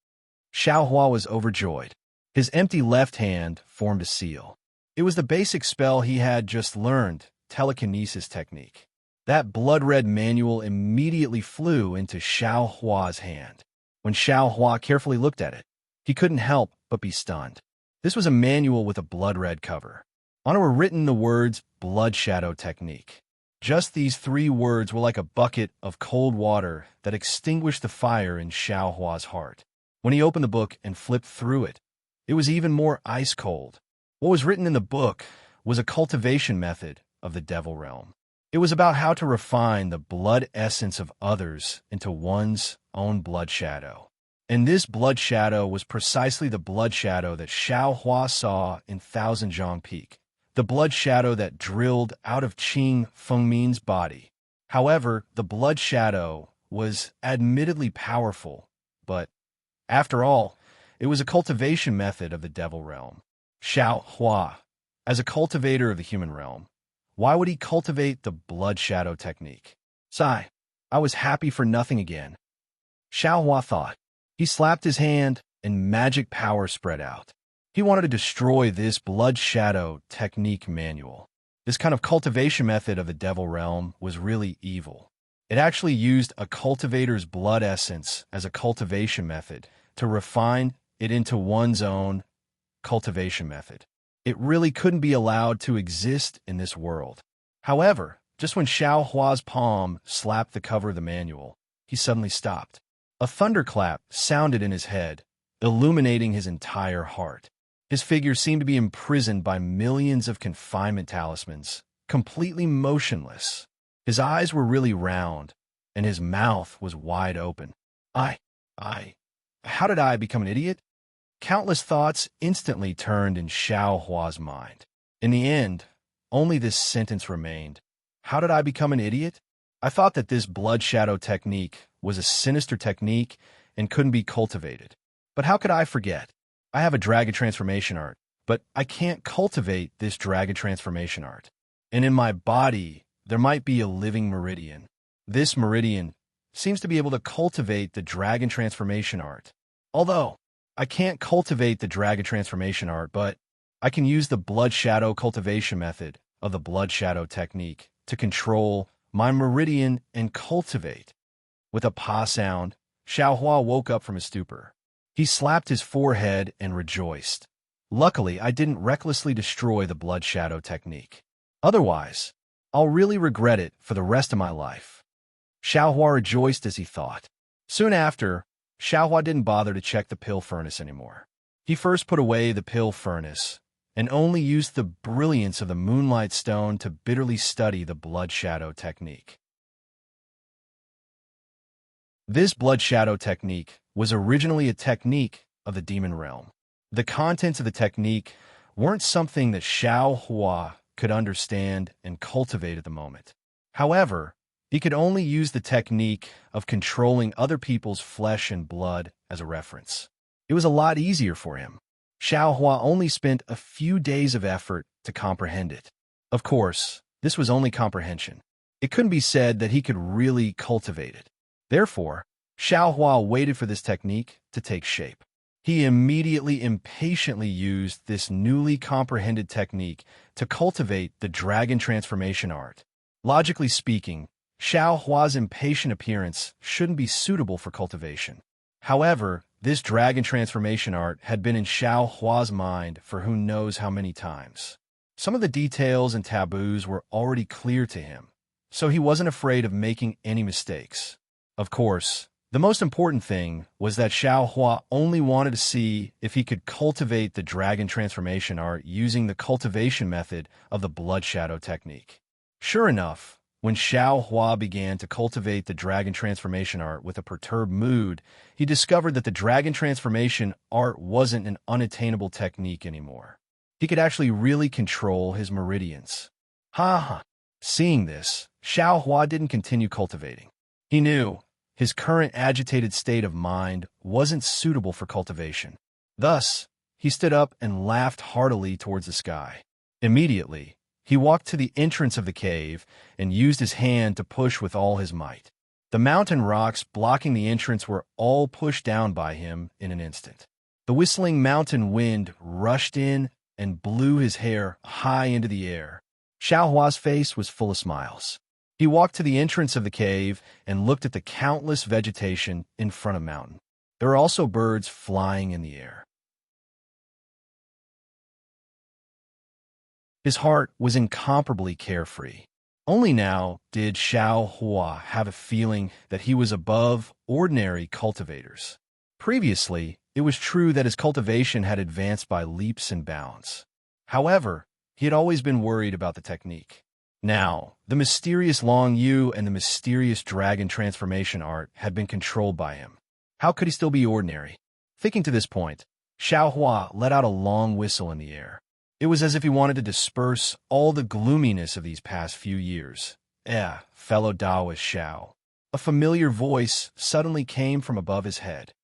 Xiao Hua was overjoyed. His empty left hand formed a seal. It was the basic spell he had just learned, telekinesis technique. That blood-red manual immediately flew into Xiao Hua's hand. When Xiao Hua carefully looked at it, he couldn't help but be stunned. This was a manual with a blood-red cover. On it were written the words blood shadow technique. Just these 3 words were like a bucket of cold water that extinguished the fire in Xiao Hua's heart. When he opened the book and flipped through it, it was even more ice-cold. What was written in the book was a cultivation method of the devil realm. It was about how to refine the blood essence of others into one's own blood shadow. And this blood shadow was precisely the blood shadow that Xiao Hua saw in Thousand Zhang Peak, the blood shadow that drilled out of Qing Fengmin's body. However, the blood shadow was admittedly powerful, but, after all, it was a cultivation method of the devil realm. Xiao Hua, as a cultivator of the human realm, why would he cultivate the blood shadow technique? Sigh, I was happy for nothing again. Xiao Hua thought. He slapped his hand, and magic power spread out. He wanted to destroy this blood shadow technique manual. This kind of cultivation method of the devil realm was really evil. It actually used a cultivator's blood essence as a cultivation method to refine it into one's own cultivation method. It really couldn't be allowed to exist in this world. However, just when Xiao Hua's palm slapped the cover of the manual, he suddenly stopped. A thunderclap sounded in his head, illuminating his entire heart. His figure seemed to be imprisoned by millions of confinement talismans, completely motionless. His eyes were really round, and his mouth was wide open. How did I become an idiot? Countless thoughts instantly turned in Xiao Hua's mind. In the end, only this sentence remained. How did I become an idiot? I thought that this blood shadow technique was a sinister technique and couldn't be cultivated. But how could I forget? I have a dragon transformation art, but I can't cultivate this dragon transformation art. And in my body, there might be a living meridian. This meridian seems to be able to cultivate the dragon transformation art. Although, I can't cultivate the dragon transformation art, but I can use the blood shadow cultivation method of the blood shadow technique to control my meridian and cultivate. With a pa sound, Xiao Hua woke up from his stupor. He slapped his forehead and rejoiced. Luckily, I didn't recklessly destroy the blood shadow technique. Otherwise, I'll really regret it for the rest of my life. Xiao Hua rejoiced as he thought. Soon after, Xiao Hua didn't bother to check the pill furnace anymore. He first put away the pill furnace and only used the brilliance of the moonlight stone to bitterly study the blood shadow technique. This blood shadow technique was originally a technique of the demon realm. The contents of the technique weren't something that Xiao Hua could understand and cultivate at the moment. However, he could only use the technique of controlling other people's flesh and blood as a reference. It was a lot easier for him. Xiao Hua only spent a few days of effort to comprehend it. Of course, this was only comprehension. It couldn't be said that he could really cultivate it. Therefore, Xiao Hua waited for this technique to take shape. He immediately impatiently used this newly comprehended technique to cultivate the dragon transformation art. Logically speaking, Xiao Hua's impatient appearance shouldn't be suitable for cultivation. However, this dragon transformation art had been in Xiao Hua's mind for who knows how many times. Some of the details and taboos were already clear to him, so he wasn't afraid of making any mistakes. Of course, the most important thing was that Xiao Hua only wanted to see if he could cultivate the dragon transformation art using the cultivation method of the blood shadow technique. Sure enough, when Xiao Hua began to cultivate the dragon transformation art with a perturbed mood, he discovered that the dragon transformation art wasn't an unattainable technique anymore. He could actually really control his meridians. Ha! Seeing this, Xiao Hua didn't continue cultivating. He knew his current agitated state of mind wasn't suitable for cultivation. Thus, he stood up and laughed heartily towards the sky. Immediately, he walked to the entrance of the cave and used his hand to push with all his might. The mountain rocks blocking the entrance were all pushed down by him in an instant. The whistling mountain wind rushed in and blew his hair high into the air. Xiao Hua's face was full of smiles. He walked to the entrance of the cave and looked at the countless vegetation in front of the mountain. There were also birds flying in the air. His heart was incomparably carefree. Only now did Xiao Hua have a feeling that he was above ordinary cultivators. Previously, it was true that his cultivation had advanced by leaps and bounds. However, he had always been worried about the technique. Now, the mysterious Long Yu and the mysterious dragon transformation art had been controlled by him. How could he still be ordinary? Thinking to this point, Xiao Hua let out a long whistle in the air. It was as if he wanted to disperse all the gloominess of these past few years. Fellow Taoist Xiao. A familiar voice suddenly came from above his head.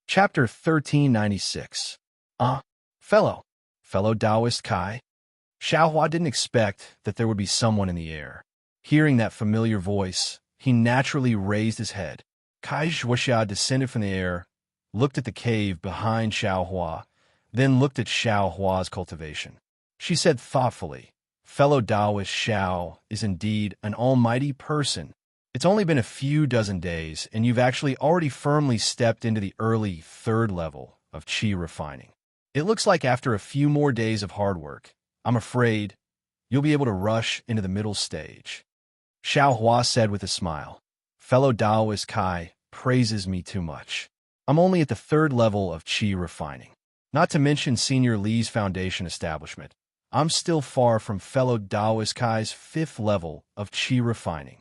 Chapter 1396. Fellow Taoist Kai. Xiao Hua didn't expect that there would be someone in the air. Hearing that familiar voice, he naturally raised his head. Kai Zhuoxia descended from the air, looked at the cave behind Xiao Hua, then looked at Xiao Hua's cultivation. She said thoughtfully, "Fellow Taoist Xiao is indeed an almighty person. It's only been a few dozen days, and you've actually already firmly stepped into the early third level of qi refining. It looks like after a few more days of hard work, I'm afraid you'll be able to rush into the middle stage." Xiao Hua said with a smile, "Fellow Taoist Kai praises me too much. I'm only at the third level of qi refining. Not to mention Senior Li's foundation establishment. I'm still far from fellow Taoist Kai's fifth level of qi refining.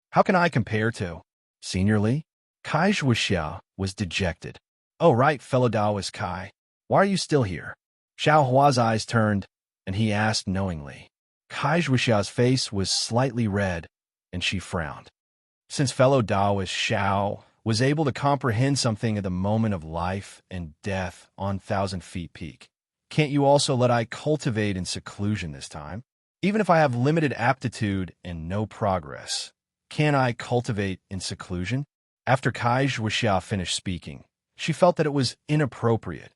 How can I compare to Senior Li?" Kai Zhuoxia was dejected. "Oh, right, fellow Taoist Kai. Why are you still here?" Xiao Hua's eyes turned, and he asked knowingly. Kai Zhuoxia's face was slightly red, and she frowned. Since fellow Taoist Xiao was able to comprehend something at the moment of life and death on 1,000 Feet Peak, can't you also let I cultivate in seclusion this time? Even if I have limited aptitude and no progress, can I cultivate in seclusion? After Kai Zhuoxia finished speaking, she felt that it was inappropriate,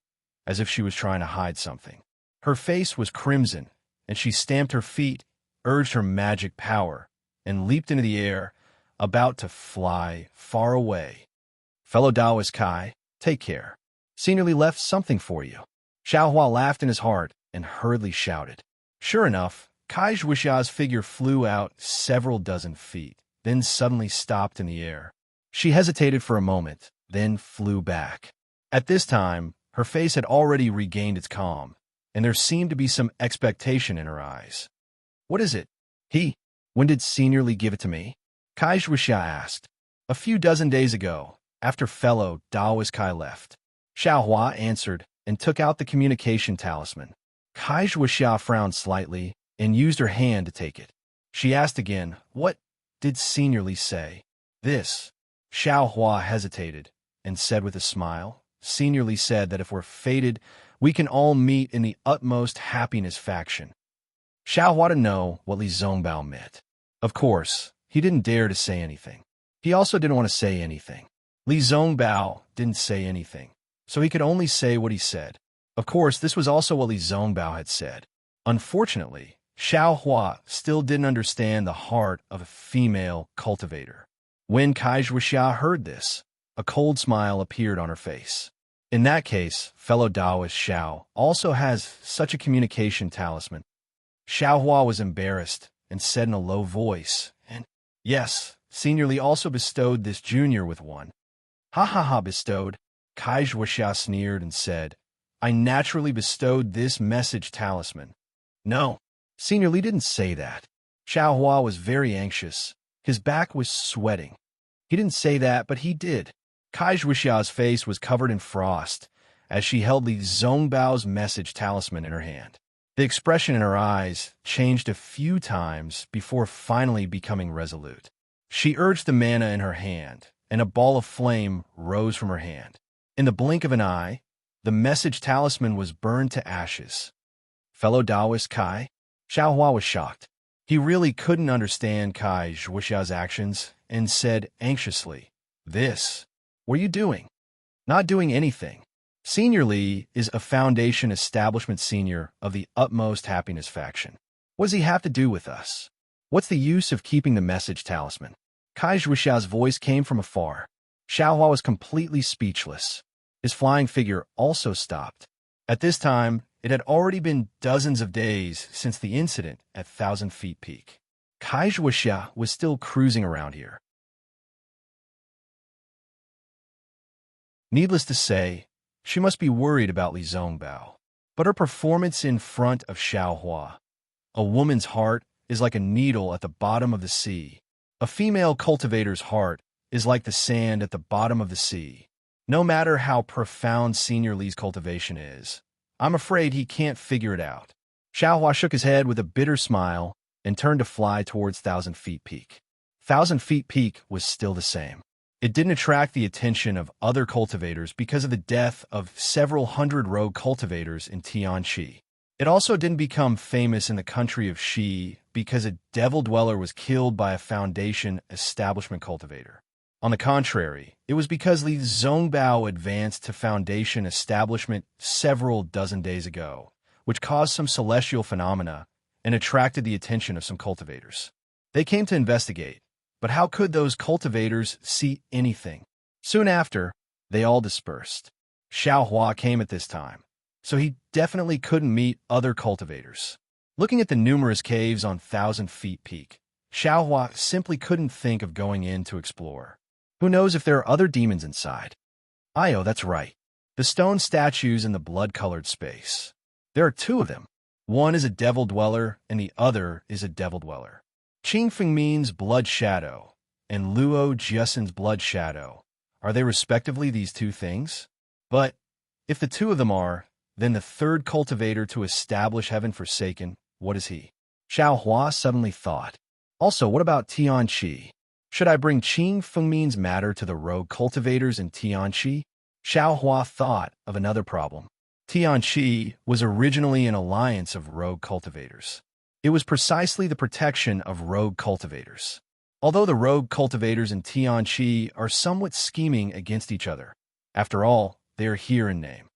as if she was trying to hide something. Her face was crimson, and she stamped her feet, urged her magic power, and leaped into the air, about to fly far away. "Fellow Taoist Kai, take care. Senior Li left something for you." Xiao Hua laughed in his heart and hurriedly shouted. Sure enough, Kai Zhuoxia's figure flew out several dozen feet, then suddenly stopped in the air. She hesitated for a moment, then flew back. At this time, her face had already regained its calm, and there seemed to be some expectation in her eyes. "What is it?" When did Senior Lee give it to me?" Kai Zhuxia asked. "A few dozen days ago, after fellow Daoist Kai left." Xiao Hua answered and took out the communication talisman. Kai Zhuxia frowned slightly and used her hand to take it. She asked again, "What did Senior Lee say?" "This." Xiao Hua hesitated and said with a smile, "Senior Lee said that if we're fated, we can all meet in the utmost happiness faction." Xiao Hua didn't know what Li Zongbao meant. Of course, he didn't dare to say anything. He also didn't want to say anything. Li Zongbao didn't say anything, so he could only say what he said. Of course, this was also what Li Zongbao had said. Unfortunately, Xiao Hua still didn't understand the heart of a female cultivator. When Kai Zhuxia heard this, a cold smile appeared on her face. In that case, fellow Daoist Xiao also has such a communication talisman. Xiao Hua was embarrassed and said in a low voice, "And yes, Senior Lee also bestowed this junior with one." "Ha ha ha, bestowed." Kai Zhuxia sneered and said, "I naturally bestowed this message talisman." "No, Senior Lee didn't say that." Xiao Hua was very anxious. His back was sweating. "He didn't say that, but he did." Kai Zhuxia's face was covered in frost as she held Li Zongbao's message talisman in her hand. The expression in her eyes changed a few times before finally becoming resolute. She urged the mana in her hand, and a ball of flame rose from her hand. In the blink of an eye, the message talisman was burned to ashes. "Fellow Daoist Kai?" Xiao Hua was shocked. He really couldn't understand Kai Zhuxia's actions and said anxiously, "This? What are you doing?" "Not doing anything. Senior Lee is a Foundation Establishment Senior of the Utmost Happiness faction. What does he have to do with us? What's the use of keeping the message talisman?" Kai Zhuxia's voice came from afar. Xiao Hua was completely speechless. His flying figure also stopped. At this time, it had already been dozens of days since the incident at 1,000 Feet Peak. Kai Zhuxia was still cruising around here. Needless to say, she must be worried about Li Zongbao. But her performance in front of Xiao Hua. A woman's heart is like a needle at the bottom of the sea. A female cultivator's heart is like the sand at the bottom of the sea. No matter how profound Senior Lee's cultivation is, I'm afraid he can't figure it out. Xiao Hua shook his head with a bitter smile and turned to fly towards 1,000 Feet Peak. 1,000 Feet Peak was still the same. It didn't attract the attention of other cultivators because of the death of several hundred rogue cultivators in Tianqi. It also didn't become famous in the country of Shi because a devil dweller was killed by a Foundation Establishment cultivator. On the contrary, it was because Li Zongbao advanced to Foundation Establishment several dozen days ago, which caused some celestial phenomena and attracted the attention of some cultivators. They came to investigate, but how could those cultivators see anything? Soon after, they all dispersed. Xiao Hua came at this time, so he definitely couldn't meet other cultivators. Looking at the numerous caves on 1,000 Feet Peak, Xiao Hua simply couldn't think of going in to explore. Who knows if there are other demons inside? Oh, that's right. The stone statues in the blood-colored space. There are two of them. One is a devil dweller, and the other is a devil dweller. Qing Feng means blood shadow, and Luo Jiasen's blood shadow. Are they respectively these two things? But if the two of them are, then the third cultivator to establish Heaven Forsaken, what is he? Xiao Hua suddenly thought. Also, what about Tianqi? Should I bring Qing Fengmin's matter to the rogue cultivators in Tianqi? Xiao Hua thought of another problem. Tianqi was originally an alliance of rogue cultivators. It was precisely the protection of rogue cultivators. Although the rogue cultivators in Tianqi are somewhat scheming against each other, after all, they are here in name.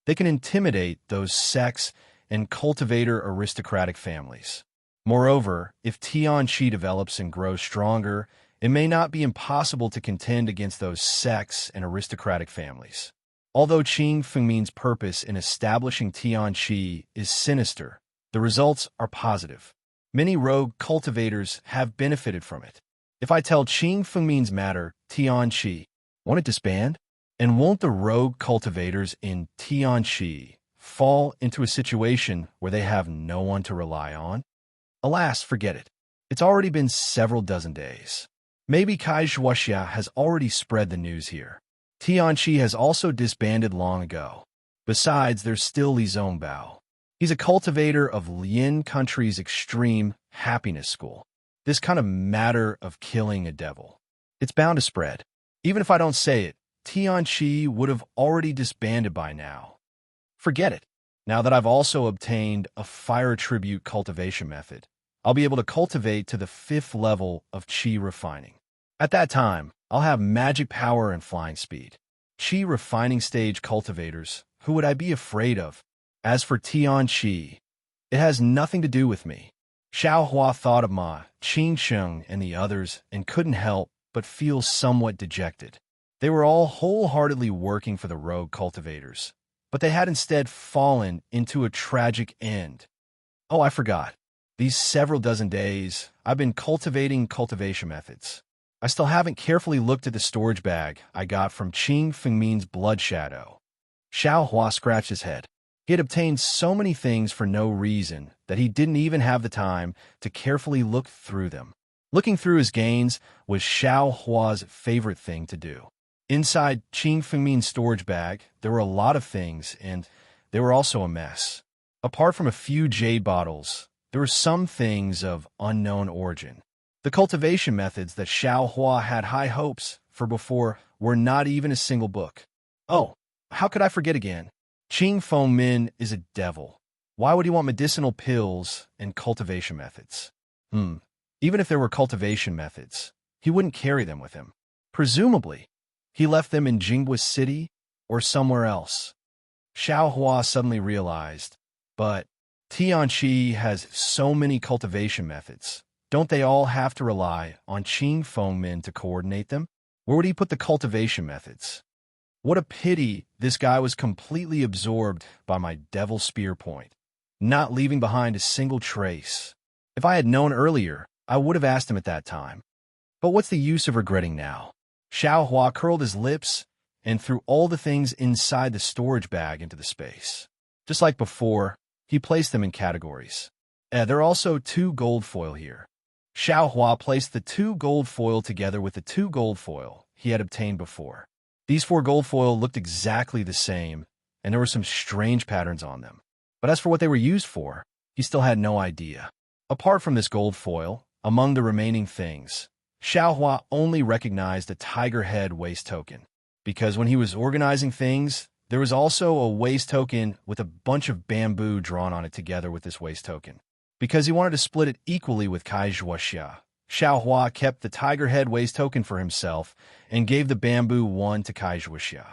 They can intimidate those sects and cultivator aristocratic families. Moreover, if Tianqi develops and grows stronger, it may not be impossible to contend against those sects and aristocratic families. Although Qing Fengmin's purpose in establishing Tianqi is sinister, the results are positive. Many rogue cultivators have benefited from it. If I tell Qing Fengmin's matter, Tianqi, won't it disband? And won't the rogue cultivators in Tianqi fall into a situation where they have no one to rely on? Alas, forget it. It's already been several dozen days. Maybe Kai Zhuoxia has already spread the news here. Tianqi has also disbanded long ago. Besides, there's still Li Zongbao. He's a cultivator of Lin Country's extreme happiness school. This kind of matter of killing a devil. It's bound to spread. Even if I don't say it, Tianqi would have already disbanded by now. Forget it. Now that I've also obtained a fire tribute cultivation method, I'll be able to cultivate to the 5th level of Qi refining. At that time, I'll have magic power and flying speed. Qi refining stage cultivators, who would I be afraid of? As for Tianqi, it has nothing to do with me. Xiao Hua thought of Ma, Qing Sheng, and the others and couldn't help but feel somewhat dejected. They were all wholeheartedly working for the rogue cultivators, but they had instead fallen into a tragic end. Oh, I forgot. These several dozen days, I've been cultivating cultivation methods. I still haven't carefully looked at the storage bag I got from Qing Fengmin's blood shadow. Xiao Hua scratched his head. He had obtained so many things for no reason that he didn't even have the time to carefully look through them. Looking through his gains was Xiao Hua's favorite thing to do. Inside Qing Fengmin's storage bag, there were a lot of things, and they were also a mess. Apart from a few jade bottles, there were some things of unknown origin. The cultivation methods that Xiao Hua had high hopes for before were not even a single book. Oh, how could I forget again? Qing Fengmin is a devil. Why would he want medicinal pills and cultivation methods? Even if there were cultivation methods, he wouldn't carry them with him. Presumably, he left them in Jingwa City or somewhere else. Xiao Hua suddenly realized, but Tianqi has so many cultivation methods. Don't they all have to rely on Qing Fengmin to coordinate them? Where would he put the cultivation methods? What a pity this guy was completely absorbed by my devil spear point, not leaving behind a single trace. If I had known earlier, I would have asked him at that time. But what's the use of regretting now? Xiao Hua curled his lips and threw all the things inside the storage bag into the space. Just like before, he placed them in categories. There are also 2 gold foil here. Xiao Hua placed the 2 gold foil together with the 2 gold foil he had obtained before. These 4 gold foil looked exactly the same, and there were some strange patterns on them. But as for what they were used for, he still had no idea. Apart from this gold foil, among the remaining things, Xiao Hua only recognized a tiger head waist token, because when he was organizing things, there was also a waist token with a bunch of bamboo drawn on it together with this waist token. Because he wanted to split it equally with Kai Zhuoxia, Xiao Hua kept the tiger head waist token for himself and gave the bamboo one to Kai Zhuoxia.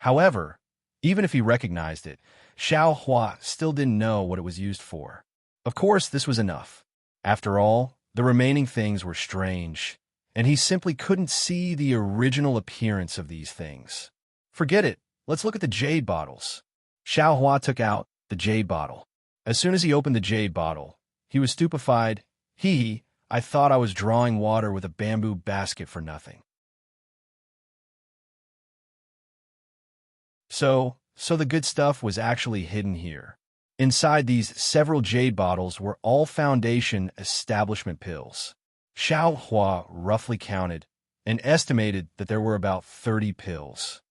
However, even if he recognized it, Xiao Hua still didn't know what it was used for. Of course, this was enough. After all, the remaining things were strange, and he simply couldn't see the original appearance of these things. Forget it. Let's look at the jade bottles. Xiao Hua took out the jade bottle. As soon as he opened the jade bottle, he was stupefied. I thought I was drawing water with a bamboo basket for nothing. So the good stuff was actually hidden here. Inside these several jade bottles were all foundation establishment pills. Xiao Hua roughly counted and estimated that there were about 30 pills.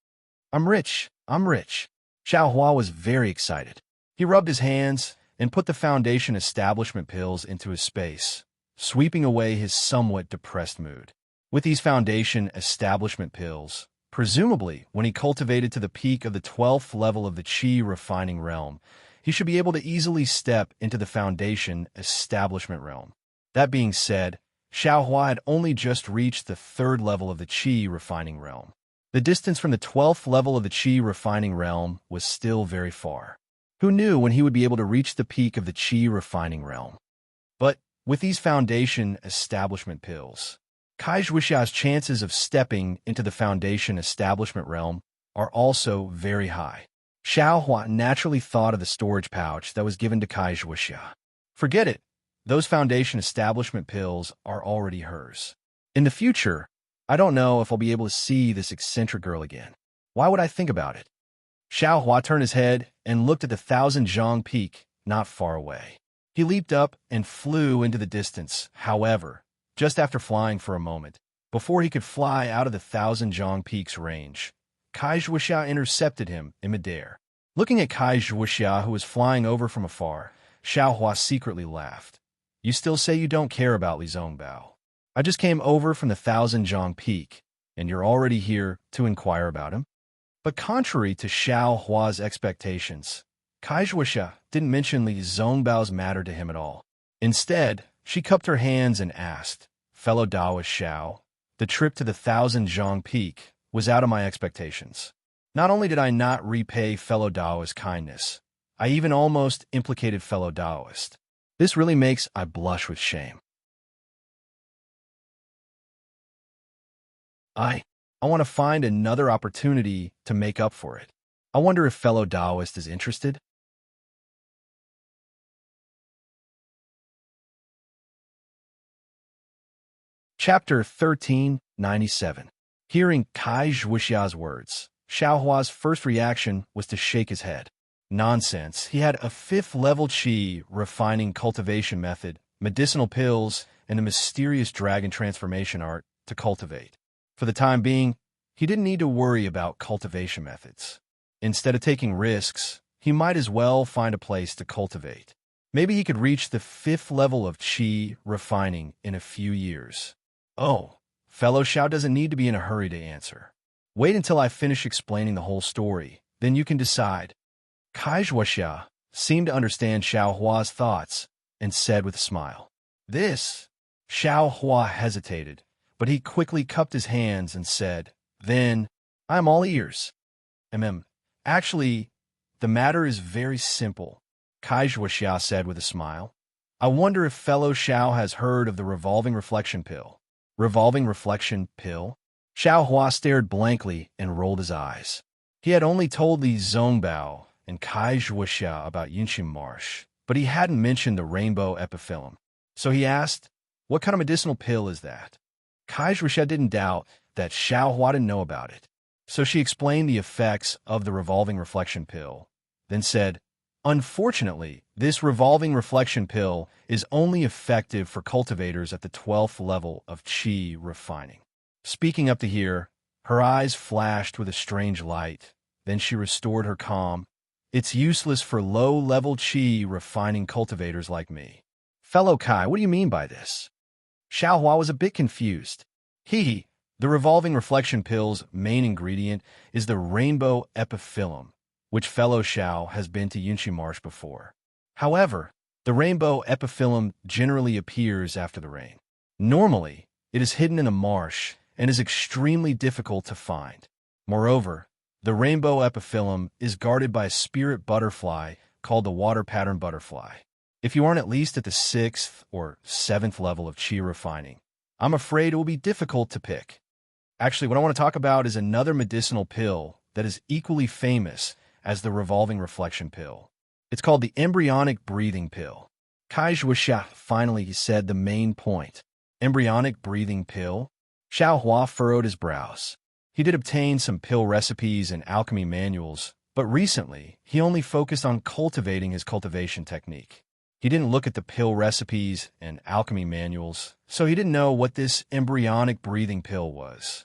I'm rich. Xiao Hua was very excited. He rubbed his hands and put the foundation establishment pills into his space, sweeping away his somewhat depressed mood. With these foundation establishment pills, presumably when he cultivated to the peak of the 12th level of the Qi refining realm, he should be able to easily step into the foundation establishment realm. That being said, Xiao Hua had only just reached the 3rd level of the Qi refining realm. The distance from the 12th level of the Qi refining realm was still very far. Who knew when he would be able to reach the peak of the Qi refining realm? But with these foundation establishment pills, Kai Zhuoxia's chances of stepping into the foundation establishment realm are also very high. Xiao Hua naturally thought of the storage pouch that was given to Kai Zhuoxia. Forget it. Those foundation establishment pills are already hers. In the future, I don't know if I'll be able to see this eccentric girl again. Why would I think about it? Xiao Hua turned his head and looked at the Thousand Zhang Peak not far away. He leaped up and flew into the distance, however, just after flying for a moment, before he could fly out of the Thousand Zhang Peak's range, Kai Zhuoxia intercepted him in midair. Looking at Kai Zhuoxia, who was flying over from afar, Xiao Hua secretly laughed. You still say you don't care about Li Zongbao. I just came over from the Thousand Zhang Peak, and you're already here to inquire about him? But contrary to Xiao Hua's expectations, Kai Zhuoxia didn't mention Li Zongbao's matter to him at all. Instead, she cupped her hands and asked, Fellow Taoist Xiao, the trip to the Thousand Zhang Peak was out of my expectations. Not only did I not repay fellow Taoist kindness, I even almost implicated fellow Taoist. This really makes I blush with shame. I want to find another opportunity to make up for it. I wonder if fellow Taoist is interested. Chapter 1397. Hearing Kai Zhuoxia's words, Xiao Hua's first reaction was to shake his head. Nonsense. He had a 5th-level qi refining cultivation method, medicinal pills, and the mysterious dragon transformation art to cultivate. For the time being, he didn't need to worry about cultivation methods. Instead of taking risks, he might as well find a place to cultivate. Maybe he could reach the 5th level of qi refining in a few years. Oh, fellow Xiao doesn't need to be in a hurry to answer. Wait until I finish explaining the whole story, then you can decide. Kai Zhuoxia seemed to understand Xiao Hua's thoughts and said with a smile. This? Xiao Hua hesitated, but he quickly cupped his hands and said, Then, I'm all ears. Actually, the matter is very simple, Kai Zhuoxia said with a smile. I wonder if fellow Xiao has heard of the revolving reflection pill. Revolving reflection pill? Xiao Hua stared blankly and rolled his eyes. He had only told Li Zongbao and Kai Zhuoxia about Yunqi Marsh, but he hadn't mentioned the rainbow epiphyllum. So he asked, what kind of medicinal pill is that? Kai Zhuoxia didn't doubt that Xiao Hua didn't know about it. So she explained the effects of the revolving reflection pill, then said, Unfortunately, this revolving reflection pill is only effective for cultivators at the 12th level of qi refining. Speaking up to here, her eyes flashed with a strange light. Then she restored her calm. It's useless for low-level qi refining cultivators like me. Fellow Kai, what do you mean by this? Xiao Hua was a bit confused. The revolving reflection pill's main ingredient is the rainbow epiphyllum, which fellow Xiao has been to Yunqi Marsh before. However, the rainbow epiphyllum generally appears after the rain. Normally, it is hidden in a marsh and is extremely difficult to find. Moreover, the rainbow epiphyllum is guarded by a spirit butterfly called the water pattern butterfly. If you aren't at least at the 6th or 7th level of qi refining, I'm afraid it will be difficult to pick. Actually, what I want to talk about is another medicinal pill that is equally famous as the revolving reflection pill. It's called the embryonic breathing pill. Kai Zhuoxia finally said the main point. Embryonic breathing pill? Xiao Hua furrowed his brows. He did obtain some pill recipes and alchemy manuals, but recently he only focused on cultivating his cultivation technique. He didn't look at the pill recipes and alchemy manuals, so he didn't know what this embryonic breathing pill was.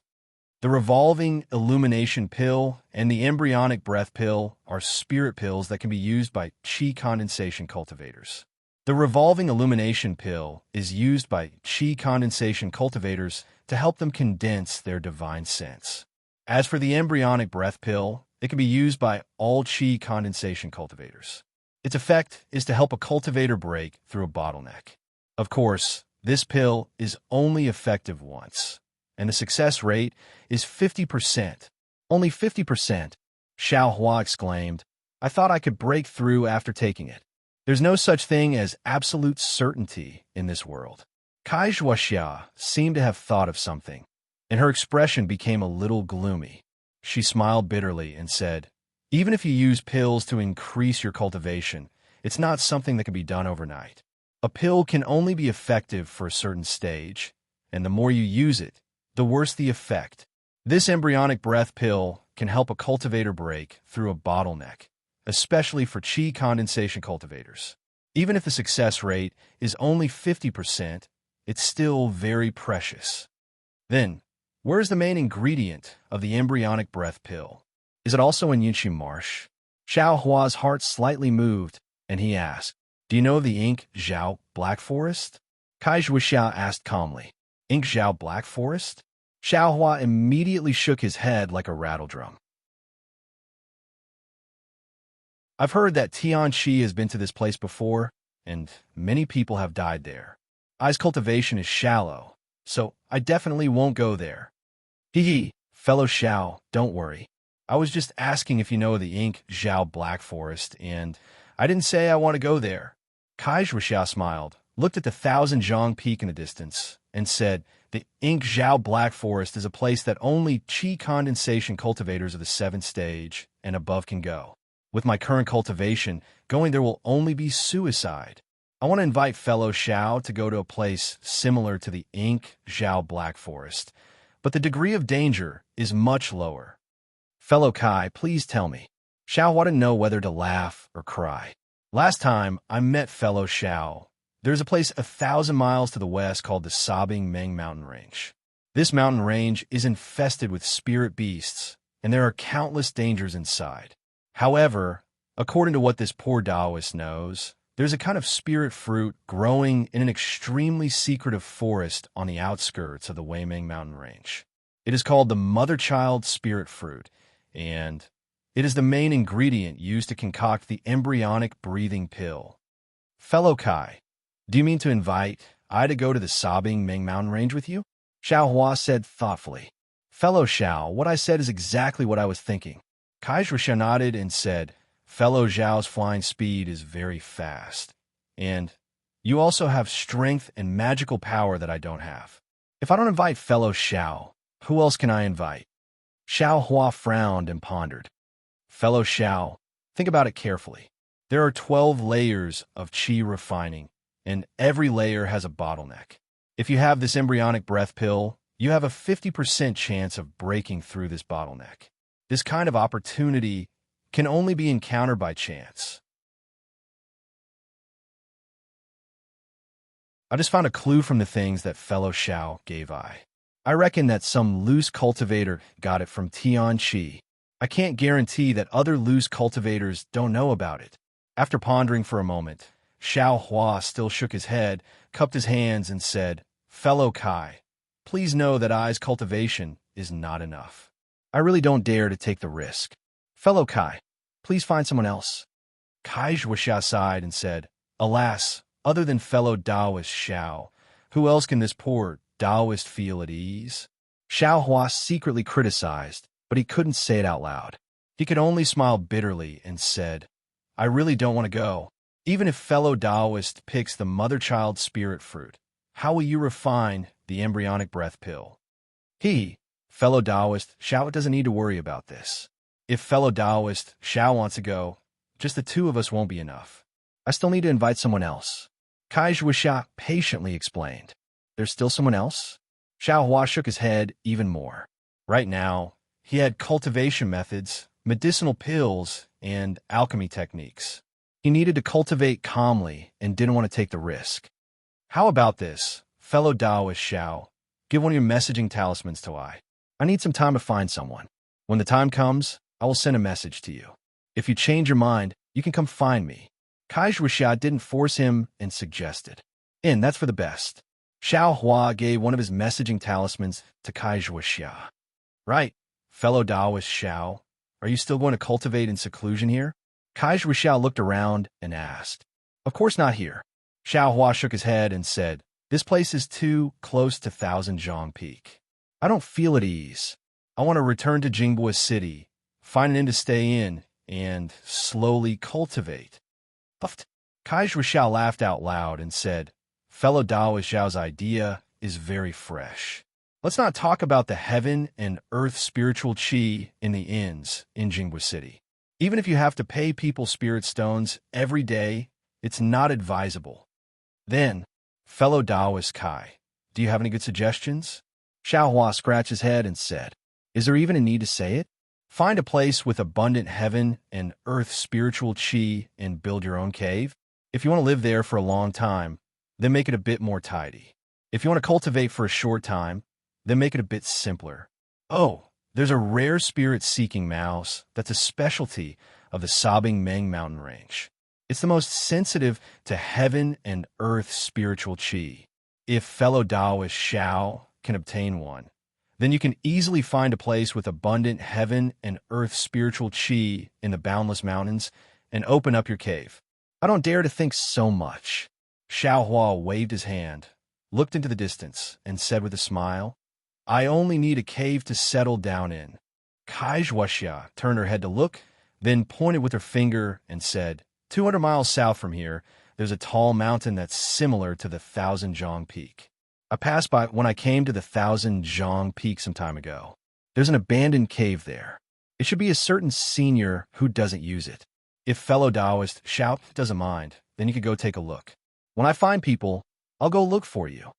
The revolving illumination pill and the embryonic breath pill are spirit pills that can be used by qi condensation cultivators. The revolving illumination pill is used by qi condensation cultivators to help them condense their divine sense. As for the embryonic breath pill, it can be used by all qi condensation cultivators. Its effect is to help a cultivator break through a bottleneck. Of course, this pill is only effective once, and the success rate is 50%. Only 50%, Xiao Hua exclaimed. I thought I could break through after taking it. There's no such thing as absolute certainty in this world. Kai Zhuoxia seemed to have thought of something, and her expression became a little gloomy. She smiled bitterly and said, Even if you use pills to increase your cultivation, it's not something that can be done overnight. A pill can only be effective for a certain stage, and the more you use it, the worse the effect. This embryonic breath pill can help a cultivator break through a bottleneck, especially for qi condensation cultivators. Even if the success rate is only 50%, it's still very precious. Then, where's the main ingredient of the embryonic breath pill? Is it also in Yinxi Marsh? Xiao Hua's heart slightly moved, and he asked, "Do you know of the Ink Zhao Black Forest?" Kai Zhuxiao asked calmly, "Ink Zhao Black Forest?" Xiao Hua immediately shook his head like a rattledrum. "I've heard that Tianqi has been to this place before, and many people have died there. I's cultivation is shallow, so I definitely won't go there." "Hee, fellow Xiao, don't worry. I was just asking if you know the Ink Zhao Black Forest, and I didn't say I want to go there." Kai Zhuxiao smiled, looked at the Thousand Zhang Peak in the distance, and said, "The Ink Zhao Black Forest is a place that only qi condensation cultivators of the 7th stage and above can go. With my current cultivation, going there will only be suicide. I want to invite fellow Xiao to go to a place similar to the Ink Zhao Black Forest, but the degree of danger is much lower. Fellow Kai, please tell me." Xiao wanted to know whether to laugh or cry. "Last time I met fellow Xiao, there's a place 1,000 miles to the west called the Sobbing Meng Mountain Range. This mountain range is infested with spirit beasts, and there are countless dangers inside. However, according to what this poor Taoist knows, there's a kind of spirit fruit growing in an extremely secretive forest on the outskirts of the Weiming Mountain Range. It is called the mother-child spirit fruit, and it is the main ingredient used to concoct the embryonic breathing pill. Fellow Kai, do you mean to invite I to go to the Sobbing Ming Mountain Range with you?" Xiao Hua said thoughtfully. "Fellow Xiao, what I said is exactly what I was thinking." Kai Zhuxiao nodded and said, "Fellow Zhao's flying speed is very fast, and you also have strength and magical power that I don't have. If I don't invite fellow Xiao, who else can I invite?" Xiao Hua frowned and pondered. "Fellow Xiao, think about it carefully. There are 12 layers of qi refining, and every layer has a bottleneck. If you have this embryonic breath pill, you have a 50% chance of breaking through this bottleneck. This kind of opportunity can only be encountered by chance. I just found a clue from the things that fellow Xiao gave I reckon that some loose cultivator got it from Tianqi. I can't guarantee that other loose cultivators don't know about it." After pondering for a moment, Xiao Hua still shook his head, cupped his hands, and said, "Fellow Kai, please know that I's cultivation is not enough. I really don't dare to take the risk. Fellow Kai, please find someone else." Kai Zhuxiao sighed and said, "Alas, other than fellow Taoist Xiao, who else can this poor Taoist feel at ease?" Xiao Hua secretly criticized, but he couldn't say it out loud. He could only smile bitterly and said, "I really don't want to go. Even if fellow Taoist picks the mother-child spirit fruit, how will you refine the embryonic breath pill?" Fellow Taoist Xiao doesn't need to worry about this. If fellow Taoist Xiao wants to go, just the two of us won't be enough. I still need to invite someone else. Kai Zhuxiao patiently explained. "There's still someone else?" Xiao Hua shook his head even more. Right now, he had cultivation methods, medicinal pills, and alchemy techniques. He needed to cultivate calmly and didn't want to take the risk. "How about this, fellow Taoist Xiao? Give one of your messaging talismans to I. I need some time to find someone. When the time comes, I will send a message to you. If you change your mind, you can come find me." Kai Zhuxiao didn't force him and suggested, "And that's for the best." Xiao Hua gave one of his messaging talismans to Kai Zhuxiao. "Right, fellow Taoist Xiao, are you still going to cultivate in seclusion here?" Kai Zhuxiao looked around and asked. "Of course not here." Xiao Hua shook his head and said, "This place is too close to Thousand Zhang Peak. I don't feel at ease. I want to return to Jingbua City, find an inn to stay in, and slowly cultivate." Puffed. Kai Zhuxiao laughed out loud and said, "Fellow Taoist Zhao's idea is very fresh. Let's not talk about the heaven and earth spiritual qi in the inns in Jingbua City. Even if you have to pay people spirit stones every day, it's not advisable. Then, fellow Taoist Kai, do you have any good suggestions?" Xiao Hua scratched his head and said, "Is there even a need to say it? Find a place with abundant heaven and earth spiritual chi and build your own cave. If you want to live there for a long time, then make it a bit more tidy. If you want to cultivate for a short time, then make it a bit simpler. Oh, there's a rare spirit-seeking mouse that's a specialty of the Sobbing Meng mountain range. It's the most sensitive to heaven and earth spiritual chi. If fellow Taoist Xiao can obtain one, then you can easily find a place with abundant heaven and earth spiritual chi in the boundless mountains and open up your cave. I don't dare to think so much. Xiao Hua waved his hand, looked into the distance, and said with a smile, I only need a cave to settle down in. Kai Zhuoxia turned her head to look, then pointed with her finger and said, 200 miles south from here, there's a tall mountain that's similar to the Thousand Zhang Peak. I passed by when I came to the Thousand Zhang Peak some time ago. There's an abandoned cave there. It should be a certain senior who doesn't use it. If fellow Taoist Xiao doesn't mind, then you could go take a look. When I find people, I'll go look for you.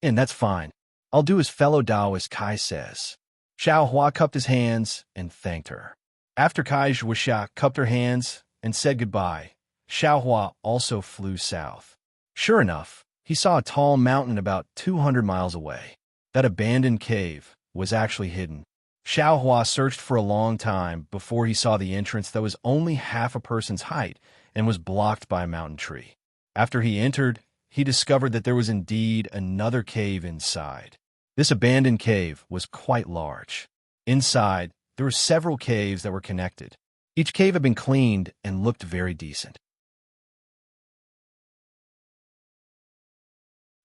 And that's fine. I'll do as fellow Taoist Kai says. Xiao Hua cupped his hands and thanked her. After Kai Zhuoxia cupped her hands and said goodbye, Xiao Hua also flew south. Sure enough, he saw a tall mountain about 200 miles away. That abandoned cave was actually hidden. Xiao Hua searched for a long time before he saw the entrance that was only half a person's height and was blocked by a mountain tree. After he entered, he discovered that there was indeed another cave inside. This abandoned cave was quite large. Inside, there were several caves that were connected. Each cave had been cleaned and looked very decent.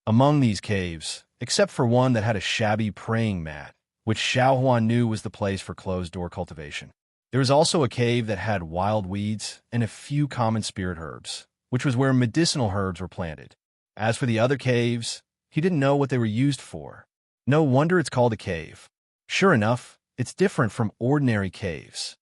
Among these caves, except for one that had a shabby praying mat, which Xiao Hua knew was the place for closed-door cultivation, there was also a cave that had wild weeds and a few common spirit herbs, which was where medicinal herbs were planted. As for the other caves, he didn't know what they were used for. No wonder it's called a cave. Sure enough, it's different from ordinary caves.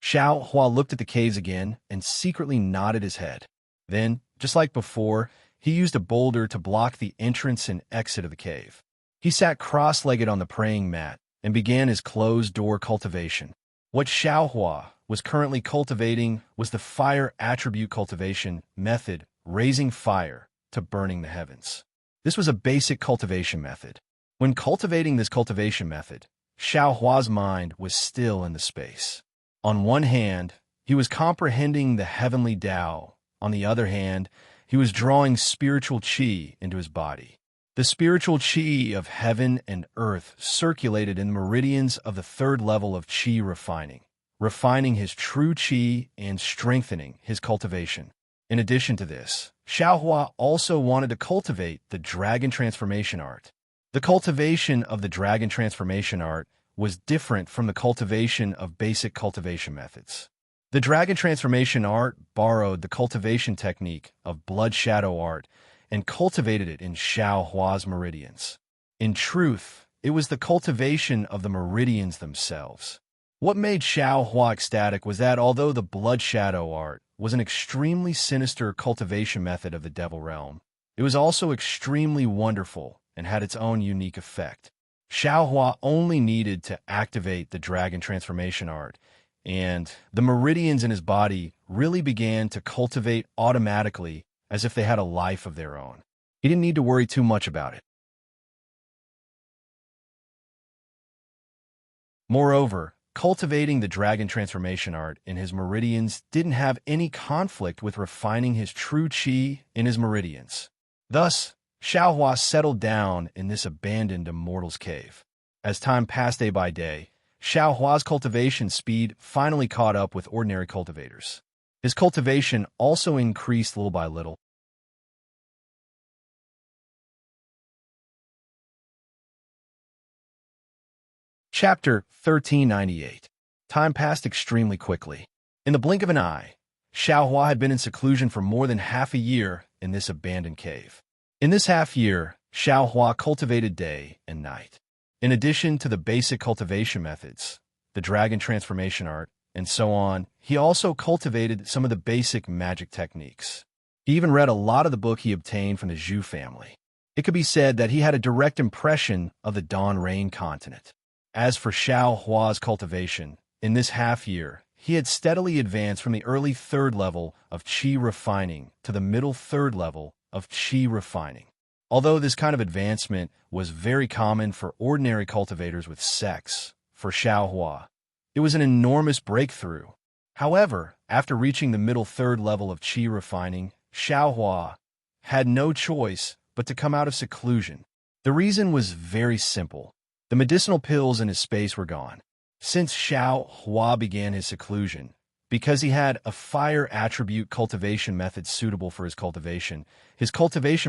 Xiao Hua looked at the caves again and secretly nodded his head. Then, just like before, he used a boulder to block the entrance and exit of the cave. He sat cross-legged on the praying mat and began his closed-door cultivation. What Xiao Hua was currently cultivating was the fire attribute cultivation method, raising fire to burning the heavens. This was a basic cultivation method. When cultivating this cultivation method, Xiao Hua's mind was still in the space. On one hand, he was comprehending the heavenly Tao. On the other hand, he was drawing spiritual qi into his body. The spiritual qi of heaven and earth circulated in the meridians of the third level of qi refining his true qi and strengthening his cultivation. In addition to this, Xiao Hua also wanted to cultivate the dragon transformation art. The cultivation of the dragon transformation art was different from the cultivation of basic cultivation methods. The dragon transformation art borrowed the cultivation technique of blood shadow art and cultivated it in Xiao Hua's meridians. In truth, it was the cultivation of the meridians themselves. What made Xiao Hua ecstatic was that although the blood shadow art was an extremely sinister cultivation method of the devil realm, it was also extremely wonderful and had its own unique effect. Xiao Hua only needed to activate the dragon transformation art, and the meridians in his body really began to cultivate automatically as if they had a life of their own. He didn't need to worry too much about it. Moreover, cultivating the dragon transformation art in his meridians didn't have any conflict with refining his true qi in his meridians. Thus, Xiao Hua settled down in this abandoned immortal's cave. As time passed day by day, Xiao Hua's cultivation speed finally caught up with ordinary cultivators. His cultivation also increased little by little. Chapter 1398. Time passed extremely quickly. In the blink of an eye, Xiao Hua had been in seclusion for more than half a year in this abandoned cave. In this half year, Xiao Hua cultivated day and night. In addition to the basic cultivation methods, the dragon transformation art, and so on, he also cultivated some of the basic magic techniques. He even read a lot of the book he obtained from the Zhu family. It could be said that he had a direct impression of the Dawn Rain continent. As for Xiao Hua's cultivation, In this half-year, he had steadily advanced from the early third level of qi refining to the middle third level of qi refining. Although this kind of advancement was very common for ordinary cultivators with sex, for Xiaohua, it was an enormous breakthrough. However, after reaching the middle third level of qi refining, Xiaohua had no choice but to come out of seclusion. The reason was very simple. The medicinal pills in his space were gone. Since Xiaohua began his seclusion, because he had a fire attribute cultivation method suitable for his cultivation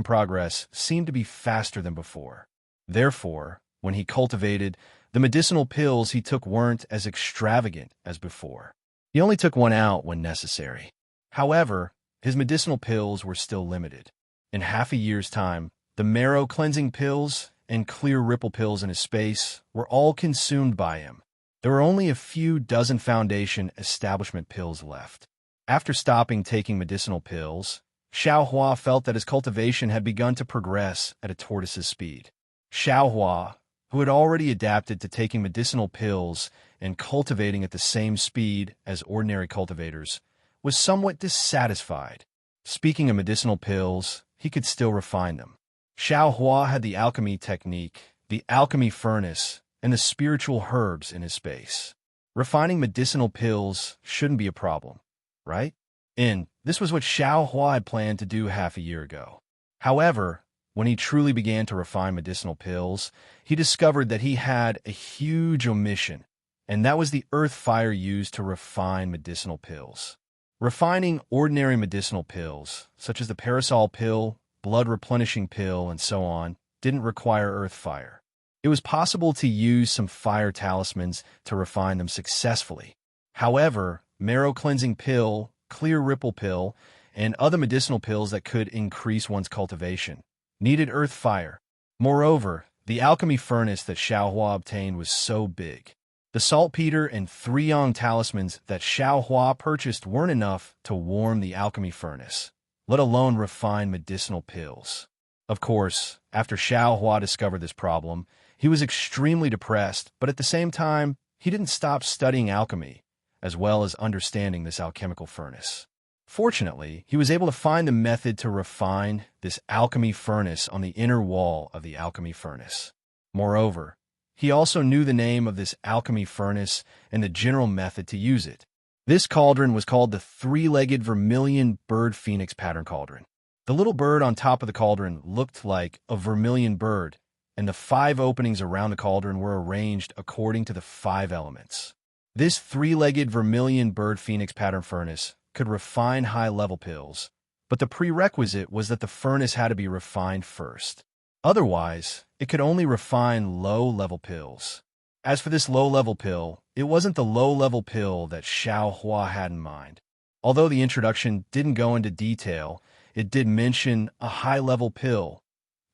progress seemed to be faster than before. Therefore, when he cultivated, the medicinal pills he took weren't as extravagant as before. He only took one out when necessary. However, his medicinal pills were still limited. In half a year's time, the marrow cleansing pills and clear ripple pills in his space were all consumed by him. There were only a few dozen foundation establishment pills left. After stopping taking medicinal pills, Xiaohua felt that his cultivation had begun to progress at a tortoise's speed. Xiaohua, who had already adapted to taking medicinal pills and cultivating at the same speed as ordinary cultivators, was somewhat dissatisfied. Speaking of medicinal pills, he could still refine them. Xiaohua had the alchemy technique, the alchemy furnace, and the spiritual herbs in his space. Refining medicinal pills shouldn't be a problem, right? And this was what Xiaohua had planned to do half a year ago. However, when he truly began to refine medicinal pills, he discovered that he had a huge omission, and that was the earth fire used to refine medicinal pills. Refining ordinary medicinal pills, such as the parasol pill, blood replenishing pill, and so on, didn't require earth fire. It was possible to use some fire talismans to refine them successfully. However, marrow cleansing pill, clear ripple pill, and other medicinal pills that could increase one's cultivation needed earth fire. Moreover, the alchemy furnace that Xiaohua obtained was so big. The saltpeter and 3 yang talismans that Xiaohua purchased weren't enough to warm the alchemy furnace, let alone refine medicinal pills. Of course, after Xiaohua discovered this problem, he was extremely depressed, but at the same time, he didn't stop studying alchemy, as well as understanding this alchemical furnace. Fortunately, he was able to find the method to refine this alchemy furnace on the inner wall of the alchemy furnace. Moreover, he also knew the name of this alchemy furnace and the general method to use it. This cauldron was called the 3-legged vermilion bird phoenix pattern cauldron. The little bird on top of the cauldron looked like a vermilion bird, and the 5 openings around the cauldron were arranged according to the 5 elements. This 3-legged vermilion bird phoenix pattern furnace could refine high-level pills, but the prerequisite was that the furnace had to be refined first. Otherwise, it could only refine low-level pills. As for this low-level pill, it wasn't the low-level pill that Xiaohua had in mind. Although the introduction didn't go into detail, it did mention a high-level pill,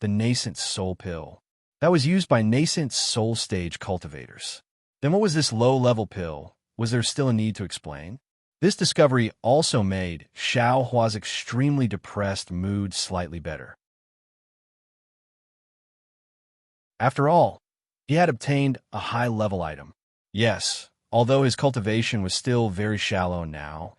the nascent soul pill, that was used by nascent soul stage cultivators. Then what was this low-level pill? Was there still a need to explain? This discovery also made Xiaohua's extremely depressed mood slightly better. After all, he had obtained a high-level item. Yes, although his cultivation was still very shallow now,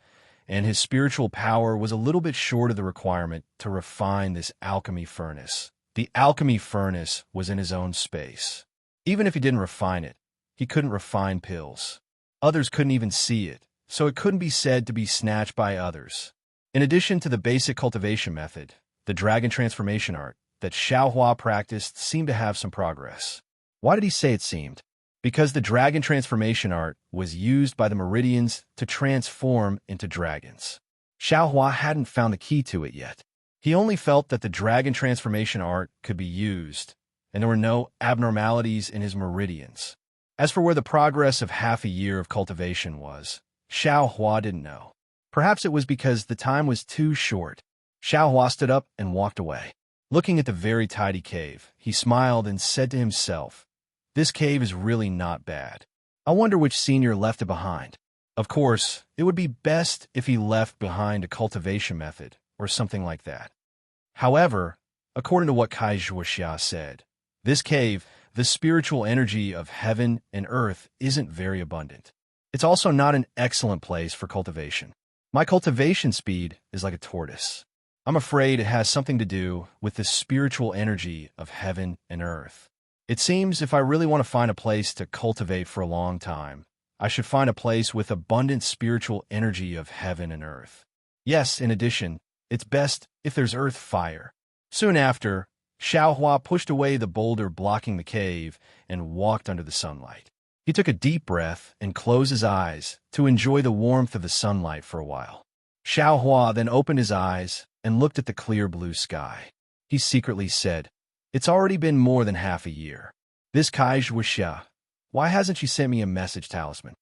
and his spiritual power was a little bit short of the requirement to refine this alchemy furnace. The alchemy furnace was in his own space. Even if he didn't refine it, he couldn't refine pills. Others couldn't even see it, so it couldn't be said to be snatched by others. In addition to the basic cultivation method, the dragon transformation art that Xiaohua practiced seemed to have some progress. Why did he say it seemed? Because the dragon transformation art was used by the meridians to transform into dragons. Xiaohua hadn't found the key to it yet. He only felt that the dragon transformation art could be used, and there were no abnormalities in his meridians. As for where the progress of half a year of cultivation was, Xiaohua didn't know. Perhaps it was because the time was too short. Xiaohua stood up and walked away. Looking at the very tidy cave, he smiled and said to himself, "This cave is really not bad. I wonder which senior left it behind." Of course, it would be best if he left behind a cultivation method or something like that. However, according to what Kai Zhuoxia said, this cave, the spiritual energy of heaven and earth, isn't very abundant. It's also not an excellent place for cultivation. My cultivation speed is like a tortoise. I'm afraid it has something to do with the spiritual energy of heaven and earth. It seems if I really want to find a place to cultivate for a long time, I should find a place with abundant spiritual energy of heaven and earth. Yes, in addition, it's best if there's earth fire. Soon after, Xiaohua pushed away the boulder blocking the cave and walked under the sunlight. He took a deep breath and closed his eyes to enjoy the warmth of the sunlight for a while. Xiaohua then opened his eyes and looked at the clear blue sky. He secretly said, "It's already been more than half a year. This Kai Zhuoxia, why hasn't she sent me a message talisman?"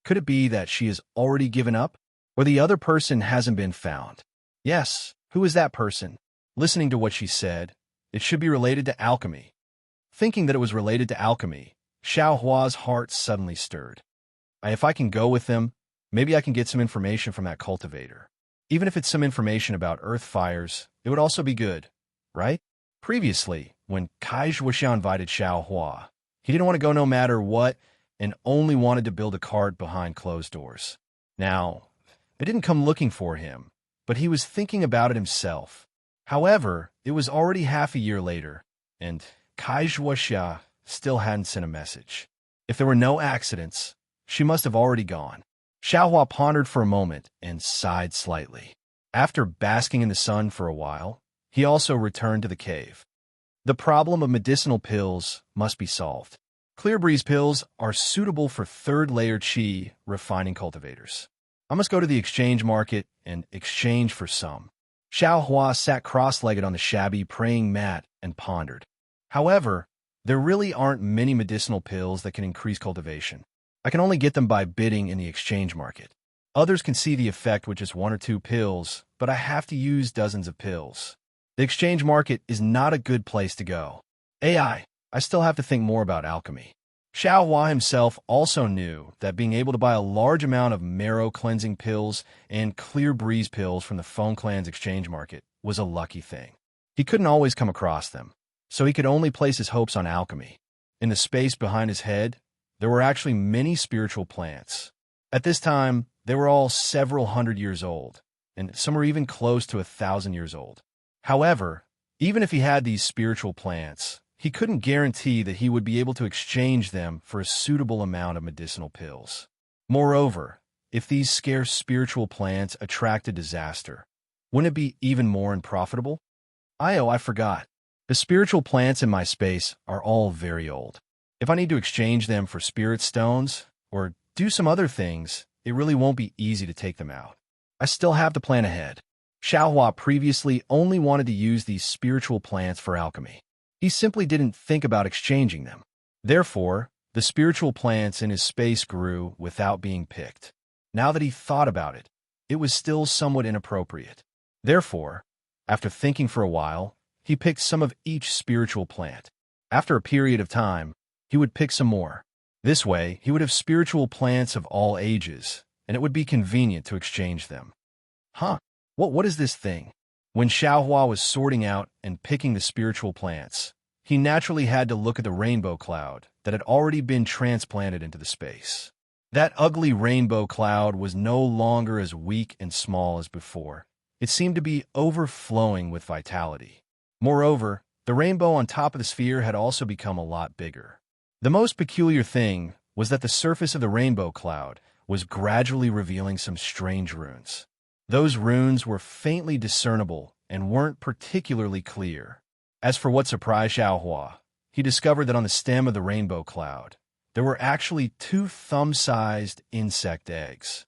Could it be that she has already given up? Or the other person hasn't been found? Yes, who is that person? Listening to what she said, it should be related to alchemy. Thinking that it was related to alchemy, Xiaohua's heart suddenly stirred. If I can go with them, maybe I can get some information from that cultivator. Even if it's some information about earth fires, it would also be good, right? Previously, when Kai Zhuoxia invited Xiaohua, he didn't want to go no matter what and only wanted to build a cart behind closed doors. Now, it didn't come looking for him, but he was thinking about it himself. However, it was already half a year later, and Kai Zhuoxia still hadn't sent a message. If there were no accidents, she must have already gone. Xiaohua pondered for a moment and sighed slightly. After basking in the sun for a while, he also returned to the cave. The problem of medicinal pills must be solved. Clear breeze pills are suitable for third-layer qi refining cultivators. I must go to the exchange market and exchange for some. Xiaohua sat cross-legged on the shabby praying mat and pondered. However, there really aren't many medicinal pills that can increase cultivation. I can only get them by bidding in the exchange market. Others can see the effect with just one or two pills, but I have to use dozens of pills. The exchange market is not a good place to go. I still have to think more about alchemy. Xiaohua himself also knew that being able to buy a large amount of marrow-cleansing pills and clear breeze pills from the Phone Clan's exchange market was a lucky thing. He couldn't always come across them, so he could only place his hopes on alchemy. In the space behind his head, there were actually many spiritual plants. At this time, they were all several hundred years old, and some were even close to 1,000 years old. However, even if he had these spiritual plants, he couldn't guarantee that he would be able to exchange them for a suitable amount of medicinal pills. Moreover, if these scarce spiritual plants attracted disaster, wouldn't it be even more unprofitable? I forgot. The spiritual plants in my space are all very old. If I need to exchange them for spirit stones or do some other things, it really won't be easy to take them out. I still have to plan ahead. Xiaohua previously only wanted to use these spiritual plants for alchemy. He simply didn't think about exchanging them. Therefore, the spiritual plants in his space grew without being picked. Now that he thought about it, it was still somewhat inappropriate. Therefore, after thinking for a while, he picked some of each spiritual plant. After a period of time, he would pick some more. This way, he would have spiritual plants of all ages, and it would be convenient to exchange them. What is this thing? When Xiaohua was sorting out and picking the spiritual plants, he naturally had to look at the rainbow cloud that had already been transplanted into the space. That ugly rainbow cloud was no longer as weak and small as before. It seemed to be overflowing with vitality. Moreover, the rainbow on top of the sphere had also become a lot bigger. The most peculiar thing was that the surface of the rainbow cloud was gradually revealing some strange runes. Those runes were faintly discernible and weren't particularly clear. As for what surprised Xiaohua, he discovered that on the stem of the rainbow cloud, there were actually 2 thumb-sized insect eggs.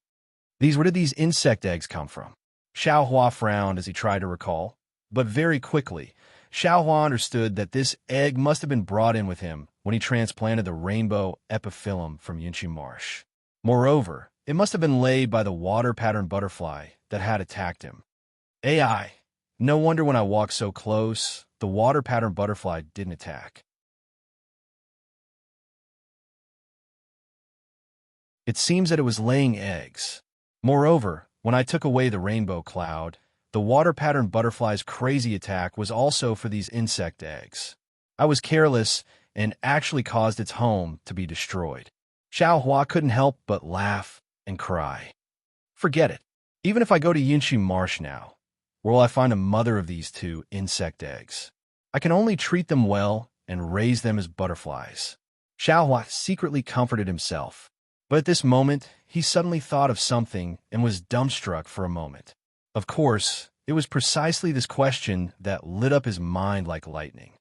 Where did these insect eggs come from? Xiaohua frowned as he tried to recall, but very quickly, Xiaohua understood that this egg must have been brought in with him when he transplanted the rainbow epiphyllum from Yinqi Marsh. Moreover, it must have been laid by the water-patterned butterfly that had attacked him. No wonder when I walked so close, the water-patterned butterfly didn't attack. It seems that it was laying eggs. Moreover, when I took away the rainbow cloud, the water-patterned butterfly's crazy attack was also for these insect eggs. I was careless and actually caused its home to be destroyed. Xiao Hua couldn't help but laugh and cry. Forget it. Even if I go to Yunxi Marsh now, where will I find a mother of these two insect eggs? I can only treat them well and raise them as butterflies. Xiao Hua secretly comforted himself. But at this moment, he suddenly thought of something and was dumbstruck for a moment. Of course, it was precisely this question that lit up his mind like lightning.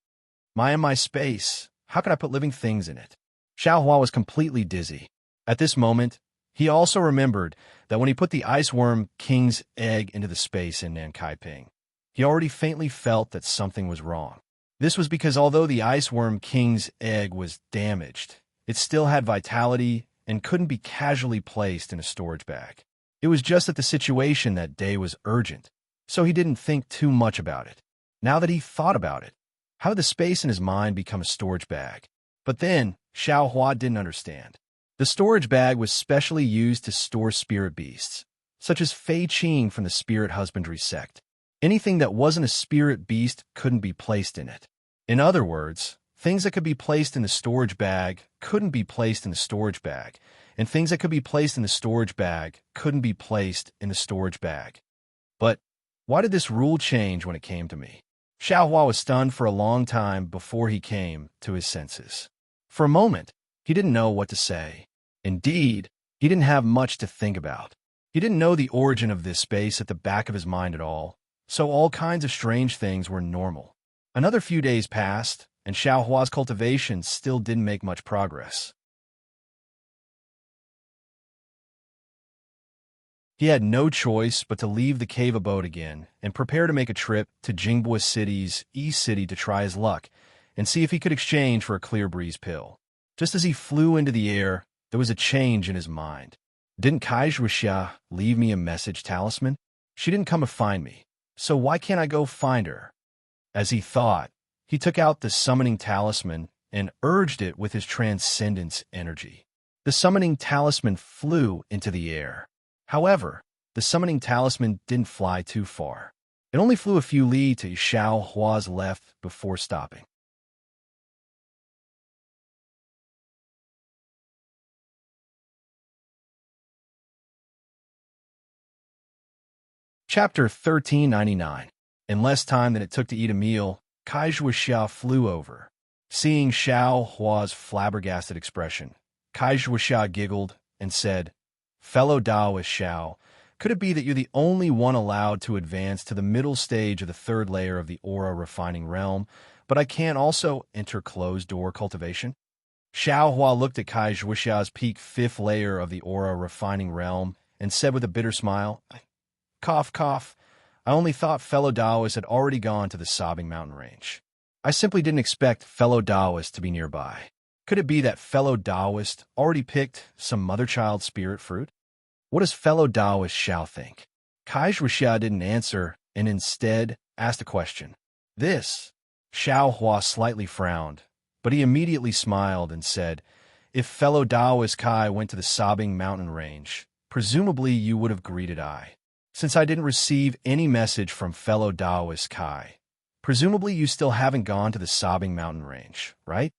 In my space, how can I put living things in it? Xiao Hua was completely dizzy. At this moment, he also remembered that when he put the Iceworm King's egg into the space in Nankaiping, he already faintly felt that something was wrong. This was because although the Iceworm King's egg was damaged, it still had vitality and couldn't be casually placed in a storage bag. It was just that the situation that day was urgent, so he didn't think too much about it. Now that he thought about it, how did the space in his mind become a storage bag? But then, Xiao Hua didn't understand. The storage bag was specially used to store spirit beasts, such as Fei Qing from the spirit husbandry sect. Anything that wasn't a spirit beast couldn't be placed in it. In other words, things that could be placed in the storage bag couldn't be placed in the storage bag, and things that could be placed in the storage bag couldn't be placed in the storage bag. But why did this rule change when it came to me? Xiao Hua was stunned for a long time before he came to his senses. For a moment, he didn't know what to say. Indeed, he didn't have much to think about. He didn't know the origin of this space at the back of his mind at all, so all kinds of strange things were normal. Another few days passed, and Xiao Hua's cultivation still didn't make much progress. He had no choice but to leave the cave abode again and prepare to make a trip to Jingbua City's East City to try his luck and see if he could exchange for a clear breeze pill. Just as he flew into the air, there was a change in his mind. Didn't Kai Zhuxia leave me a message talisman? She didn't come to find me, so why can't I go find her? As he thought, he took out the summoning talisman and urged it with his transcendence energy. The summoning talisman flew into the air. However, the summoning talisman didn't fly too far. It only flew a few li to Xiao Hua's left before stopping. Chapter 1399. In less time than it took to eat a meal, Kai Zhuxia flew over. Seeing Xiao Hua's flabbergasted expression, Kai Zhuxia giggled and said, "Fellow Taoist Xiao, could it be that you're the only one allowed to advance to the middle stage of the third layer of the aura refining realm, but I can't also enter closed-door cultivation?" Xiao Hua looked at Kai Zhuxia's peak fifth layer of the aura refining realm and said with a bitter smile, "Cough, cough. I only thought fellow Taoists had already gone to the sobbing mountain range. I simply didn't expect fellow Taoists to be nearby. Could it be that fellow Taoist already picked some mother-child spirit fruit? What does fellow Taoist Xiao think?" Kai Zhuxia didn't answer and instead asked a question. "This?" Xiao Hua slightly frowned, but he immediately smiled and said, "If fellow Taoist Kai went to the sobbing mountain range, presumably you would have greeted I. Since I didn't receive any message from fellow Taoist Kai, presumably you still haven't gone to the sobbing mountain range, right?"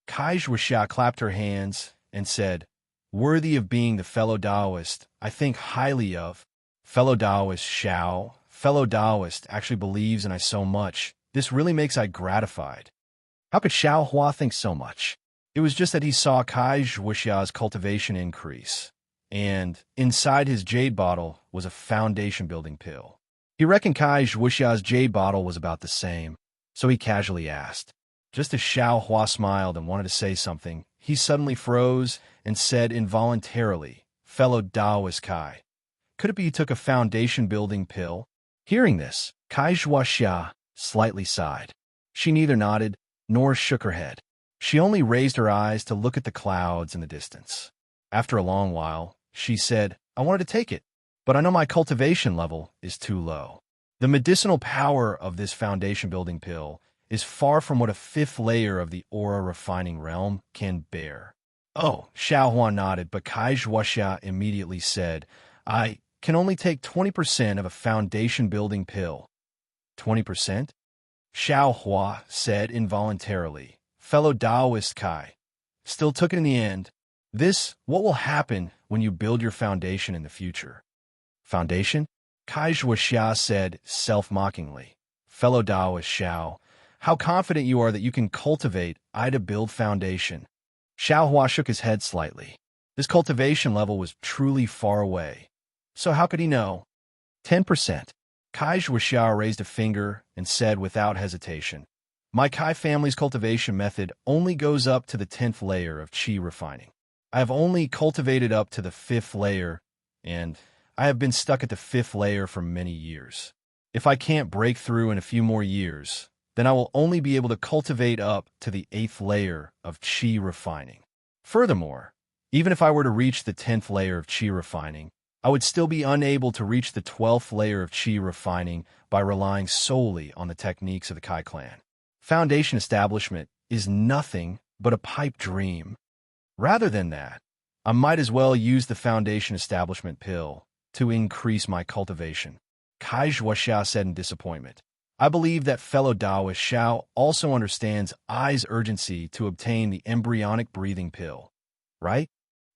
Kai Zhuxia clapped her hands and said, "Worthy of being the fellow Taoist, I think highly of. Fellow Taoist Xiao, fellow Taoist actually believes in I so much. This really makes I gratified." How could Xiao Hua think so much? It was just that he saw Kai Zhuxia's cultivation increase, and inside his jade bottle was a foundation-building pill. He reckoned Kai Zhuxia's jade bottle was about the same, so he casually asked. Just as Xiao Hua smiled and wanted to say something, he suddenly froze and said involuntarily, "Fellow Taoist Kai, could it be you took a foundation-building pill?" Hearing this, Kai Zhuxia slightly sighed. She neither nodded nor shook her head. She only raised her eyes to look at the clouds in the distance. After a long while, she said, "I wanted to take it, but I know my cultivation level is too low. The medicinal power of this foundation-building pill is far from what a fifth layer of the aura refining realm can bear." "Oh," Xiao Hua nodded, but Kai Zhuxia immediately said, "I can only take 20% of a foundation-building pill." 20%? Xiao Hua said involuntarily, fellow Taoist Kai still took it in the end. What will happen when you build your foundation in the future? Foundation? Kai Zhuoxia said self-mockingly. Fellow Taoist Xiao, how confident you are that you can cultivate to build foundation. Xiao Hua shook his head slightly. This cultivation level was truly far away. So how could he know? 10%. Kai Zhuoxia raised a finger and said without hesitation, my Kai family's cultivation method only goes up to the 10th layer of qi refining. I have only cultivated up to the 5th layer, and I have been stuck at the 5th layer for many years. If I can't break through in a few more years, then I will only be able to cultivate up to the 8th layer of qi refining. Furthermore, even if I were to reach the 10th layer of qi refining, I would still be unable to reach the 12th layer of qi refining by relying solely on the techniques of the Kai clan. Foundation establishment is nothing but a pipe dream. Rather than that, I might as well use the foundation establishment pill to increase my cultivation. Kai Zhuoxia said in disappointment. I believe that fellow Taoist Xiao also understands I's urgency to obtain the embryonic breathing pill, right?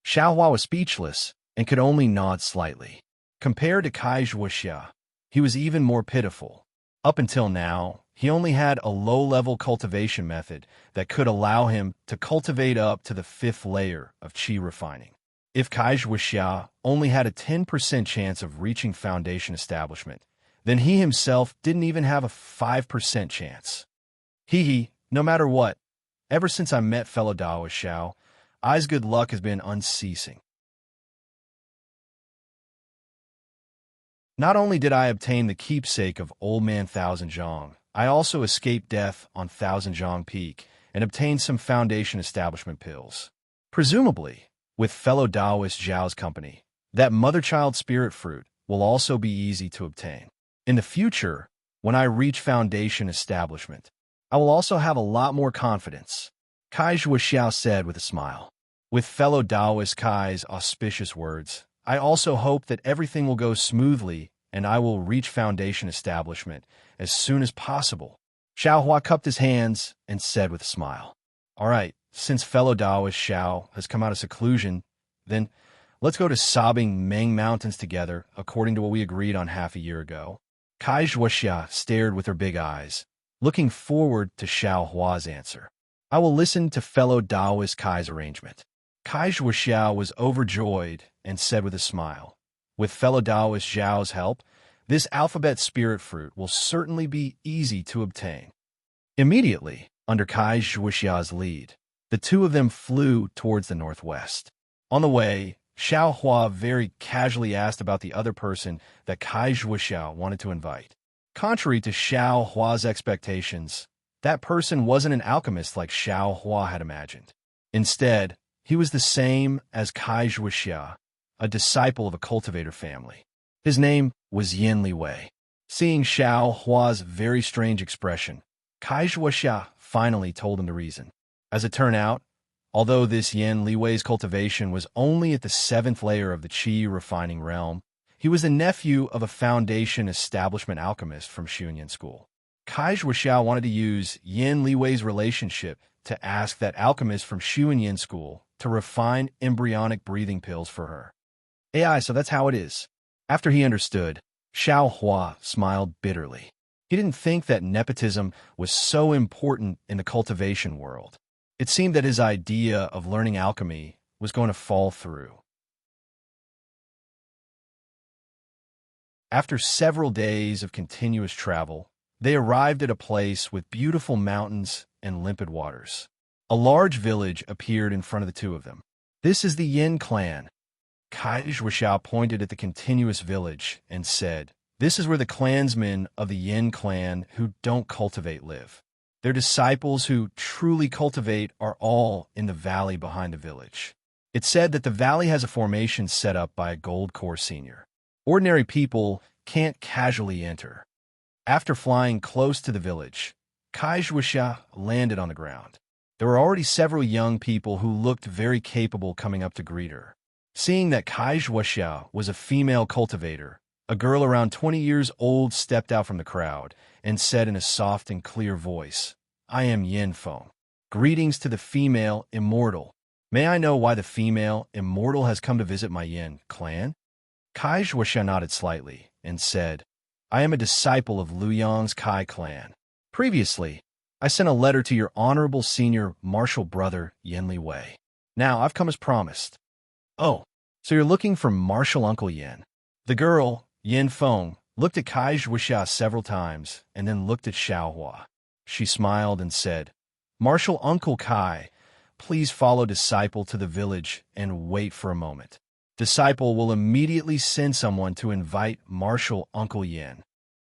Xiao Hua was speechless and could only nod slightly. Compared to Kai Zhuoxia, he was even more pitiful. Up until now, he only had a low-level cultivation method that could allow him to cultivate up to the 5th layer of qi refining. If Kai Zhuoxia only had a 10% chance of reaching foundation establishment, then he himself didn't even have a 5% chance. No matter what, ever since I met fellow Taoist Xiao, I's good luck has been unceasing. Not only did I obtain the keepsake of Old Man Thousand Zhang, I also escaped death on Thousand Zhang Peak and obtained some foundation establishment pills. Presumably, with fellow Taoist Zhao's company, that mother-child spirit fruit will also be easy to obtain. In the future, when I reach foundation establishment, I will also have a lot more confidence, Kai Zhuoxiao said with a smile. With fellow Taoist Kai's auspicious words, I also hope that everything will go smoothly and I will reach foundation establishment as soon as possible. Xiao Hua cupped his hands and said with a smile, all right, since fellow Taoist Xiao has come out of seclusion, then let's go to sobbing Meng Mountains together according to what we agreed on half a year ago. Kai Zhuoxia stared with her big eyes, looking forward to Xiao Hua's answer. I will listen to fellow Taoist Kai's arrangement. Kai Zhuoxia was overjoyed and said with a smile, with fellow Taoist Zhao's help, this alphabet spirit fruit will certainly be easy to obtain. Immediately, under Kai Zhuoxia's lead, the two of them flew towards the northwest. On the way, Xiao Hua very casually asked about the other person that Kai Zhuoxia wanted to invite. Contrary to Xiao Hua's expectations, that person wasn't an alchemist like Xiao Hua had imagined. Instead, he was the same as Kai Zhuoxia, a disciple of a cultivator family. His name was Yin Liwei. Seeing Xiao Hua's very strange expression, Kai Zhuoxia finally told him the reason. As it turned out, although this Yin Liwei's cultivation was only at the 7th layer of the qi refining realm, he was the nephew of a foundation establishment alchemist from Xunyan School. Kai Zhuoxia wanted to use Yin Liwei's relationship to ask that alchemist from Xunyan School to refine embryonic breathing pills for her. AI, so that's how it is. After he understood, Xiao Hua smiled bitterly. He didn't think that nepotism was so important in the cultivation world. It seemed that his idea of learning alchemy was going to fall through. After several days of continuous travel, they arrived at a place with beautiful mountains and limpid waters. A large village appeared in front of the two of them. This is the Yin clan. Kai Zhuoxiao pointed at the continuous village and said, this is where the clansmen of the Yin clan who don't cultivate live. Their disciples who truly cultivate are all in the valley behind the village. It's said that the valley has a formation set up by a gold core senior. Ordinary people can't casually enter. After flying close to the village, Kai Zhuoxia landed on the ground. There were already several young people who looked very capable coming up to greet her. Seeing that Kai Zhuoxia was a female cultivator, a girl around 20 years old stepped out from the crowd and said in a soft and clear voice, I am Yin Feng. Greetings to the female immortal. May I know why the female immortal has come to visit my Yin clan? Kai Zhuoxia nodded slightly and said, I am a disciple of Liu Yang's Kai clan. Previously, I sent a letter to your honorable senior martial brother, Yin Li Wei. Now I've come as promised. Oh, so you're looking for martial uncle Yin. The girl, Yin Feng, looked at Kai Zhuoxia several times and then looked at Xiaohua. She smiled and said, Martial uncle Kai, please follow disciple to the village and wait for a moment. Disciple will immediately send someone to invite martial uncle Yin.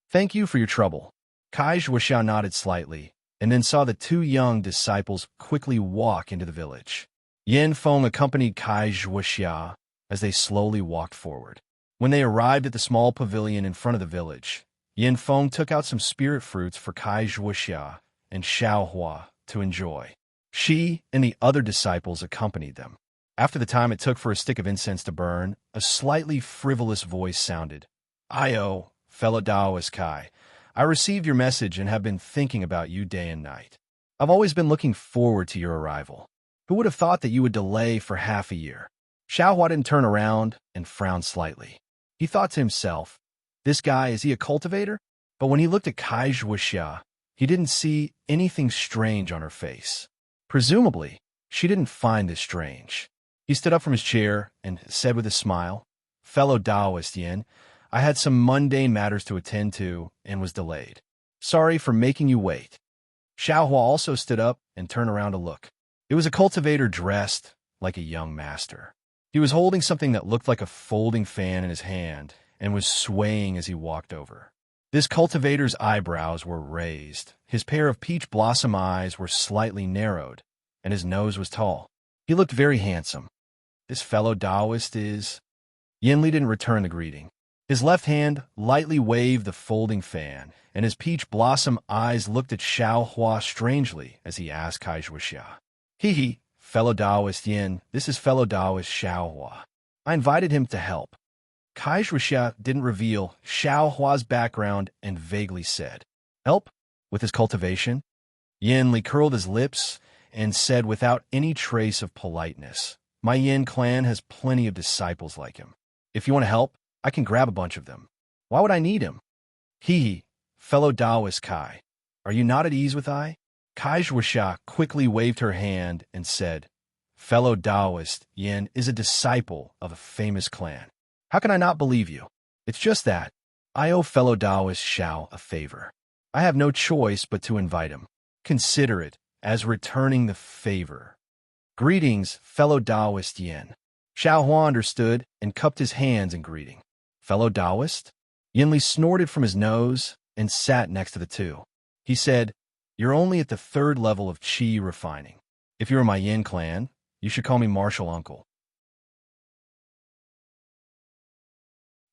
Thank you for your trouble. Kai Zhuoxia nodded slightly and then saw the two young disciples quickly walk into the village. Yin Feng accompanied Kai Zhuoxia as they slowly walked forward. When they arrived at the small pavilion in front of the village, Yin Feng took out some spirit fruits for Kai Zhuoxia and Xiaohua to enjoy. She and the other disciples accompanied them. After the time it took for a stick of incense to burn, a slightly frivolous voice sounded. "Io, fellow Taoist Kai, I received your message and have been thinking about you day and night. I've always been looking forward to your arrival. Who would have thought that you would delay for half a year?" Xiaohua didn't turn around and frowned slightly. He thought to himself, this guy, is he a cultivator? But when he looked at Kai Zhuoxia, he didn't see anything strange on her face. Presumably, she didn't find this strange. He stood up from his chair and said with a smile, "Fellow Taoist Yin, I had some mundane matters to attend to and was delayed. Sorry for making you wait." Xiaohua also stood up and turned around to look. It was a cultivator dressed like a young master. He was holding something that looked like a folding fan in his hand and was swaying as he walked over. This cultivator's eyebrows were raised, his pair of peach blossom eyes were slightly narrowed, and his nose was tall. He looked very handsome. This fellow Taoist is... Yin Li didn't return the greeting. His left hand lightly waved the folding fan, and his peach blossom eyes looked at Xiaohua strangely as he asked Kai Zhuoxia. Hee, fellow Taoist Yin, this is fellow Taoist Xiaohua. I invited him to help. Kai Zhuoxia didn't reveal Xiaohua's background and vaguely said, "Help? With his cultivation?" Yin Li curled his lips and said without any trace of politeness, "My Yin clan has plenty of disciples like him. If you want to help, I can grab a bunch of them. Why would I need him?" Hee, fellow Taoist Kai, are you not at ease with I? Kai Zhuoxia quickly waved her hand and said, "Fellow Taoist Yin is a disciple of a famous clan. How can I not believe you? It's just that I owe fellow Taoist Xiao a favor. I have no choice but to invite him. Consider it as returning the favor. Greetings, fellow Taoist Yin." Xiaohua understood and cupped his hands in greeting. "Fellow Taoist?" Yin Li snorted from his nose and sat next to the two. He said, "You're only at the 3rd level of qi refining. If you're in my Yin clan, you should call me martial uncle.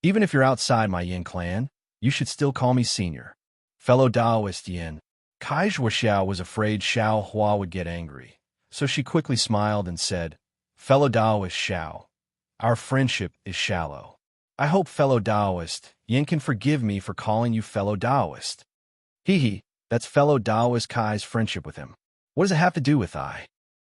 Even if you're outside my Yin clan, you should still call me senior. Fellow Taoist Yin." Kai Zhuoxia was afraid Xiaohua would get angry, so she quickly smiled and said, "Fellow Taoist Xiao, our friendship is shallow. I hope fellow Taoist Yin can forgive me for calling you fellow Taoist." Hee, that's fellow Taoist Kai's friendship with him. What does it have to do with I?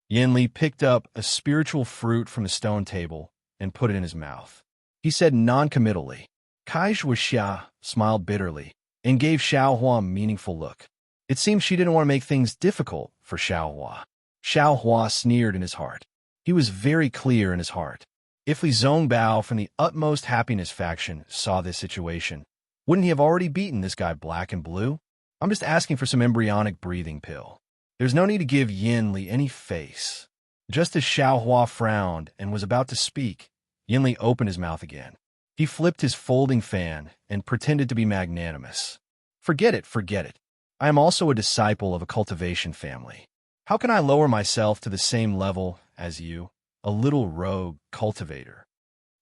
Yin Li picked up a spiritual fruit from the stone table and put it in his mouth. He said non-committally. Kai Zhuoxia smiled bitterly and gave Xiaohua a meaningful look. It seemed she didn't want to make things difficult for Xiaohua. Xiaohua sneered in his heart. He was very clear in his heart. If Li Zongbao from the Utmost Happiness faction saw this situation, wouldn't he have already beaten this guy black and blue? I'm just asking for some embryonic breathing pill. There's no need to give Yin Li any face. Just as Xiaohua frowned and was about to speak, Yin Li opened his mouth again. He flipped his folding fan and pretended to be magnanimous. Forget it, forget it. I am also a disciple of a cultivation family. How can I lower myself to the same level as you, a little rogue cultivator?"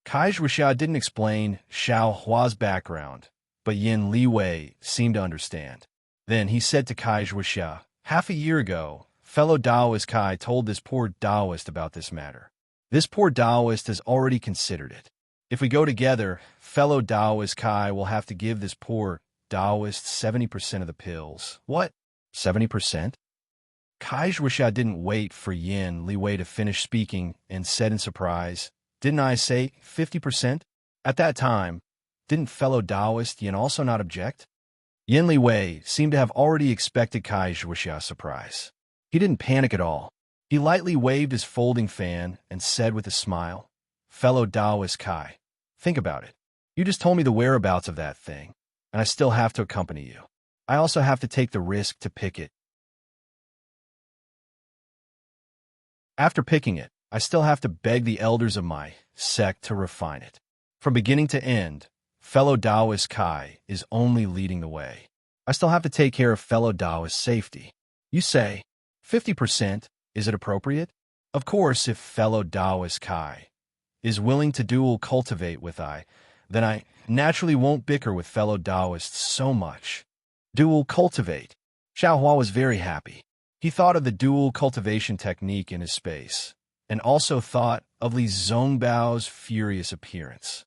Kai Zhuoxia didn't explain Xiaohua's background, but Yin Li Wei seemed to understand. Then he said to Kai Zhuoxia, "Half a year ago, fellow Taoist Kai told this poor Taoist about this matter. This poor Taoist has already considered it. If we go together, fellow Taoist Kai will have to give this poor Taoist 70% of the pills." "What? 70%? Kai Zhuoxia didn't wait for Yin Liwei to finish speaking and said in surprise, "Didn't I say 50%? At that time, didn't fellow Taoist Yin also not object?" Yin Liwei seemed to have already expected Kai Zhuoxia's surprise. He didn't panic at all. He lightly waved his folding fan and said with a smile, "Fellow Taoist Kai, think about it. You just told me the whereabouts of that thing, and I still have to accompany you. I also have to take the risk to pick it. After picking it, I still have to beg the elders of my sect to refine it. From beginning to end, fellow Taoist Kai is only leading the way. I still have to take care of fellow Taoist safety. You say, 50%, is it appropriate? Of course, if fellow Taoist Kai is willing to dual cultivate with I, then I naturally won't bicker with fellow Taoists so much. Dual cultivate. Xiaohua was very happy. He thought of the dual cultivation technique in his space, and also thought of Li Zhongbao's furious appearance.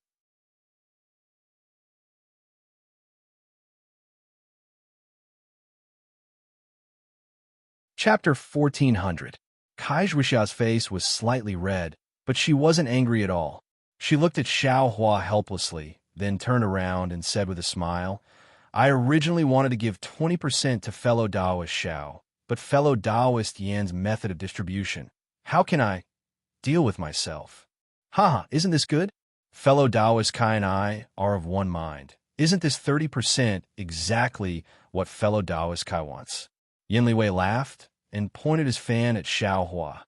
Chapter 1400. Kai Zhuoxia's face was slightly red, but she wasn't angry at all. She looked at Xiaohua helplessly, then turned around and said with a smile, "I originally wanted to give 20% to fellow Taoist Xiao, but fellow Taoist Yan's method of distribution. How can I deal with myself? Haha, isn't this good? Fellow Taoist Kai and I are of one mind. Isn't this 30% exactly what fellow Taoist Kai wants?" Yin Liwei laughed and pointed his fan at Xiaohua.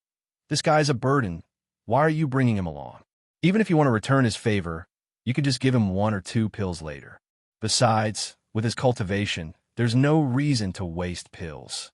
"This guy's a burden. Why are you bringing him along? Even if you want to return his favor, you could just give him 1 or 2 pills later. Besides, with his cultivation, there's no reason to waste pills."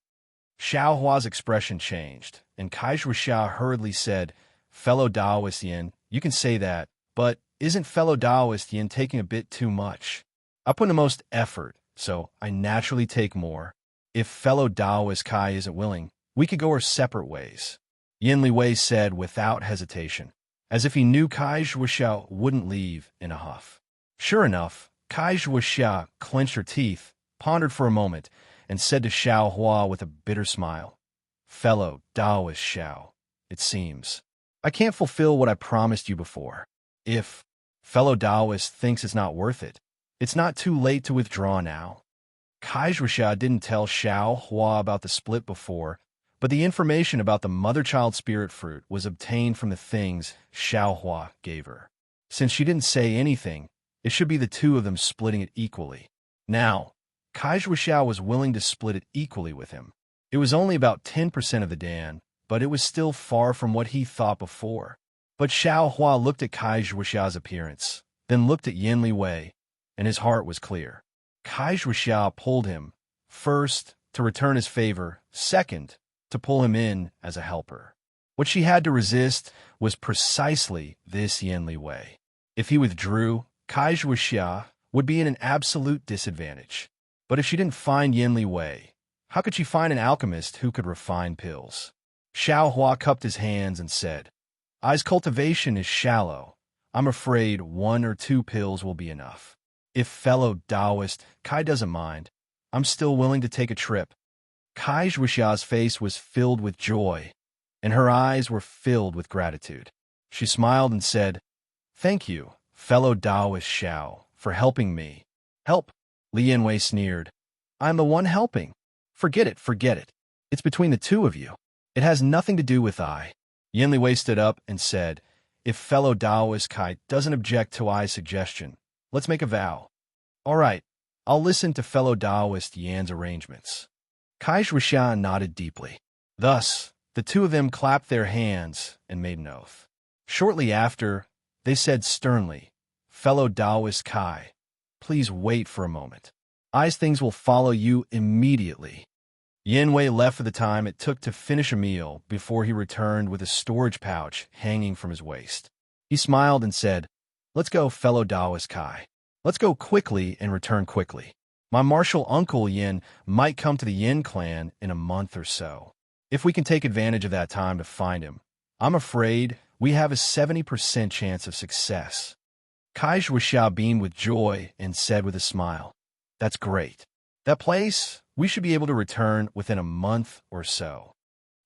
Xiaohua's expression changed, and Kai Zhuoxia hurriedly said, "Fellow Taoist Yin, you can say that, but isn't fellow Taoist Yin taking a bit too much? I put in the most effort, so I naturally take more. If fellow Taoist Kai isn't willing, we could go our separate ways." Yin Liwei said without hesitation, as if he knew Kai Zhuoxia wouldn't leave in a huff. Sure enough, Kai Zhuoxia clenched her teeth, pondered for a moment, and said to Xiaohua with a bitter smile, "Fellow Taoist Xiao, it seems I can't fulfill what I promised you before. If fellow Taoist thinks it's not worth it, it's not too late to withdraw now." Kai Zhuoxia didn't tell Xiaohua about the split before, but the information about the mother-child spirit fruit was obtained from the things Xiaohua gave her. Since she didn't say anything, it should be the two of them splitting it equally. Now, Kai Zhuoxia was willing to split it equally with him. It was only about 10% of the Dan, but it was still far from what he thought before. But Xiaohua looked at Kai Zhuoxia's appearance, then looked at Yin Liwei, and his heart was clear. Kai Zhuoxia pulled him, first, to return his favor, second, to pull him in as a helper. What she had to resist was precisely this Yin Liwei. If he withdrew, Kai Zhuoxia would be in an absolute disadvantage. But if she didn't find Yin Liwei, how could she find an alchemist who could refine pills? Xiaohua cupped his hands and said, "I's cultivation is shallow. I'm afraid 1 or 2 pills will be enough. If fellow Taoist Kai doesn't mind, I'm still willing to take a trip." Kai Zhuoxia's face was filled with joy, and her eyes were filled with gratitude. She smiled and said, "Thank you, fellow Taoist Xiao, for helping me." "Help?" Li Yanwei sneered. "I'm the one helping. Forget it, forget it. It's between the two of you. It has nothing to do with I." Yin Liwei stood up and said, "If fellow Taoist Kai doesn't object to I's suggestion, let's make a vow." "All right, I'll listen to fellow Taoist Yan's arrangements." Kai Zhuoxia nodded deeply. Thus, the two of them clapped their hands and made an oath. Shortly after, they said sternly, "Fellow Taoist Kai, please wait for a moment. I's things will follow you immediately." Yin Wei left for the time it took to finish a meal before he returned with a storage pouch hanging from his waist. He smiled and said, "Let's go, fellow Taoist Kai. Let's go quickly and return quickly. My martial uncle Yin might come to the Yin clan in a month or so. If we can take advantage of that time to find him, I'm afraid we have a 70% chance of success." Kai Zhuoxia beamed with joy and said with a smile, "That's great. That place, we should be able to return within a month or so."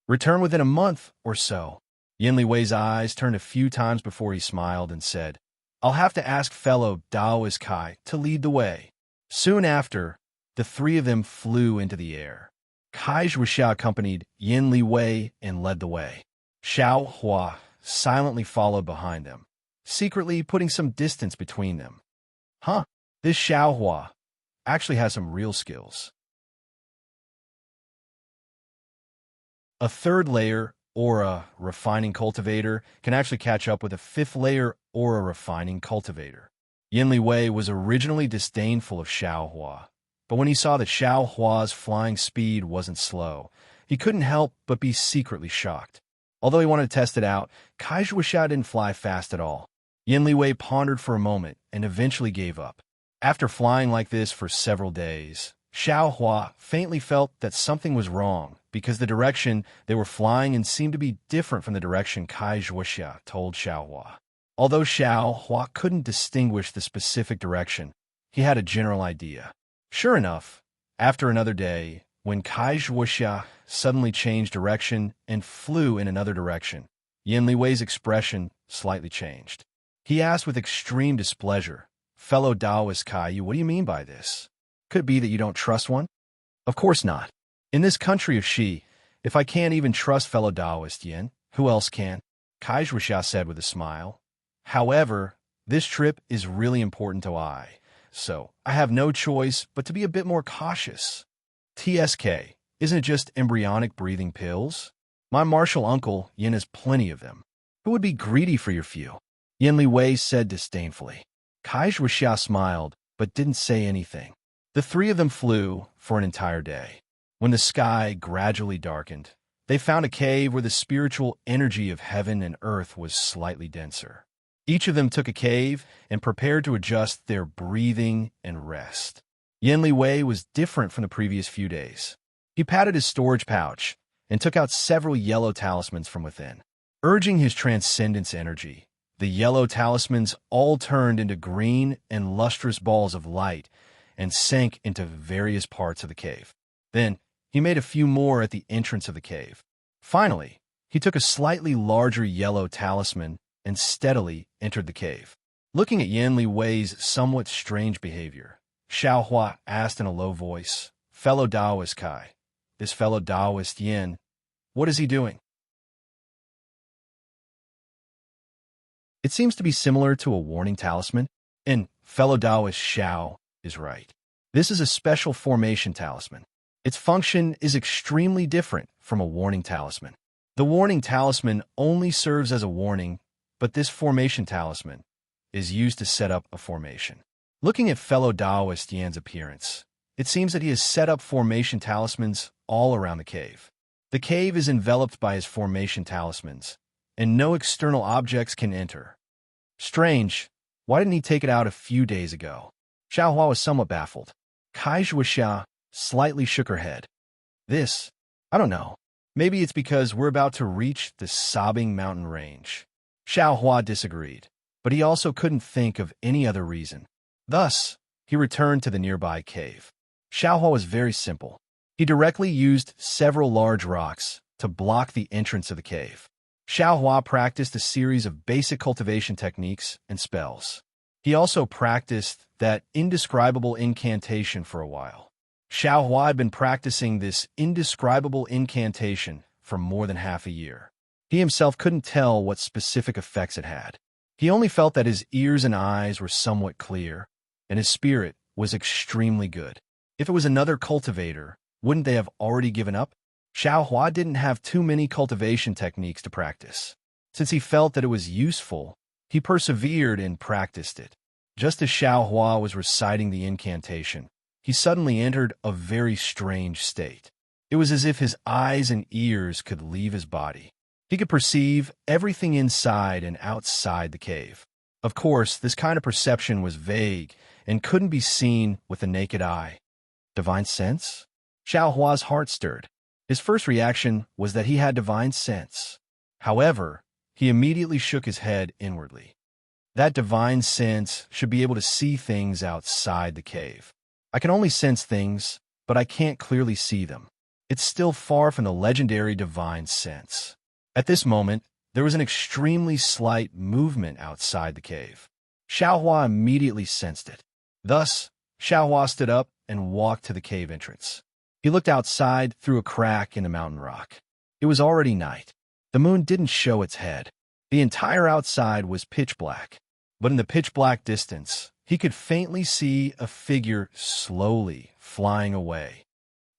Return within a month or so. Yin Li Wei's eyes turned a few times before he smiled and said, I'll have to ask fellow Daoist Kai to lead the way. Soon after, the three of them flew into the air. Kai Zhuoxia accompanied Yin Li Wei and led the way. Xiao Hua silently followed behind them, secretly putting some distance between them. Huh, this Xiao Hua actually has some real skills. A third layer, aura refining cultivator, can actually catch up with a fifth layer aura refining cultivator. Yin Li Wei was originally disdainful of Xiao Hua, but when he saw that Xiao Hua's flying speed wasn't slow, he couldn't help but be secretly shocked. Although he wanted to test it out, Kai Zhuoxia didn't fly fast at all. Yin Li Wei pondered for a moment and eventually gave up. After flying like this for several days, Xiao Hua faintly felt that something was wrong because the direction they were flying in seemed to be different from the direction Kai Zhuoxia told Xiao Hua. Although Xiao Hua couldn't distinguish the specific direction, he had a general idea. Sure enough, after another day, when Kai Zhuoxia suddenly changed direction and flew in another direction, Yin Li Wei's expression slightly changed. He asked with extreme displeasure, Fellow Daoist Kai, what do you mean by this? Could it be that you don't trust one? Of course not. In this country of Shi, if I can't even trust fellow Daoist Yin, who else can? Kai Zhuoxia said with a smile. However, this trip is really important to I, so I have no choice but to be a bit more cautious. TSK, isn't it just embryonic breathing pills? My martial uncle Yin has plenty of them. Who would be greedy for your few? Yin Li Wei said disdainfully. Kai Zhuoxia smiled, but didn't say anything. The three of them flew for an entire day. When the sky gradually darkened, they found a cave where the spiritual energy of heaven and earth was slightly denser. Each of them took a cave and prepared to adjust their breathing and rest. Yin Li Wei was different from the previous few days. He patted his storage pouch and took out several yellow talismans from within. Urging his transcendence energy, the yellow talismans all turned into green and lustrous balls of light and sank into various parts of the cave. Then, he made a few more at the entrance of the cave. Finally, he took a slightly larger yellow talisman and steadily entered the cave. Looking at Yin Li Wei's somewhat strange behavior, Xiao Hua asked in a low voice, Fellow Daoist Kai, this fellow Daoist Yin, what is he doing? It seems to be similar to a warning talisman, and fellow Daoist Xiao is right. This is a special formation talisman. Its function is extremely different from a warning talisman. The warning talisman only serves as a warning, but this formation talisman is used to set up a formation. Looking at fellow Daoist Yan's appearance, it seems that he has set up formation talismans all around the cave. The cave is enveloped by his formation talismans, and no external objects can enter. Strange, why didn't he take it out a few days ago? Xiao Hua was somewhat baffled. Kai Zhuoxia slightly shook her head. I don't know. Maybe it's because we're about to reach the sobbing mountain range. Xiao Hua disagreed, but he also couldn't think of any other reason. Thus, he returned to the nearby cave. Xiao Hua was very simple. He directly used several large rocks to block the entrance of the cave. Xiao Hua practiced a series of basic cultivation techniques and spells. He also practiced that indescribable incantation for a while. Xiao Hua had been practicing this indescribable incantation for more than half a year. He himself couldn't tell what specific effects it had. He only felt that his ears and eyes were somewhat clear, and his spirit was extremely good. If it was another cultivator, wouldn't they have already given up? Xiao Hua didn't have too many cultivation techniques to practice. Since he felt that it was useful, he persevered and practiced it. Just as Xiao Hua was reciting the incantation, he suddenly entered a very strange state. It was as if his eyes and ears could leave his body. He could perceive everything inside and outside the cave. Of course, this kind of perception was vague and couldn't be seen with the naked eye. Divine sense? Xiao Hua's heart stirred. His first reaction was that he had divine sense. However, he immediately shook his head inwardly. That divine sense should be able to see things outside the cave. I can only sense things, but I can't clearly see them. it's still far from the legendary divine sense. At this moment, there was an extremely slight movement outside the cave. Xiaohua immediately sensed it. Thus, Xiaohua stood up and walked to the cave entrance. He looked outside through a crack in the mountain rock. It was already night. The moon didn't show its head. The entire outside was pitch black. But in the pitch-black distance, he could faintly see a figure slowly flying away.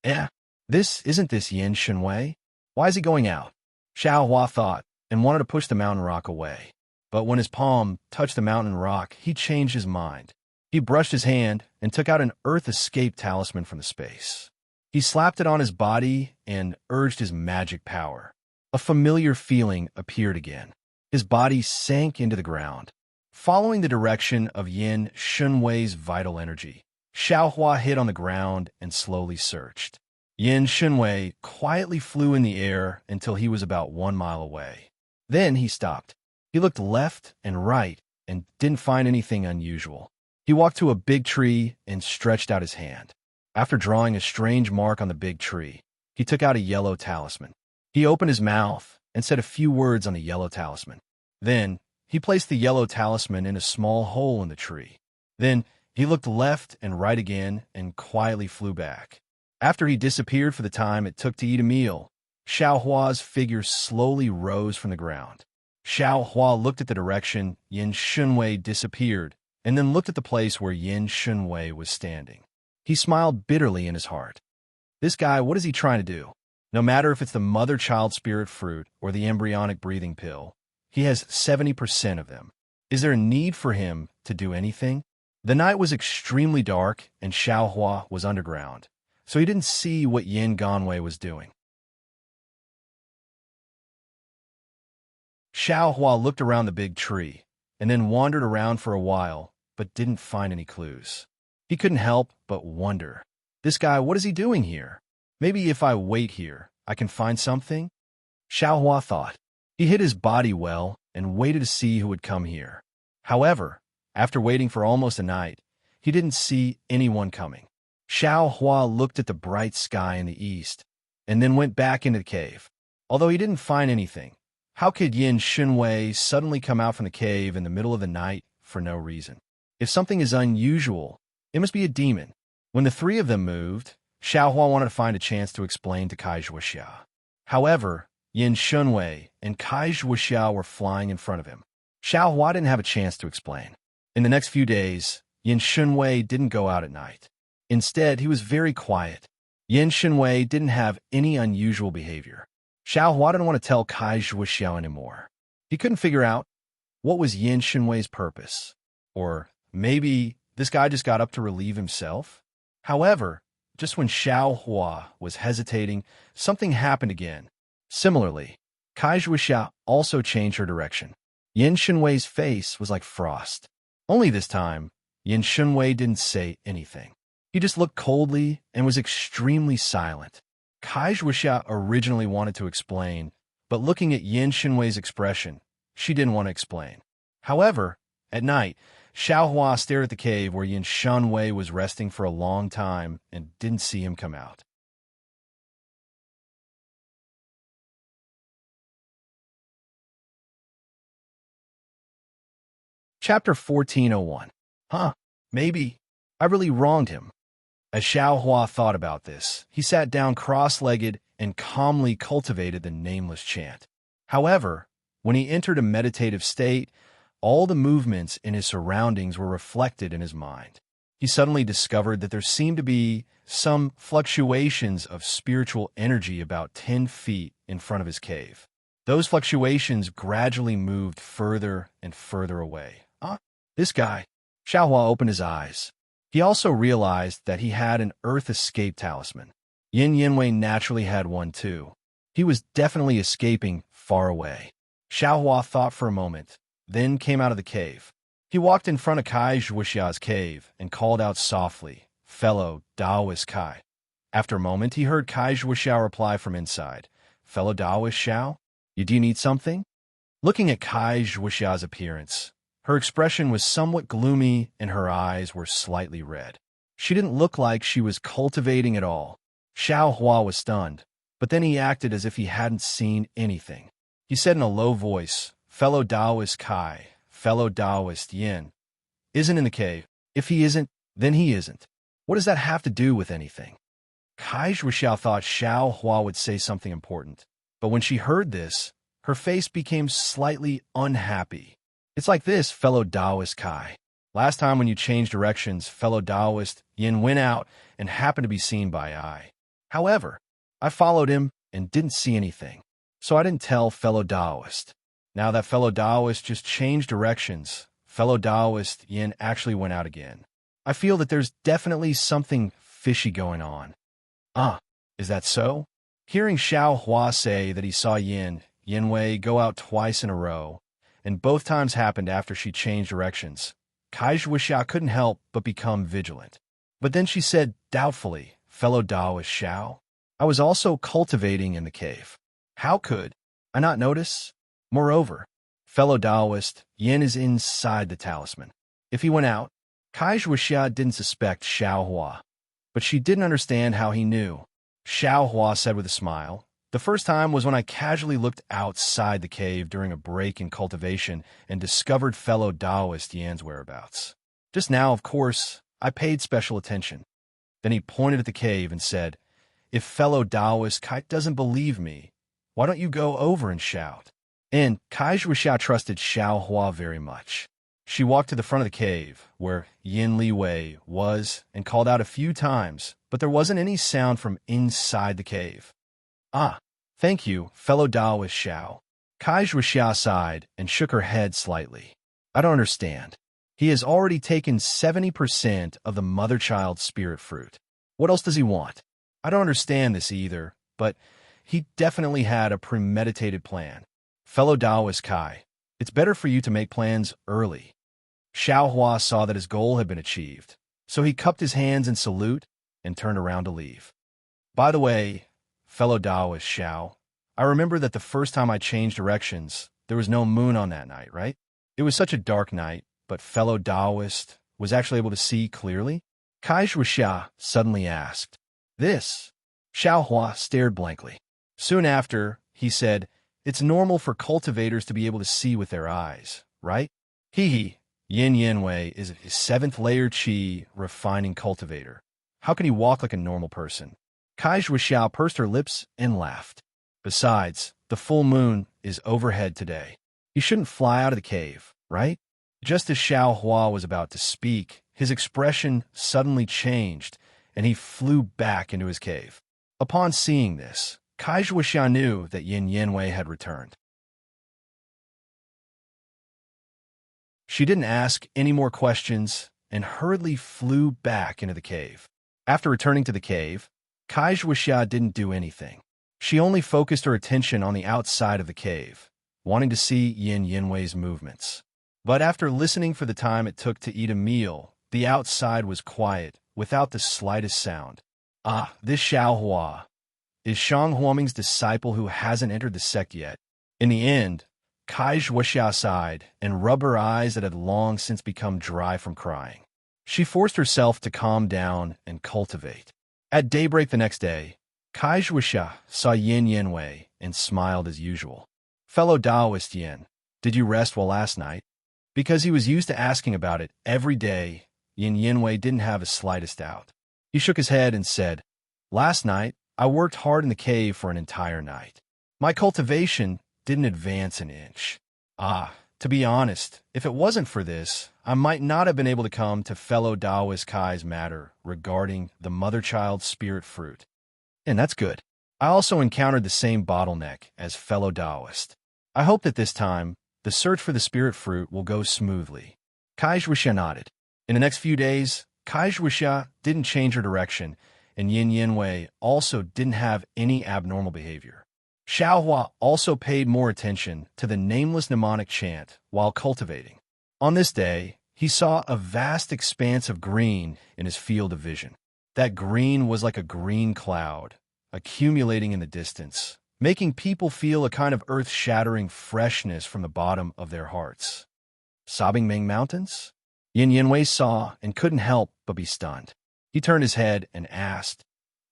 Isn't this Yin Shenwei? Why is he going out? Xiaohua thought, and wanted to push the mountain rock away. But when his palm touched the mountain rock, he changed his mind. He brushed his hand and took out an Earth Escape talisman from the space. He slapped it on his body and urged his magic power. A familiar feeling appeared again. His body sank into the ground. Following the direction of Yin Shenwei's vital energy, Xiaohua hid on the ground and slowly searched. Yin Shenwei quietly flew in the air until he was about 1 mile away. Then he stopped. He looked left and right and didn't find anything unusual. He walked to a big tree and stretched out his hand. After drawing a strange mark on the big tree, he took out a yellow talisman. He opened his mouth and said a few words on the yellow talisman. Then, he placed the yellow talisman in a small hole in the tree. Then, he looked left and right again and quietly flew back. After he disappeared for the time it took to eat a meal, Xiaohua's figure slowly rose from the ground. Xiaohua looked at the direction Yin Shenwei disappeared and then looked at the place where Yin Shenwei was standing. He smiled bitterly in his heart. This guy, what is he trying to do? No matter if it's the mother-child spirit fruit or the embryonic breathing pill, he has 70% of them. Is there a need for him to do anything? The night was extremely dark and Xiaohua was underground, so he didn't see what Yin Ganwei was doing. Xiaohua looked around the big tree and then wandered around for a while, but didn't find any clues. He couldn't help but wonder. This guy, what is he doing here? Maybe if I wait here, I can find something? Xiaohua thought. He hid his body well and waited to see who would come here. However, after waiting for almost a night, he didn't see anyone coming. Xiaohua looked at the bright sky in the east and then went back into the cave. Although he didn't find anything, how could Yin Shenwei suddenly come out from the cave in the middle of the night for no reason? If something is unusual, it must be a demon. When the three of them moved, Xiaohua wanted to find a chance to explain to Kai Zhuoxia. However, Yin Shenwei and Kai Zhuoxia were flying in front of him. Xiaohua didn't have a chance to explain. In the next few days, Yin Shenwei didn't go out at night. Instead, he was very quiet. Yin Shenwei didn't have any unusual behavior. Xiaohua didn't want to tell Kai Zhuoxia anymore. He couldn't figure out what was Yin Shenwei's purpose. Or maybe this guy just got up to relieve himself? However, just when Xiaohua was hesitating, something happened again. Similarly, Kai Zhuoxia also changed her direction. Yin Shenwei's face was like frost. Only this time, Yin Shenwei didn't say anything. He just looked coldly and was extremely silent. Kai Zhuoxia originally wanted to explain, but looking at Yin Shenwei's expression, she didn't want to explain. However, at night, Xiaohua stared at the cave where Yin Shenwei was resting for a long time and didn't see him come out. Chapter 1401. Maybe I really wronged him. As Xiaohua thought about this, he sat down cross-legged and calmly cultivated the nameless chant. However, when he entered a meditative state, all the movements in his surroundings were reflected in his mind. He suddenly discovered that there seemed to be some fluctuations of spiritual energy about 10 feet in front of his cave. Those fluctuations gradually moved further and further away. This guy. Xiaohua opened his eyes. He also realized that he had an Earth Escape talisman. Yin Yanwei naturally had one too. He was definitely escaping far away. Xiaohua thought for a moment, then came out of the cave. He walked in front of Kai Zhuoxia's cave and called out softly, "Fellow Taoist Kai." After a moment, he heard Kai Zhuoxia reply from inside, "Fellow Taoist Xiao, do you need something?" Looking at Kai Zhuoxia's appearance, her expression was somewhat gloomy and her eyes were slightly red. She didn't look like she was cultivating at all. Xiao Hua was stunned, but then he acted as if he hadn't seen anything. He said in a low voice, "Fellow Taoist Kai, fellow Taoist Yin, isn't in the cave. If he isn't, then he isn't. What does that have to do with anything?" Kai Zhuxiao thought Xiao Hua would say something important, but when she heard this, her face became slightly unhappy. "It's like this, fellow Taoist Kai. Last time when you changed directions, fellow Taoist Yin went out and happened to be seen by I. However, I followed him and didn't see anything, so I didn't tell fellow Taoist. Now that fellow Taoist just changed directions, fellow Taoist Yin actually went out again. I feel that there's definitely something fishy going on." "Ah, is that so?" Hearing Xiao Hua say that he saw Yin Wei go out twice in a row, and both times happened after she changed directions, Kai Zhuxia couldn't help but become vigilant. But then she said doubtfully, "Fellow Taoist Xiao, I was also cultivating in the cave. How could I not notice? Moreover, fellow Taoist Yin is inside the talisman. If he went out," Kai Zhuxia didn't suspect Xiao Hua, but she didn't understand how he knew. Xiao Hua said with a smile, "The first time was when I casually looked outside the cave during a break in cultivation and discovered fellow Taoist Yan's whereabouts. Just now, of course, I paid special attention." Then he pointed at the cave and said, "If fellow Taoist Kai doesn't believe me, why don't you go over and shout?" And Kai Zhuxia trusted Xiao Hua very much. She walked to the front of the cave, where Yin Li Wei was, and called out a few times, but there wasn't any sound from inside the cave. "Ah, thank you, fellow Taoist Xiao." Kai Zhuxia sighed and shook her head slightly. "I don't understand. He has already taken 70% of the mother-child spirit fruit. What else does he want? I don't understand this either, but he definitely had a premeditated plan. Fellow Taoist Kai, it's better for you to make plans early." Xiao Hua saw that his goal had been achieved, so he cupped his hands in salute and turned around to leave. "By the way, fellow Taoist Xiao, I remember that the first time I changed directions, there was no moon on that night, right? It was such a dark night, but fellow Taoist was actually able to see clearly?" Kai Zhuxia suddenly asked. "This?" Xiao Hua stared blankly. Soon after, he said, "It's normal for cultivators to be able to see with their eyes, right? He, Yin Wei, is a 7th layer Qi refining cultivator. How can he walk like a normal person?" Kai Zhuxia pursed her lips and laughed. "Besides, the full moon is overhead today. He shouldn't fly out of the cave, right?" Just as Xiao Hua was about to speak, his expression suddenly changed, and he flew back into his cave. Upon seeing this, Kai Zhuxia knew that Yin Wei had returned. She didn't ask any more questions and hurriedly flew back into the cave. After returning to the cave, Kai Zhuxia didn't do anything. She only focused her attention on the outside of the cave, wanting to see Yin Wei's movements. But after listening for the time it took to eat a meal, the outside was quiet, without the slightest sound. "Ah, this Xiao Hua is Shang Huaming's disciple who hasn't entered the sect yet." In the end, Kai Zhuxia sighed and rubbed her eyes that had long since become dry from crying. She forced herself to calm down and cultivate. At daybreak the next day, Kai Zhuxia saw Yin Wei and smiled as usual. "Fellow Taoist Yin, did you rest well last night?" Because he was used to asking about it every day, Yin Wei didn't have the slightest doubt. He shook his head and said, "Last night, I worked hard in the cave for an entire night. My cultivation didn't advance an inch. To be honest, if it wasn't for this, I might not have been able to come to fellow Taoist Kai's matter regarding the mother-child spirit fruit. And that's good. I also encountered the same bottleneck as fellow Taoist. I hope that this time, the search for the spirit fruit will go smoothly." Kai Zhuxia nodded. In the next few days, Kai Zhuxia didn't change her direction, and Yin Wei also didn't have any abnormal behavior. Xiao Hua also paid more attention to the nameless mnemonic chant while cultivating. On this day, he saw a vast expanse of green in his field of vision. That green was like a green cloud, accumulating in the distance, making people feel a kind of earth-shattering freshness from the bottom of their hearts. Sobbing Ming Mountains? Yin Wei saw and couldn't help but be stunned. He turned his head and asked,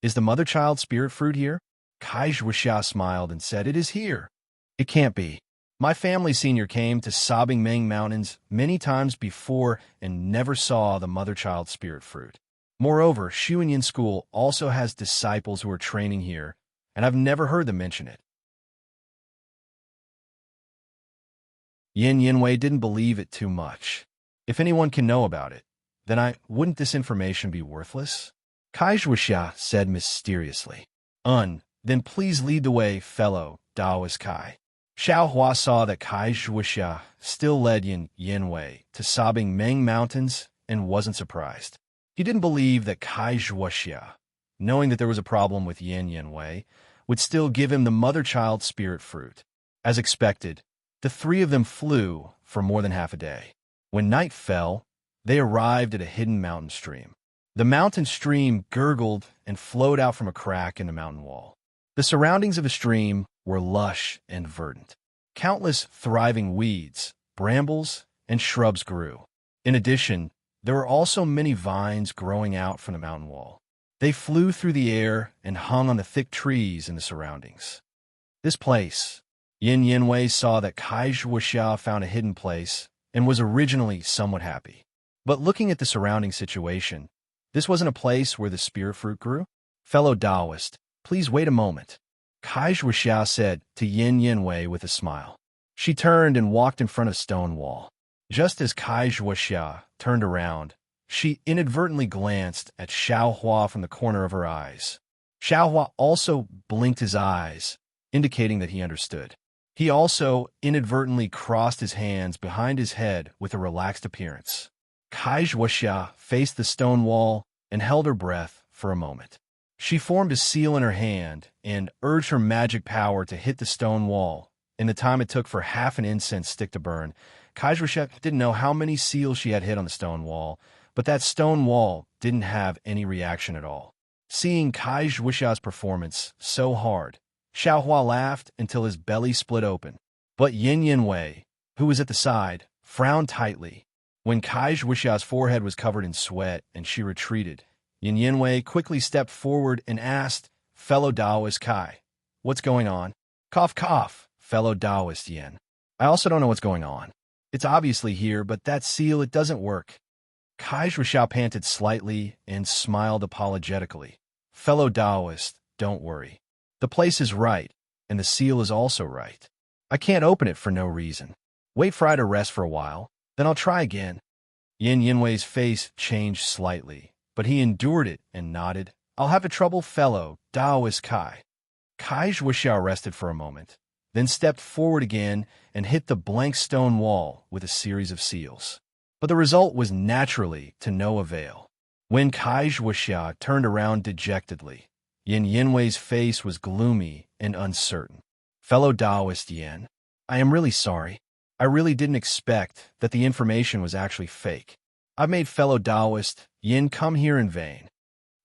Is the mother-child spirit fruit here? Kai Zhuoxia smiled and said, It is here. It can't be. My family senior came to Sobbing Meng Mountains many times before and never saw the mother-child spirit fruit. Moreover, Xuanyin School also has disciples who are training here, and I've never heard them mention it. Yin Yinwei didn't believe it too much. If anyone can know about it, then wouldn't this information be worthless? Kai Zhuoxia said mysteriously. Then please lead the way, fellow Daoist Kai. Xiao Hua saw that Kai Zhuoxia still led Yin Yinwei to Sobbing Meng Mountains and wasn't surprised. He didn't believe that Kai Zhuoxia, knowing that there was a problem with Yin Yinwei, would still give him the mother-child spirit fruit. As expected, the three of them flew for more than half a day. When night fell, they arrived at a hidden mountain stream. The mountain stream gurgled and flowed out from a crack in the mountain wall. The surroundings of the stream were lush and verdant. Countless thriving weeds, brambles, and shrubs grew. In addition, there were also many vines growing out from the mountain wall. They flew through the air and hung on the thick trees in the surroundings. This place, Yin Yinwei saw that Kai Zhuoxia found a hidden place and was originally somewhat happy. But looking at the surrounding situation, this wasn't a place where the spirit fruit grew. Fellow Taoist, please wait a moment, Kai Zhuoxia said to Yin Yinwei with a smile. She turned and walked in front of a stone wall. Just as Kai Zhuoxia turned around, she inadvertently glanced at Xiao Hua from the corner of her eyes. Xiao Hua also blinked his eyes, indicating that he understood. He also inadvertently crossed his hands behind his head with a relaxed appearance. Kai Zhuoxia faced the stone wall and held her breath for a moment. She formed a seal in her hand and urged her magic power to hit the stone wall. In the time it took for half an incense stick to burn, Kai Zhuoxia didn't know how many seals she had hit on the stone wall, but that stone wall didn't have any reaction at all. Seeing Kai Zhuoxia's performance so hard, Xiao Hua laughed until his belly split open. But Yin Yinwei, who was at the side, frowned tightly. When Kai Zhuoxia's forehead was covered in sweat and she retreated, Yin Yinwei quickly stepped forward and asked, Fellow Taoist Kai, what's going on? Cough, cough, fellow Taoist Yin. I also don't know what's going on. It's obviously here, but that seal, it doesn't work. Kai Zhuoxia panted slightly and smiled apologetically. Fellow Taoist, don't worry. The place is right, and the seal is also right. I can't open it for no reason. Wait for I to rest for a while, then I'll try again. Yin Yinwei's face changed slightly, but he endured it and nodded. I'll have a trouble, fellow Taoist Kai. Kai Zhuoxia rested for a moment, then stepped forward again and hit the blank stone wall with a series of seals. But the result was naturally to no avail. When Kai Zhuoxia turned around dejectedly, Yin Yinwei's face was gloomy and uncertain. Fellow Taoist Yin, I am really sorry. I really didn't expect that the information was actually fake. I've made fellow Taoist Yin come here in vain.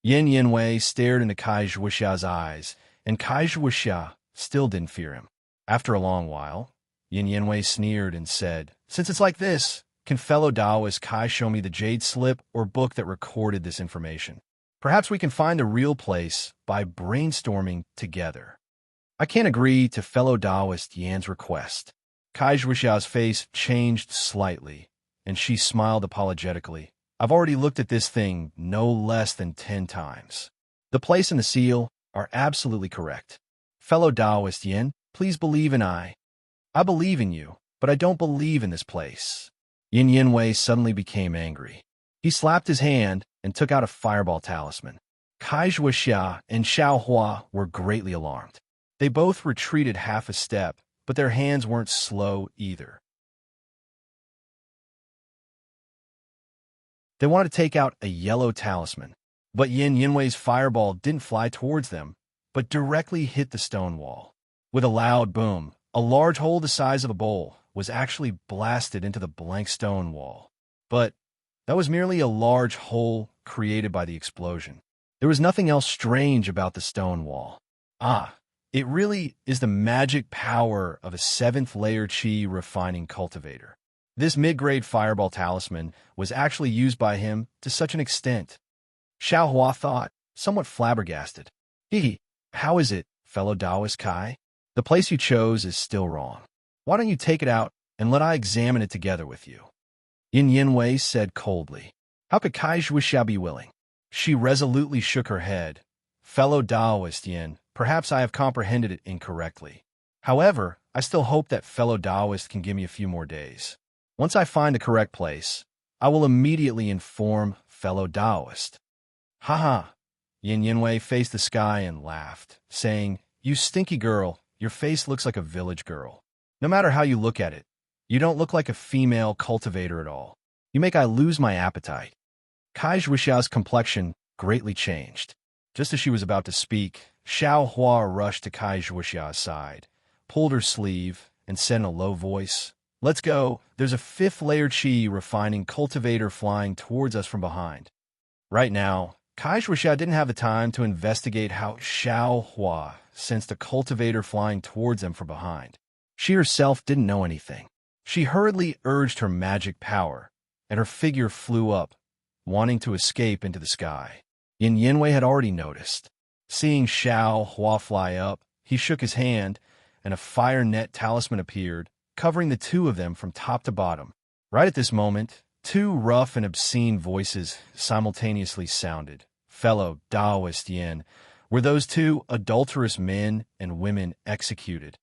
Yin Yinwei stared into Kai Zhuoxia's eyes, and Kai Zhuoxia still didn't fear him. After a long while, Yin Yinwei sneered and said, Since it's like this, can fellow Taoist Kai show me the jade slip or book that recorded this information? Perhaps we can find the real place by brainstorming together. I can't agree to fellow Taoist Yan's request. Kai Zhuoxia's face changed slightly, and she smiled apologetically. I've already looked at this thing no less than 10 times. The place and the seal are absolutely correct. Fellow Taoist Yin, please believe in I believe in you, but I don't believe in this place. Yin Yinwei suddenly became angry. He slapped his hand and took out a fireball talisman. Kai Zhuoxia and Xiao Hua were greatly alarmed. They both retreated half a step, but their hands weren't slow either. They wanted to take out a yellow talisman, but Yin Yinwei's fireball didn't fly towards them, but directly hit the stone wall. With a loud boom, a large hole the size of a bowl was actually blasted into the blank stone wall. But that was merely a large hole created by the explosion. There was nothing else strange about the stone wall. It really is the magic power of a 7th layer Qi refining cultivator. This mid-grade fireball talisman was actually used by him to such an extent. Xiao Hua thought, somewhat flabbergasted. Hee, how is it, fellow Taoist Kai? The place you chose is still wrong. Why don't you take it out and let I examine it together with you? Yin Yinwei said coldly. How could Kai Zhuixia be willing? She resolutely shook her head. Fellow Taoist Yin, perhaps I have comprehended it incorrectly. However, I still hope that fellow Taoist can give me a few more days. Once I find the correct place, I will immediately inform fellow Taoist. Haha. Yin Yinwei faced the sky and laughed, saying, You stinky girl, your face looks like a village girl. No matter how you look at it, you don't look like a female cultivator at all. You make I lose my appetite. Kai Zhuixia's complexion greatly changed. Just as she was about to speak, Xiao Hua rushed to Kai Zhuixia's side, pulled her sleeve, and said in a low voice, Let's go. There's a 5th-layer qi refining cultivator flying towards us from behind. Right now, Kai Zhuixia didn't have the time to investigate how Xiao Hua sensed a cultivator flying towards them from behind. She herself didn't know anything. She hurriedly urged her magic power, and her figure flew up, wanting to escape into the sky. Yin Yinwei had already noticed. Seeing Xiao Hua fly up, he shook his hand, and a fire net talisman appeared, covering the two of them from top to bottom. Right at this moment, 2 rough and obscene voices simultaneously sounded. Fellow Taoist Yin, were those 2 adulterous men and women executed?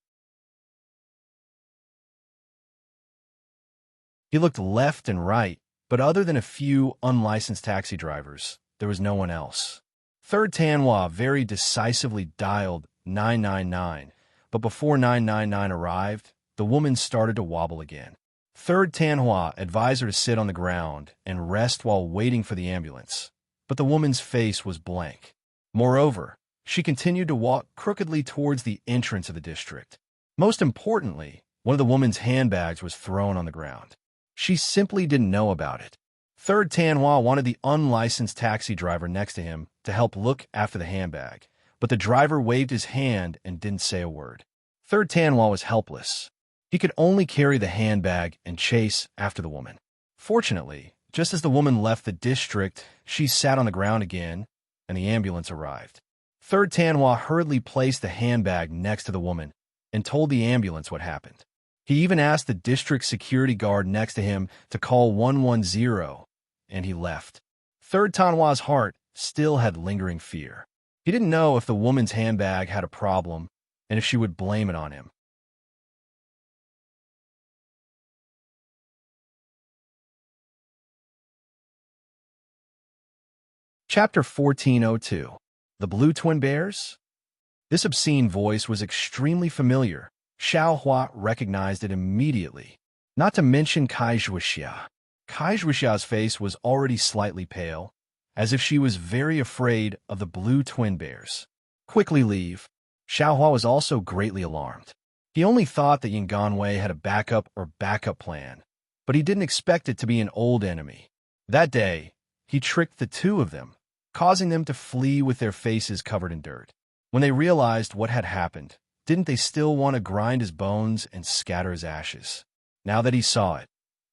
He looked left and right, but other than a few unlicensed taxi drivers, there was no one else. Third Tanhua very decisively dialed 999, but before 999 arrived, the woman started to wobble again. Third Tanhua advised her to sit on the ground and rest while waiting for the ambulance, but the woman's face was blank. Moreover, she continued to walk crookedly towards the entrance of the district. Most importantly, one of the woman's handbags was thrown on the ground. She simply didn't know about it. Third Tanhua wanted the unlicensed taxi driver next to him to help look after the handbag, but the driver waved his hand and didn't say a word. Third Tanhua was helpless. He could only carry the handbag and chase after the woman. Fortunately, just as the woman left the district, she sat on the ground again, and the ambulance arrived. Third Tanhua hurriedly placed the handbag next to the woman and told the ambulance what happened. He even asked the district security guard next to him to call 110, and he left. Third Tanhua's heart still had lingering fear. He didn't know if the woman's handbag had a problem and if she would blame it on him. Chapter 1402. The Blue Twin Bears? This obscene voice was extremely familiar. Xiao Hua recognized it immediately. Not to mention Kai Zhuixia. Kai Zhuixia's face was already slightly pale, as if she was very afraid of the Blue Twin Bears. Quickly leave. Xiao Hua was also greatly alarmed. He only thought that Yin Ganwei had a backup plan, but he didn't expect it to be an old enemy. That day, he tricked the 2 of them, causing them to flee with their faces covered in dirt. When they realized what had happened, didn't they still want to grind his bones and scatter his ashes? Now that he saw it,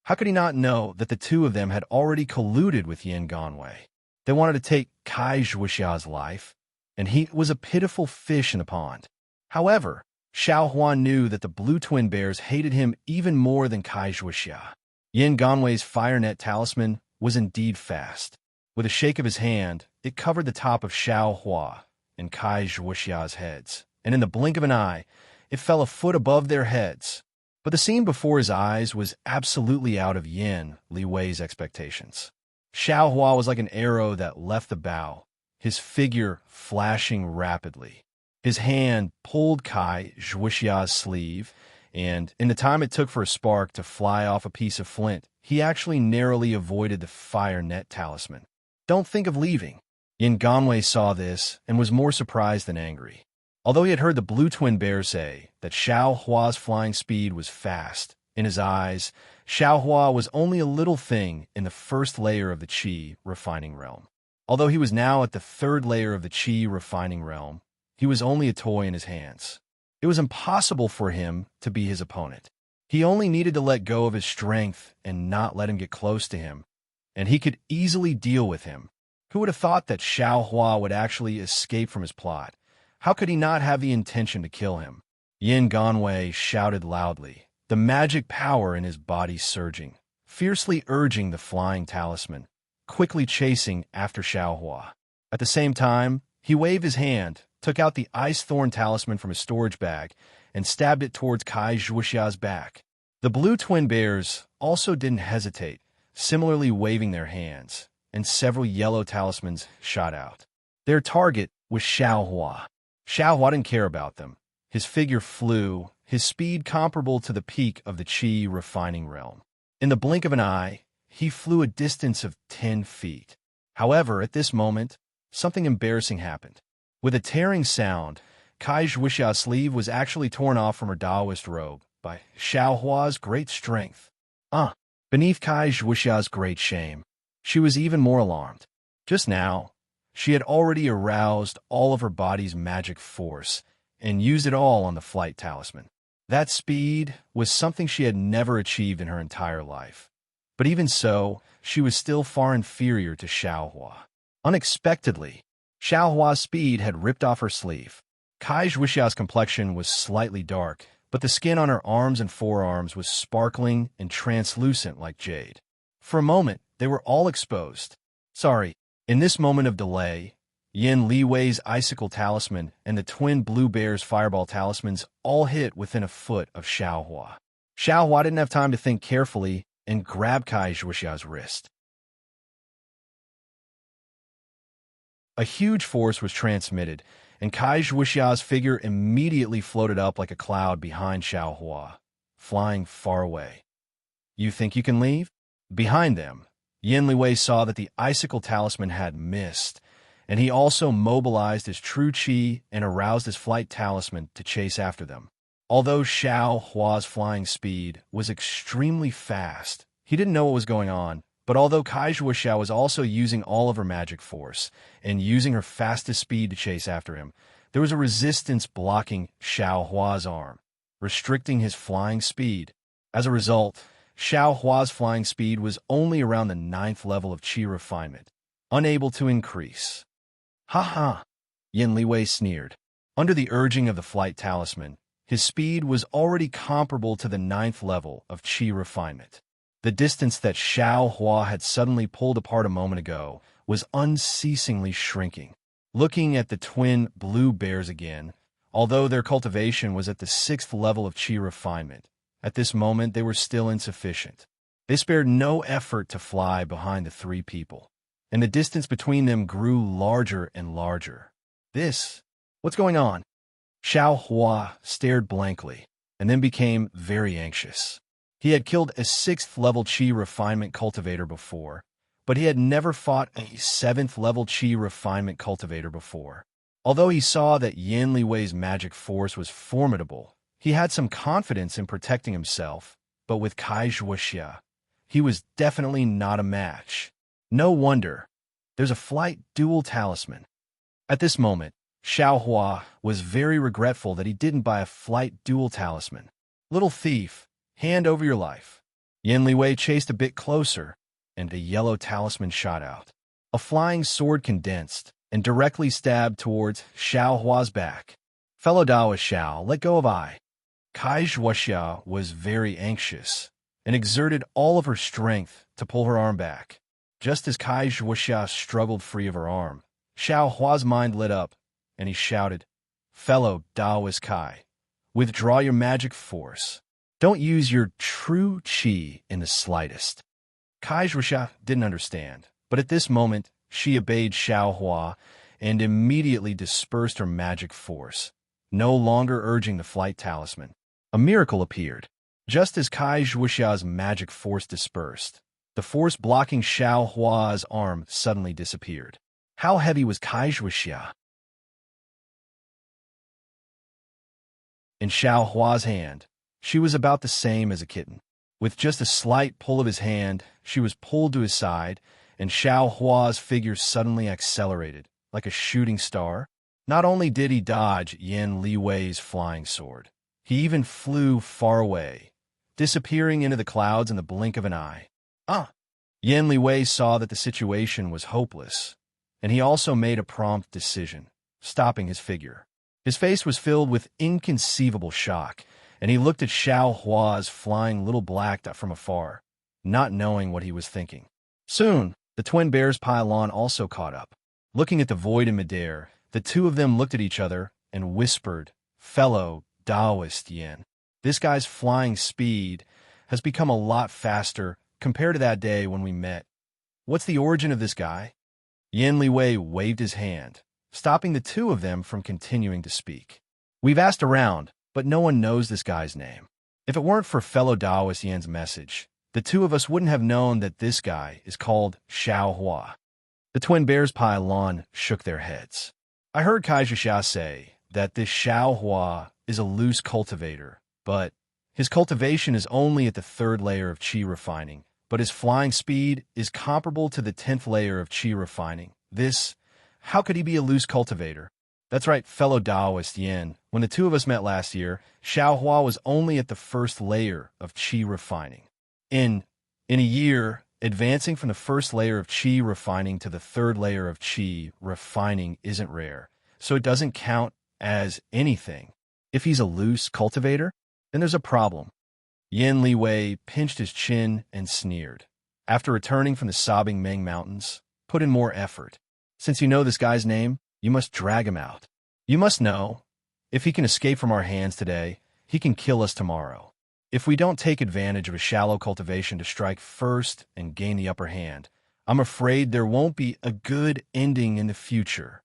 how could he not know that the 2 of them had already colluded with Yin Ganwei? They wanted to take Kai Zhuixia's life, and he was a pitiful fish in a pond. However, Xiao Hua knew that the Blue Twin Bears hated him even more than Kai Zhuixia. Yin Ganwei's fire net talisman was indeed fast. With a shake of his hand, it covered the top of Xiao Hua and Kai Zhuixia's heads, and in the blink of an eye, it fell a foot above their heads. But the scene before his eyes was absolutely out of Yin Li Wei's expectations. Xiao Hua was like an arrow that left the bow, his figure flashing rapidly. His hand pulled Kai Zhuixia's sleeve, and in the time it took for a spark to fly off a piece of flint, he actually narrowly avoided the fire net talisman. Don't think of leaving. Yin Ganwei saw this and was more surprised than angry. Although he had heard the Blue Twin Bear say that Xiao Hua's flying speed was fast, in his eyes, Xiao Hua was only a little thing in the 1st layer of the Qi refining realm. Although he was now at the 3rd layer of the Qi refining realm, he was only a toy in his hands. It was impossible for him to be his opponent. He only needed to let go of his strength and not let him get close to him, and he could easily deal with him. Who would have thought that Xiao Hua would actually escape from his plot? How could he not have the intention to kill him? Yin Ganwei shouted loudly, the magic power in his body surging, fiercely urging the flying talisman, quickly chasing after Xiao Hua. At the same time, he waved his hand, took out the ice thorn talisman from his storage bag, and stabbed it towards Kai Zhuoxia's back. The blue twin bears also didn't hesitate, similarly waving their hands, and several yellow talismans shot out. Their target was Xiao Hua. Xiao Hua didn't care about them. His figure flew, his speed comparable to the peak of the Qi refining realm. In the blink of an eye, he flew a distance of 10 feet. However, at this moment, something embarrassing happened. With a tearing sound, Kai Zhuoxia's sleeve was actually torn off from her Taoist robe by Xiao Hua's great strength. Beneath Kai Zhuoxia's great shame, she was even more alarmed. Just now, she had already aroused all of her body's magic force and used it all on the flight talisman. That speed was something she had never achieved in her entire life. But even so, she was still far inferior to Xiao Hua. Unexpectedly, Xiao Hua's speed had ripped off her sleeve. Kai Zhuoxia's complexion was slightly dark, but the skin on her arms and forearms was sparkling and translucent like jade. For a moment, they were all exposed. Sorry, in this moment of delay, Yin Liwei's icicle talisman and the twin blue bear's fireball talismans all hit within a foot of Xiao Hua. Xiao Hua didn't have time to think carefully and grabbed Kai Zhuoxia's wrist. A huge force was transmitted, and Kai Zhuoxia's figure immediately floated up like a cloud behind Xiao Hua, flying far away. You think you can leave? Behind them, Yin Liwei saw that the icicle talisman had missed, and he also mobilized his true qi and aroused his flight talisman to chase after them. Although Xiao Hua's flying speed was extremely fast, he didn't know what was going on. But although Kai Zhuoxia was also using all of her magic force and using her fastest speed to chase after him, there was a resistance blocking Xiao Hua's arm, restricting his flying speed. As a result, Xiao Hua's flying speed was only around the 9th level of qi refinement, unable to increase. Ha ha! Yin Liwei sneered. Under the urging of the flight talisman, his speed was already comparable to the 9th level of qi refinement. The distance that Xiao Hua had suddenly pulled apart a moment ago was unceasingly shrinking. Looking at the twin blue bears again, although their cultivation was at the 6th level of qi refinement, at this moment they were still insufficient. They spared no effort to fly behind the three people, and the distance between them grew larger and larger. What's going on? Xiao Hua stared blankly, and then became very anxious. He had killed a 6th level qi refinement cultivator before, but he had never fought a 7th level qi refinement cultivator before. Although he saw that Yin Liwei's magic force was formidable, he had some confidence in protecting himself, but with Kai Zhuoxia, he was definitely not a match. No wonder. There's a flight dual talisman. At this moment, Xiao Hua was very regretful that he didn't buy a flight dual talisman. Little thief, hand over your life. Yin Liwei chased a bit closer, and a yellow talisman shot out. A flying sword condensed and directly stabbed towards Xiao Hua's back. Fellow Taoist Xiao, let go of I. Kai Zhuoxia was very anxious and exerted all of her strength to pull her arm back. Just as Kai Zhuoxia struggled free of her arm, Xiao Hua's mind lit up, and he shouted, Fellow Taoist Kai, withdraw your magic force. Don't use your true qi in the slightest. Kai Zhuoxia didn't understand, but at this moment, she obeyed Xiao Hua and immediately dispersed her magic force, no longer urging the flight talisman. A miracle appeared. Just as Kai Zhuoxia's magic force dispersed, the force blocking Xiao Hua's arm suddenly disappeared. How heavy was Kai Zhuoxia? In Xiao Hua's hand, she was about the same as a kitten. With just a slight pull of his hand, she was pulled to his side, and Xiao Hua's figure suddenly accelerated, like a shooting star. Not only did he dodge Yin Liwei's flying sword, he even flew far away, disappearing into the clouds in the blink of an eye. Yin Liwei saw that the situation was hopeless, and he also made a prompt decision, stopping his figure. His face was filled with inconceivable shock, and he looked at Xiao Hua's flying little black dot from afar, not knowing what he was thinking. Soon, the twin bears' pylon also caught up. Looking at the void in midair, the two of them looked at each other and whispered, "Fellow Taoist Yin, this guy's flying speed has become a lot faster compared to that day when we met. What's the origin of this guy?" Yin Liwei waved his hand, stopping the two of them from continuing to speak. "We've asked around, but no one knows this guy's name. If it weren't for fellow Taoist Yin's message, the two of us wouldn't have known that this guy is called Xiao Hua." The twin bears' pylon shook their heads. "I heard Kai Zhixia say that this Xiao Hua is a loose cultivator, but his cultivation is only at the 3rd layer of qi refining, but his flying speed is comparable to the 10th layer of qi refining. How could he be a loose cultivator?" "That's right, fellow Taoist Yin. When the two of us met last year, Xiao Hua was only at the 1st layer of qi refining. In a year, advancing from the 1st layer of qi refining to the 3rd layer of qi refining isn't rare, so it doesn't count as anything. If he's a loose cultivator, then there's a problem." Yin Liwei pinched his chin and sneered. "After returning from the sobbing Ming Mountains, put in more effort. Since you know this guy's name, you must drag him out. You must know, if he can escape from our hands today, he can kill us tomorrow. If we don't take advantage of a shallow cultivation to strike first and gain the upper hand, I'm afraid there won't be a good ending in the future."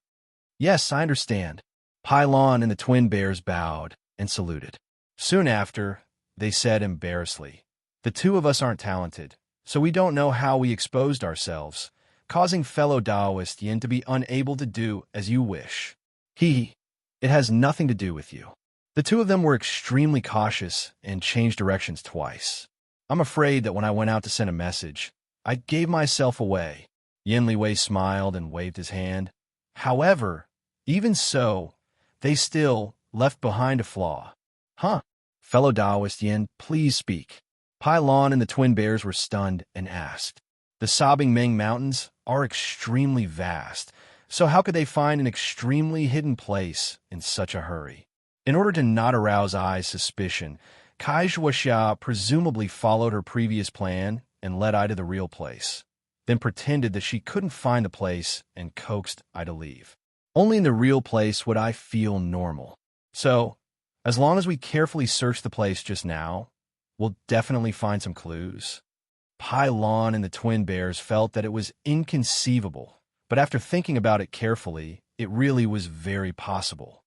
"Yes, I understand." Pylon and the twin bears bowed and saluted. Soon after, they said embarrassedly, "The two of us aren't talented, so we don't know how we exposed ourselves, causing fellow Taoist Yin to be unable to do as you wish. It has nothing to do with you." The two of them were extremely cautious and changed directions twice. "I'm afraid that when I went out to send a message, I gave myself away." Yin Liwei smiled and waved his hand. "However, even so, they still left behind a flaw." "Huh? Fellow Taoist Yin, please speak." Pylon and the twin bears were stunned and asked. "The sobbing Ming Mountains are extremely vast, so how could they find an extremely hidden place in such a hurry?" In order to not arouse Ai's suspicion, Kai Zhuoxia presumably followed her previous plan and led Ai to the real place, then pretended that she couldn't find the place and coaxed Ai to leave. "Only in the real place would I feel normal. So, as long as we carefully search the place just now, we'll definitely find some clues." Pylon and the twin bears felt that it was inconceivable, but after thinking about it carefully, it really was very possible.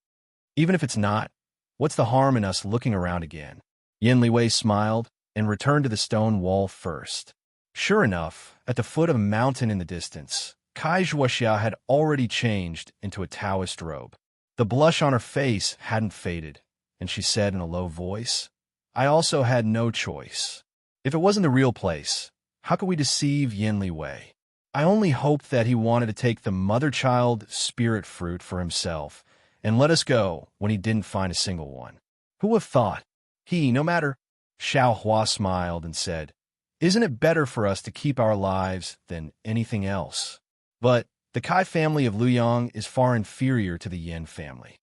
"Even if it's not, what's the harm in us looking around again?" Yin Liwei smiled and returned to the stone wall first. Sure enough, at the foot of a mountain in the distance, Kai Zhuoxia had already changed into a Taoist robe. The blush on her face hadn't faded, and she said in a low voice, "I also had no choice. If it wasn't the real place, how could we deceive Yin Liwei? I only hoped that he wanted to take the mother-child spirit fruit for himself and let us go when he didn't find a single one. Who would have thought? No matter." Xiao Hua smiled and said, "Isn't it better for us to keep our lives than anything else? But the Kai family of Luyang is far inferior to the Yin family.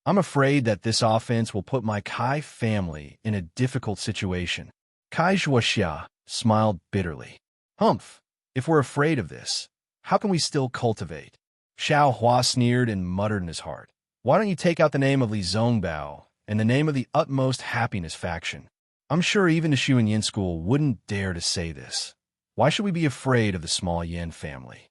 I'm afraid that this offense will put my Kai family in a difficult situation." Kai Zhuoxia smiled bitterly. "Humph, if we're afraid of this, how can we still cultivate?" Xiao Hua sneered and muttered in his heart, "Why don't you take out the name of Li Zongbao and the name of the Utmost Happiness faction? I'm sure even the Shu and Yin school wouldn't dare to say this. Why should we be afraid of the small Yin family?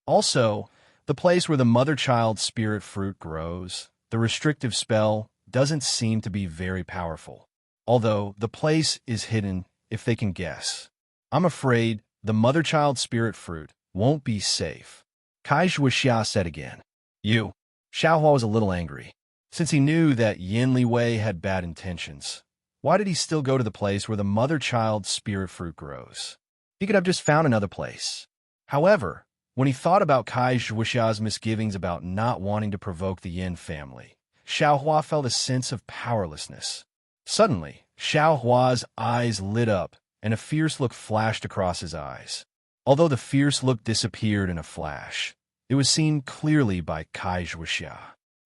Also, the place where the mother-child spirit fruit grows, the restrictive spell doesn't seem to be very powerful. Although the place is hidden if they can guess. I'm afraid the mother-child spirit fruit won't be safe." Kai Zhuoxia said again. Xiao Hua was a little angry. Since he knew that Yin Liwei had bad intentions, why did he still go to the place where the mother-child spirit fruit grows? He could have just found another place. However, when he thought about Kai Zhuoxia's misgivings about not wanting to provoke the Yin family, Xiao Hua felt a sense of powerlessness. Suddenly, Xiao Hua's eyes lit up and a fierce look flashed across his eyes. Although the fierce look disappeared in a flash, it was seen clearly by Kai Zhuoxia.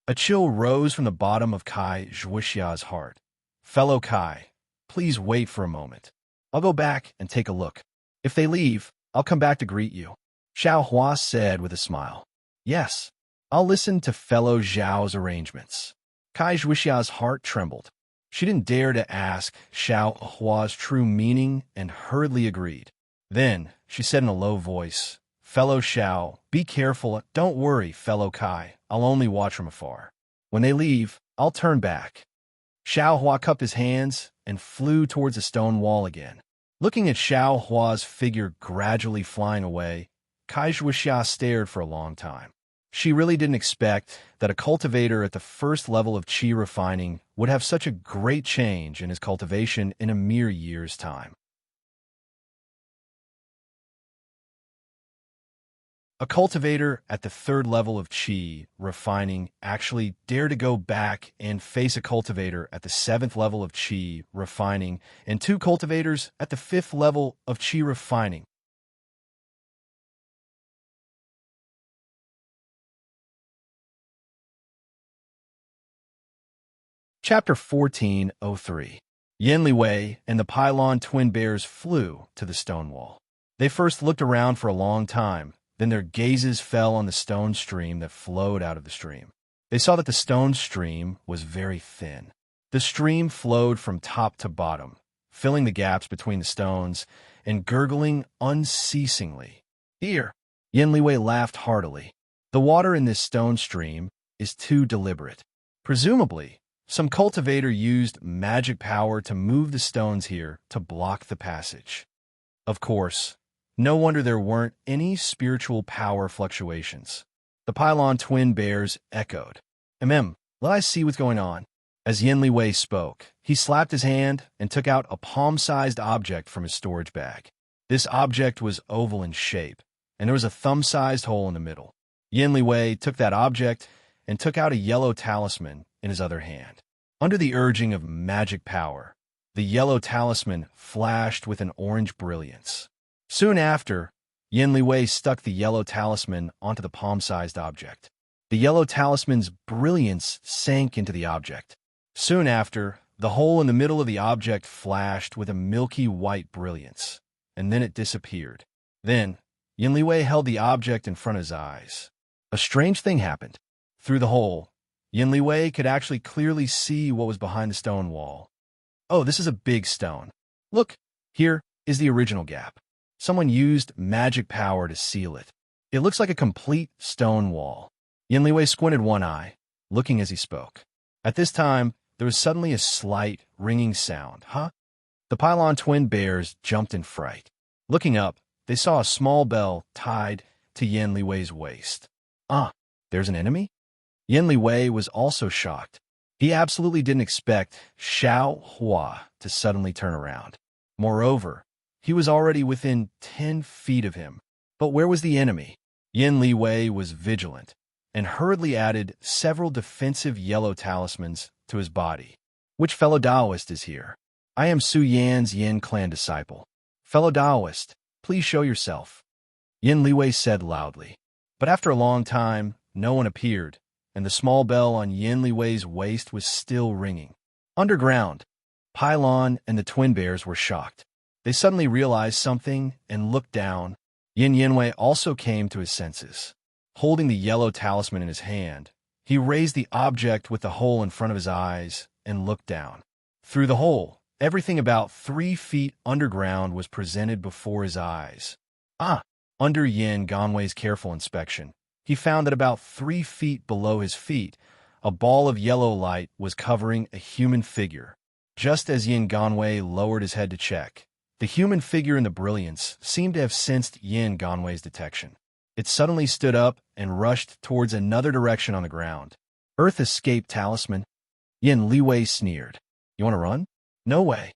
A chill rose from the bottom of Kai Zhuoxia's heart. "Fellow Kai, please wait for a moment. I'll go back and take a look. If they leave, I'll come back to greet you," Xiao Hua said with a smile. "Yes, I'll listen to fellow Zhao's arrangements." Kai Zhuoxia's heart trembled. She didn't dare to ask Xiao Hua's true meaning and hurriedly agreed. Then she said in a low voice, "Fellow Xiao, be careful. Don't worry, fellow Kai. I'll only watch from afar. When they leave, I'll turn back." Xiao Hua cupped his hands and flew towards the stone wall again. Looking at Xiao Hua's figure gradually flying away, Kai Zhuoxia stared for a long time. She really didn't expect that a cultivator at the first level of qi refining would have such a great change in his cultivation in a mere year's time. A cultivator at the third level of qi refining actually dared to go back and face a cultivator at the seventh level of qi refining and two cultivators at the fifth level of qi refining. Chapter 1403. Yin Liwei and the pylon twin bears flew to the stone wall. They first looked around for a long time, then their gazes fell on the stone stream that flowed out of the stream. They saw that the stone stream was very thin. The stream flowed from top to bottom, filling the gaps between the stones and gurgling unceasingly. "Here!" Yin Liwei laughed heartily. "The water in this stone stream is too deliberate. Presumably, some cultivator used magic power to move the stones here to block the passage. Of course, no wonder there weren't any spiritual power fluctuations." The pylon twin bears echoed. Let I see what's going on." As Yin Liwei spoke, he slapped his hand and took out a palm-sized object from his storage bag. This object was oval in shape, and there was a thumb-sized hole in the middle. Yin Liwei took that object and took out a yellow talisman in his other hand. Under the urging of magic power, the yellow talisman flashed with an orange brilliance. Soon after, Yin Liwei stuck the yellow talisman onto the palm-sized object. The yellow talisman's brilliance sank into the object. Soon after, the hole in the middle of the object flashed with a milky white brilliance, and then it disappeared. Then, Yin Liwei held the object in front of his eyes. A strange thing happened. Through the hole, Yin Liwei could actually clearly see what was behind the stone wall. "Oh, this is a big stone. Look, here is the original gap. Someone used magic power to seal it. It looks like a complete stone wall." Yin Liwei squinted one eye, looking as he spoke. At this time, there was suddenly a slight, ringing sound. "Huh?" The pylon twin bears jumped in fright. Looking up, they saw a small bell tied to Yin Liwei's waist. There's an enemy?" Yin Liwei was also shocked. He absolutely didn't expect Xiao Hua to suddenly turn around. Moreover, he was already within 10 feet of him. But where was the enemy? Yin Liwei was vigilant and hurriedly added several defensive yellow talismans to his body. "Which fellow Taoist is here?" "I am Su Yan's Yin clan disciple." "Fellow Taoist, please show yourself," Yin Liwei said loudly. But after a long time, no one appeared, and the small bell on Yin Liwei's waist was still ringing. Underground, Pylon and the twin bears were shocked. They suddenly realized something and looked down. Yin Yanwei also came to his senses. Holding the yellow talisman in his hand, he raised the object with the hole in front of his eyes and looked down. Through the hole, everything about 3 feet underground was presented before his eyes. Under Yin Ganwei's careful inspection, he found that about 3 feet below his feet, a ball of yellow light was covering a human figure. Just as Yin Ganwei lowered his head to check, the human figure in the brilliance seemed to have sensed Yin Ganwei's detection. It suddenly stood up and rushed towards another direction on the ground. "Earth escape talisman?" Yin Liwei sneered. "You want to run?" "No way."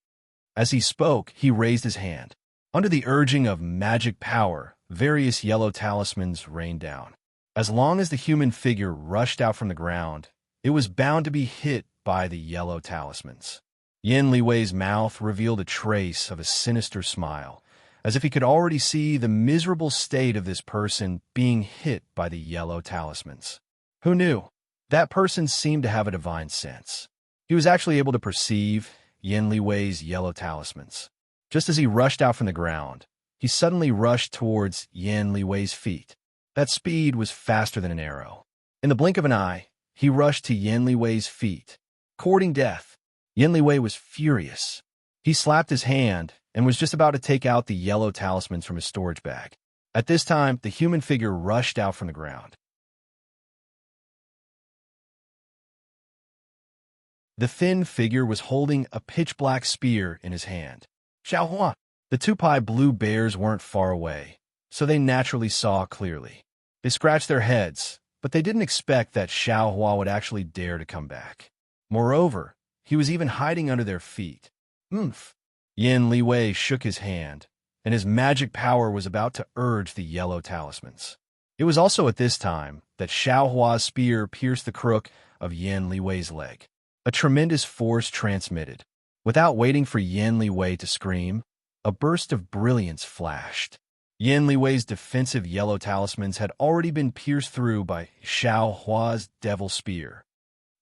As he spoke, he raised his hand. Under the urging of magic power, various yellow talismans rained down. As long as the human figure rushed out from the ground, it was bound to be hit by the yellow talismans. Yin Liwei's mouth revealed a trace of a sinister smile, as if he could already see the miserable state of this person being hit by the yellow talismans. Who knew? That person seemed to have a divine sense. He was actually able to perceive Yin Liwei's yellow talismans. Just as he rushed out from the ground, he suddenly rushed towards Yin Liwei's feet. That speed was faster than an arrow. In the blink of an eye, he rushed to Yin Liwei's feet. Courting death, Yin Liwei was furious. He slapped his hand and was just about to take out the yellow talismans from his storage bag. At this time, the human figure rushed out from the ground. The thin figure was holding a pitch-black spear in his hand. Xiaohua! The two Pai blue bears weren't far away, so they naturally saw clearly. They scratched their heads, but they didn't expect that Xiaohua would actually dare to come back. Moreover, he was even hiding under their feet. Oomph! Yin Liwei shook his hand, and his magic power was about to urge the yellow talismans. It was also at this time that Xiaohua's spear pierced the crook of Yin Liwei's leg. A tremendous force transmitted. Without waiting for Yin Liwei to scream, a burst of brilliance flashed. Yin Liwei's defensive yellow talismans had already been pierced through by Xiaohua's devil spear.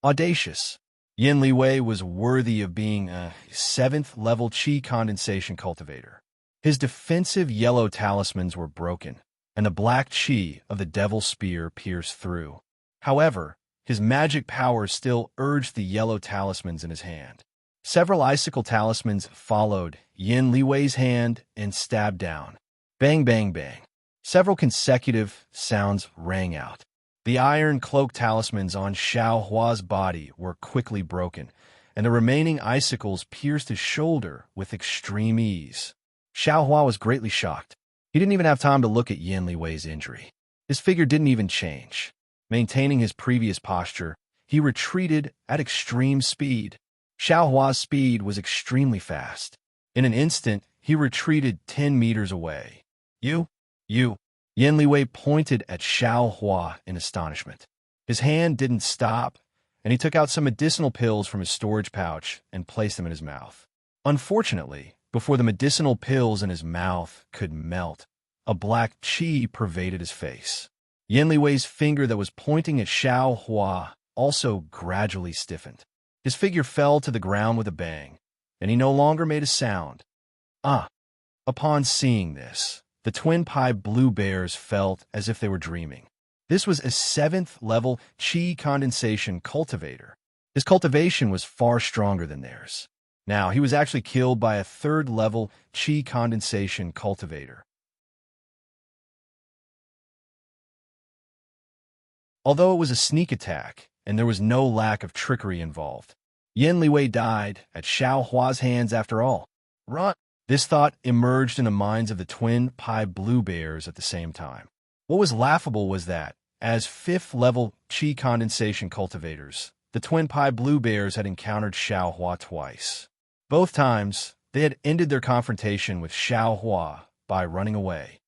Audacious! Yin Liwei was worthy of being a 7th-level qi condensation cultivator. His defensive yellow talismans were broken, and the black qi of the devil spear pierced through. However, his magic power still urged the yellow talismans in his hand. Several icicle talismans followed Yin Liwei's hand and stabbed down. Bang, bang, bang. Several consecutive sounds rang out. The iron cloak talismans on Xiaohua's body were quickly broken, and the remaining icicles pierced his shoulder with extreme ease. Xiaohua was greatly shocked. He didn't even have time to look at Yin Liwei's injury. His figure didn't even change. Maintaining his previous posture, he retreated at extreme speed. Xiaohua's speed was extremely fast. In an instant, he retreated 10 meters away. You. Yin Liwei pointed at Xiaohua in astonishment. His hand didn't stop, and he took out some medicinal pills from his storage pouch and placed them in his mouth. Unfortunately, before the medicinal pills in his mouth could melt, a black qi pervaded his face. Yin Liwei's finger that was pointing at Xiaohua also gradually stiffened. His figure fell to the ground with a bang, and he no longer made a sound. Upon seeing this, the twin Pai blue bears felt as if they were dreaming. This was a 7th-level qi condensation cultivator. His cultivation was far stronger than theirs. Now, he was actually killed by a 3rd-level qi condensation cultivator. Although it was a sneak attack, and there was no lack of trickery involved, Yin Liwei died at Xiaohua's hands after all. Run! This thought emerged in the minds of the twin Pai blue bears at the same time. What was laughable was that, as 5th-level qi condensation cultivators, the twin Pai blue bears had encountered Xiaohua twice. Both times, they had ended their confrontation with Xiaohua by running away.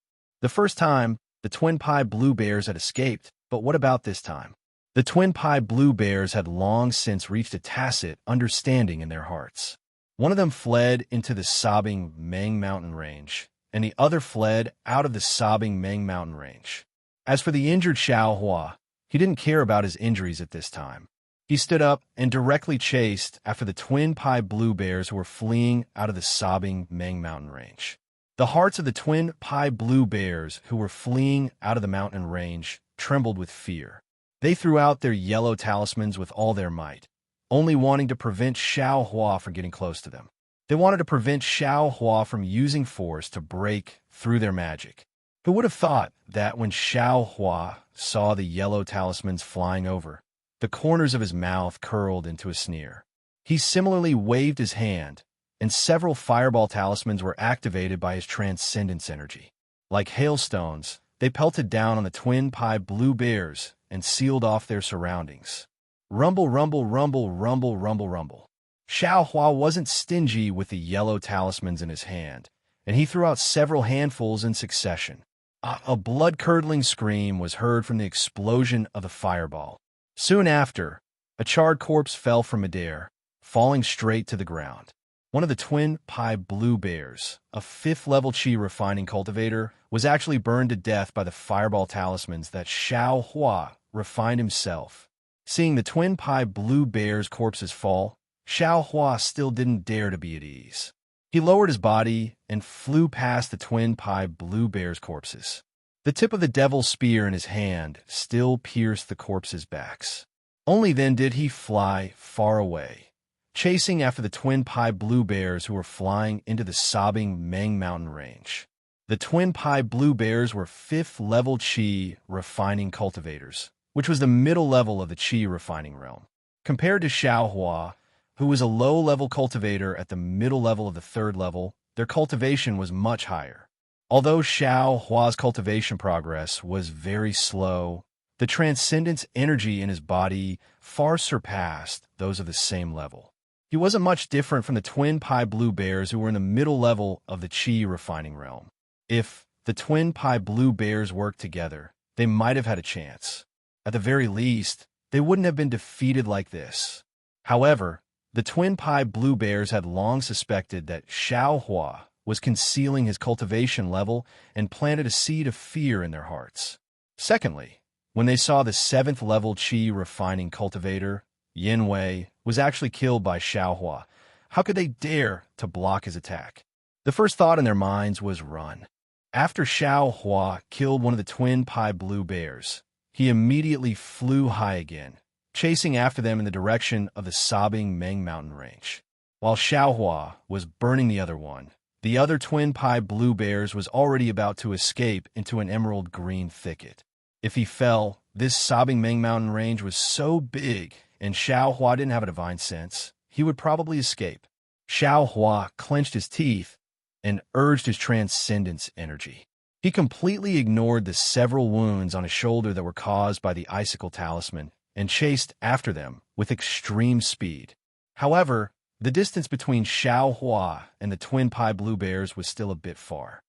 The first time, the twin Pai blue bears had escaped, but what about this time? The twin Pai blue bears had long since reached a tacit understanding in their hearts. One of them fled into the sobbing Meng mountain range, and the other fled out of the sobbing Meng mountain range. As for the injured Xiaohua, he didn't care about his injuries at this time. He stood up and directly chased after the twin Pai blue bears who were fleeing out of the sobbing Meng mountain range. The hearts of the twin Pai blue bears who were fleeing out of the mountain range trembled with fear. They threw out their yellow talismans with all their might, only wanting to prevent Xiaohua from getting close to them. They wanted to prevent Xiaohua from using force to break through their magic. Who would have thought that when Xiaohua saw the yellow talismans flying over, the corners of his mouth curled into a sneer. He similarly waved his hand, and several fireball talismans were activated by his transcendence energy. Like hailstones, they pelted down on the twin Pai blue bears and sealed off their surroundings. Rumble, rumble, rumble, rumble, rumble, rumble. Xiaohua wasn't stingy with the yellow talismans in his hand, and he threw out several handfuls in succession. A blood-curdling scream was heard from the explosion of the fireball. Soon after, a charred corpse fell from midair, falling straight to the ground. One of the twin pie blue bears, a 5th-level chi refining cultivator, was actually burned to death by the fireball talismans that Xiao Hua refined himself. Seeing the twin pie blue bear's corpses fall, Xiao Hua still didn't dare to be at ease. He lowered his body and flew past the twin pie blue bear's corpses. The tip of the devil's spear in his hand still pierced the corpses' backs. Only then did he fly far away, chasing after the twin pie blue bears who were flying into the sobbing Meng Mountain range. The twin pie blue bears were 5th-level chi refining cultivators, which was the middle level of the chi refining realm. Compared to Xiao Hua, who was a low-level cultivator at the middle level of the 3rd level, their cultivation was much higher. Although Xiao Hua's cultivation progress was very slow, the transcendence energy in his body far surpassed those of the same level. He wasn't much different from the twin pie blue bears who were in the middle level of the chi refining realm. If the twin pie blue bears worked together, they might have had a chance. At the very least, they wouldn't have been defeated like this. However, the twin pie blue bears had long suspected that Xiao Hua was concealing his cultivation level and planted a seed of fear in their hearts. Secondly, when they saw the 7th-level chi refining cultivator, Yin Wei, was actually killed by Xiao Hua, how could they dare to block his attack? The first thought in their minds was run. After Xiao Hua killed one of the twin pie blue bears, he immediately flew high again, chasing after them in the direction of the sobbing Meng Mountain range. While Xiao Hua was burning the other one, the other twin pie blue bears was already about to escape into an emerald green thicket. If he fell, this sobbing Meng Mountain range was so big and Xiao Hua didn't have a divine sense, he would probably escape. Xiao Hua clenched his teeth and urged his transcendence energy. He completely ignored the several wounds on his shoulder that were caused by the icicle talisman and chased after them with extreme speed. However, the distance between Xiao Hua and the twin pie blue bears was still a bit far.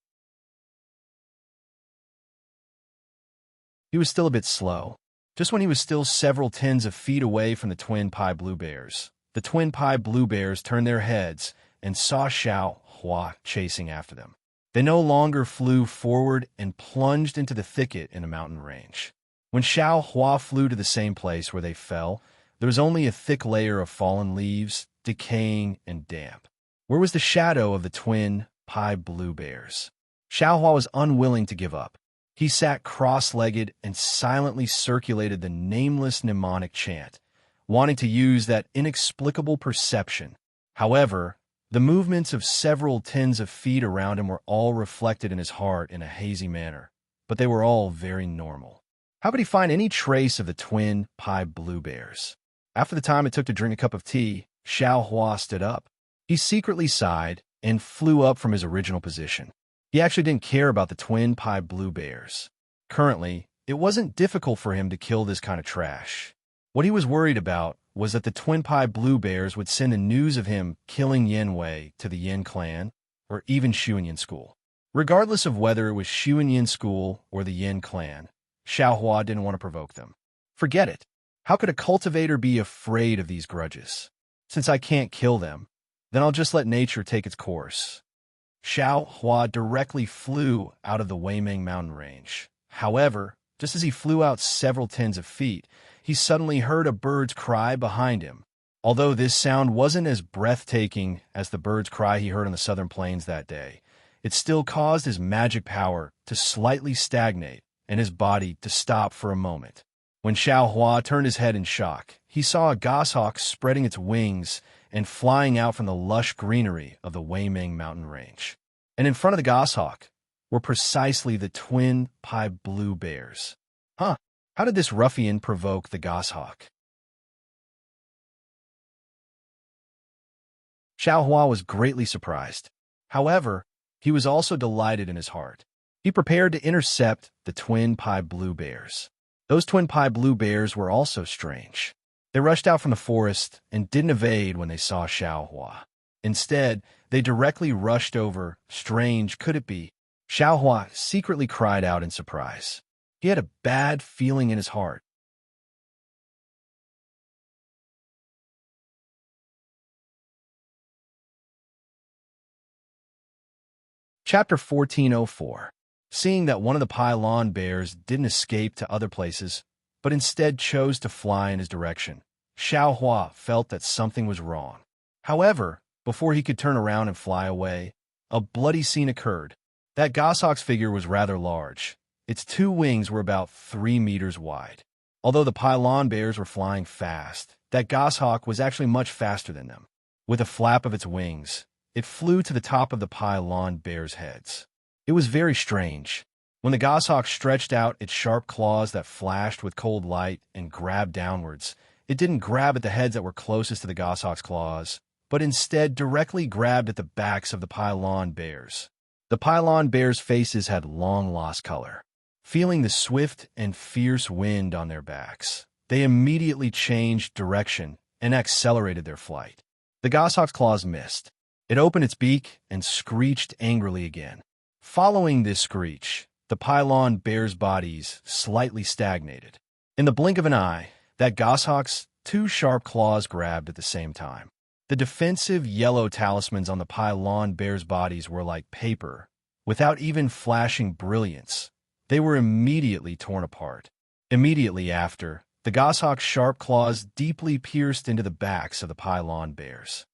He was still a bit slow. Just when he was still several tens of feet away from the twin pie blue bears, the twin pie blue bears turned their heads and saw Xiao Hua chasing after them. They no longer flew forward and plunged into the thicket in a mountain range. When Xiao Hua flew to the same place where they fell, there was only a thick layer of fallen leaves, decaying and damp. Where was the shadow of the twin pie blue bears? Xiao Hua was unwilling to give up. He sat cross-legged and silently circulated the nameless mnemonic chant, wanting to use that inexplicable perception. However, the movements of several tens of feet around him were all reflected in his heart in a hazy manner, but they were all very normal. How could he find any trace of the twin pie blue bears? After the time it took to drink a cup of tea, Xiao Hua stood up. He secretly sighed and flew up from his original position. He actually didn't care about the twin pie blue bears. Currently, it wasn't difficult for him to kill this kind of trash. What he was worried about was that the twin pie blue bears would send the news of him killing Yin Wei to the Yin clan, or even Xuanyin school. Regardless of whether it was Xuanyin school or the Yin clan, Xiao Hua didn't want to provoke them. Forget it. How could a cultivator be afraid of these grudges? Since I can't kill them, then I'll just let nature take its course. Xiao Hua directly flew out of the Weiming mountain range. However, just as he flew out several tens of feet, he suddenly heard a bird's cry behind him. Although this sound wasn't as breathtaking as the bird's cry he heard on the southern plains that day, it still caused his magic power to slightly stagnate and his body to stop for a moment. When Xiao Hua turned his head in shock, he saw a goshawk spreading its wings and flying out from the lush greenery of the Weiming mountain range. And in front of the goshawk were precisely the twin pie blue bears. How did this ruffian provoke the goshawk? Xiao Hua was greatly surprised. However, he was also delighted in his heart. He prepared to intercept the twin pie blue bears. Those twin pie blue bears were also strange. They rushed out from the forest and didn't evade when they saw Xiao Hua. Instead, they directly rushed over. Strange could it be? Xiao Hua secretly cried out in surprise. He had a bad feeling in his heart. Chapter 1404. Seeing that one of the pylon bears didn't escape to other places, but instead chose to fly in his direction, Xiao Hua felt that something was wrong. However, before he could turn around and fly away, a bloody scene occurred. That goshawk's figure was rather large. Its two wings were about 3 meters wide. Although the pylon bears were flying fast, that goshawk was actually much faster than them. With a flap of its wings, it flew to the top of the pylon bears' heads. It was very strange. When the goshawk stretched out its sharp claws that flashed with cold light and grabbed downwards, it didn't grab at the heads that were closest to the goshawk's claws, but instead directly grabbed at the backs of the pylon bears. The pylon bears' faces had long lost color. Feeling the swift and fierce wind on their backs, they immediately changed direction and accelerated their flight. The goshawk's claws missed. It opened its beak and screeched angrily again. Following this screech, the pylon bears' bodies slightly stagnated. In the blink of an eye, that goshawk's two sharp claws grabbed at the same time. The defensive yellow talismans on the pylon bears' bodies were like paper. Without even flashing brilliance, they were immediately torn apart. Immediately after, the goshawk's sharp claws deeply pierced into the backs of the pylon bears.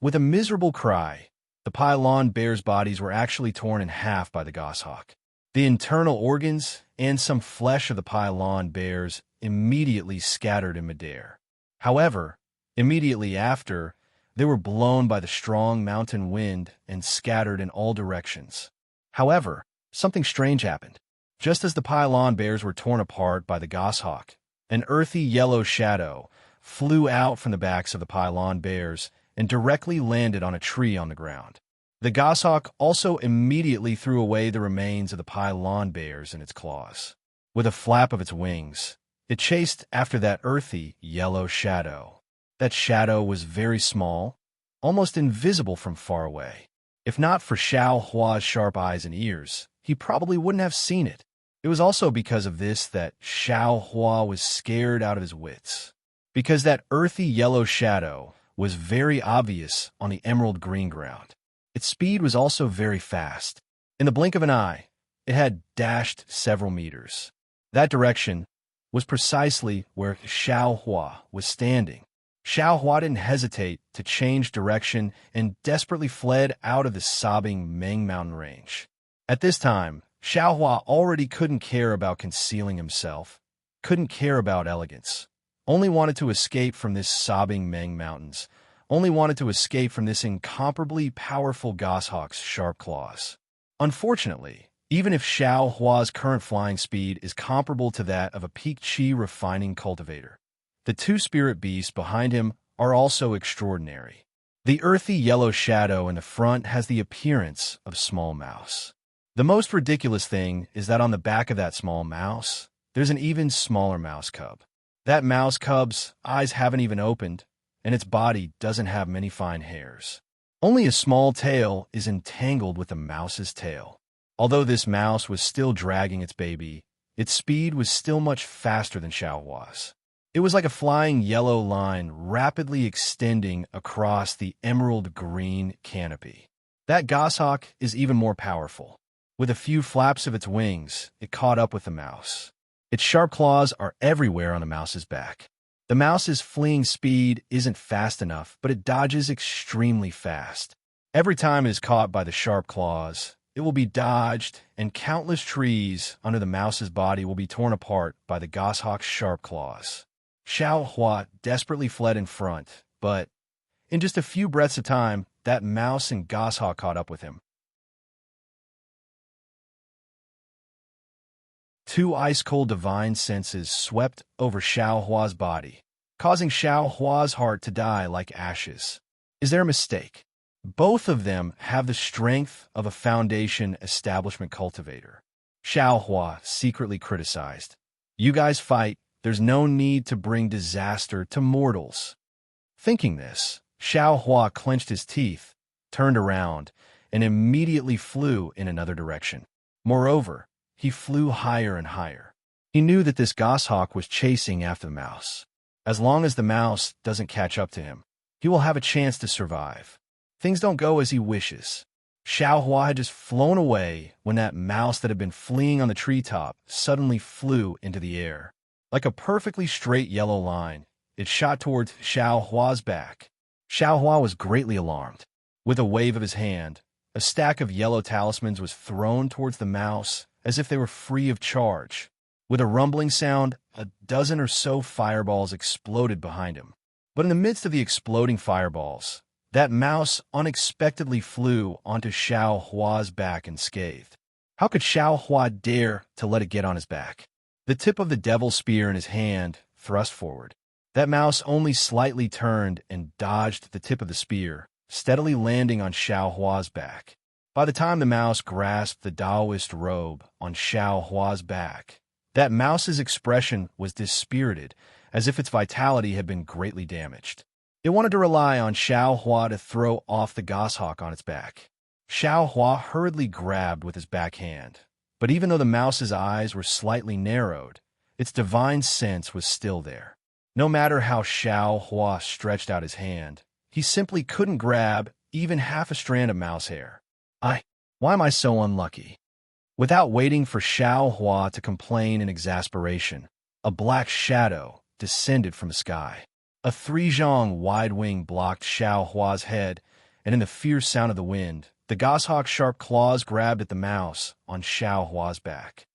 With a miserable cry, the pylon bears' bodies were actually torn in half by the goshawk. The internal organs and some flesh of the pylon bears immediately scattered in midair. However, immediately after, they were blown by the strong mountain wind and scattered in all directions. However, something strange happened. Just as the pylon bears were torn apart by the goshawk, an earthy yellow shadow flew out from the backs of the pylon bears and directly landed on a tree on the ground. The goshawk also immediately threw away the remains of the pylon bears in its claws. With a flap of its wings, it chased after that earthy yellow shadow. That shadow was very small, almost invisible from far away. If not for Xiao Hua's sharp eyes and ears, he probably wouldn't have seen it. It was also because of this that Xiao Hua was scared out of his wits, because that earthy yellow shadow was very obvious on the emerald green ground. Its speed was also very fast. In the blink of an eye, it had dashed several meters. That direction was precisely where Xiao Hua was standing. Xiao Hua didn't hesitate to change direction and desperately fled out of the sobbing Meng Mountain range. At this time, Xiao Hua already couldn't care about concealing himself, couldn't care about elegance, only wanted to escape from this sobbing Meng Mountains, only wanted to escape from this incomparably powerful goshawk's sharp claws. Unfortunately, even if Xiao Hua's current flying speed is comparable to that of a peak chi refining cultivator, the two spirit beasts behind him are also extraordinary. The earthy yellow shadow in the front has the appearance of a small mouse. The most ridiculous thing is that on the back of that small mouse, there's an even smaller mouse cub. That mouse cub's eyes haven't even opened, and its body doesn't have many fine hairs. Only a small tail is entangled with the mouse's tail. Although this mouse was still dragging its baby, its speed was still much faster than Xiao Hua's. It was like a flying yellow line rapidly extending across the emerald green canopy. That goshawk is even more powerful. With a few flaps of its wings, it caught up with the mouse. Its sharp claws are everywhere on the mouse's back. The mouse's fleeing speed isn't fast enough, but it dodges extremely fast. Every time it is caught by the sharp claws, it will be dodged, and countless trees under the mouse's body will be torn apart by the goshawk's sharp claws. Xiao Hua desperately fled in front, but in just a few breaths of time, that mouse and goshawk caught up with him. Two ice-cold divine senses swept over Xiao Hua's body, causing Xiao Hua's heart to die like ashes. Is there a mistake? Both of them have the strength of a foundation establishment cultivator. Xiao Hua secretly criticized. You guys fight. There's no need to bring disaster to mortals. Thinking this, Xiao Hua clenched his teeth, turned around, and immediately flew in another direction. Moreover, he flew higher and higher. He knew that this goshawk was chasing after the mouse. As long as the mouse doesn't catch up to him, he will have a chance to survive. Things don't go as he wishes. Xiao Hua had just flown away when that mouse that had been fleeing on the treetop suddenly flew into the air. Like a perfectly straight yellow line, it shot towards Xiao Hua's back. Xiao Hua was greatly alarmed. With a wave of his hand, a stack of yellow talismans was thrown towards the mouse as if they were free of charge. With a rumbling sound, a dozen or so fireballs exploded behind him. But in the midst of the exploding fireballs, that mouse unexpectedly flew onto Xiao Hua's back unscathed. How could Xiao Hua dare to let it get on his back? The tip of the devil's spear in his hand thrust forward. That mouse only slightly turned and dodged the tip of the spear, steadily landing on Xiao Hua's back. By the time the mouse grasped the Taoist robe on Xiao Hua's back, that mouse's expression was dispirited, as if its vitality had been greatly damaged. It wanted to rely on Xiao Hua to throw off the goshawk on its back. Xiao Hua hurriedly grabbed with his back hand, but even though the mouse's eyes were slightly narrowed, its divine sense was still there. No matter how Xiao Hua stretched out his hand, he simply couldn't grab even half a strand of mouse hair. Why am I so unlucky? Without waiting for Xiao Hua to complain in exasperation, a black shadow descended from the sky. A three-zhong wide wing blocked Xiao Hua's head, and in the fierce sound of the wind, the goshawk's sharp claws grabbed at the mouse on Xiao Hua's back.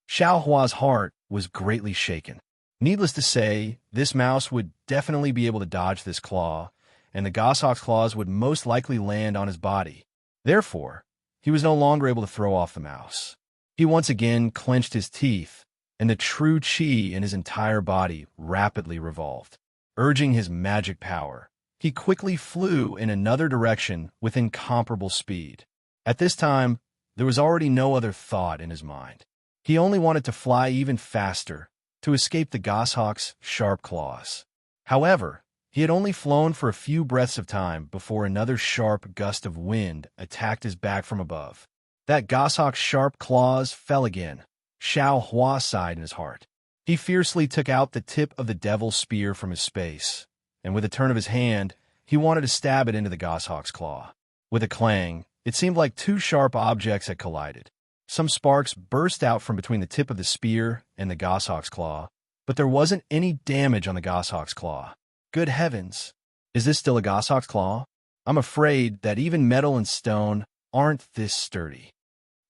Xiao Hua's heart was greatly shaken. Needless to say, this mouse would definitely be able to dodge this claw, and the goshawk's claws would most likely land on his body. Therefore, he was no longer able to throw off the mouse. He once again clenched his teeth, and the true qi in his entire body rapidly revolved. Urging his magic power, he quickly flew in another direction with incomparable speed. At this time, there was already no other thought in his mind. He only wanted to fly even faster, to escape the goshawk's sharp claws. However, he had only flown for a few breaths of time before another sharp gust of wind attacked his back from above. That goshawk's sharp claws fell again. Xiao Hua sighed in his heart. He fiercely took out the tip of the devil's spear from his space, and with a turn of his hand, he wanted to stab it into the goshawk's claw. With a clang, it seemed like two sharp objects had collided. Some sparks burst out from between the tip of the spear and the goshawk's claw, but there wasn't any damage on the goshawk's claw. Good heavens! Is this still a goshawk's claw? I'm afraid that even metal and stone aren't this sturdy.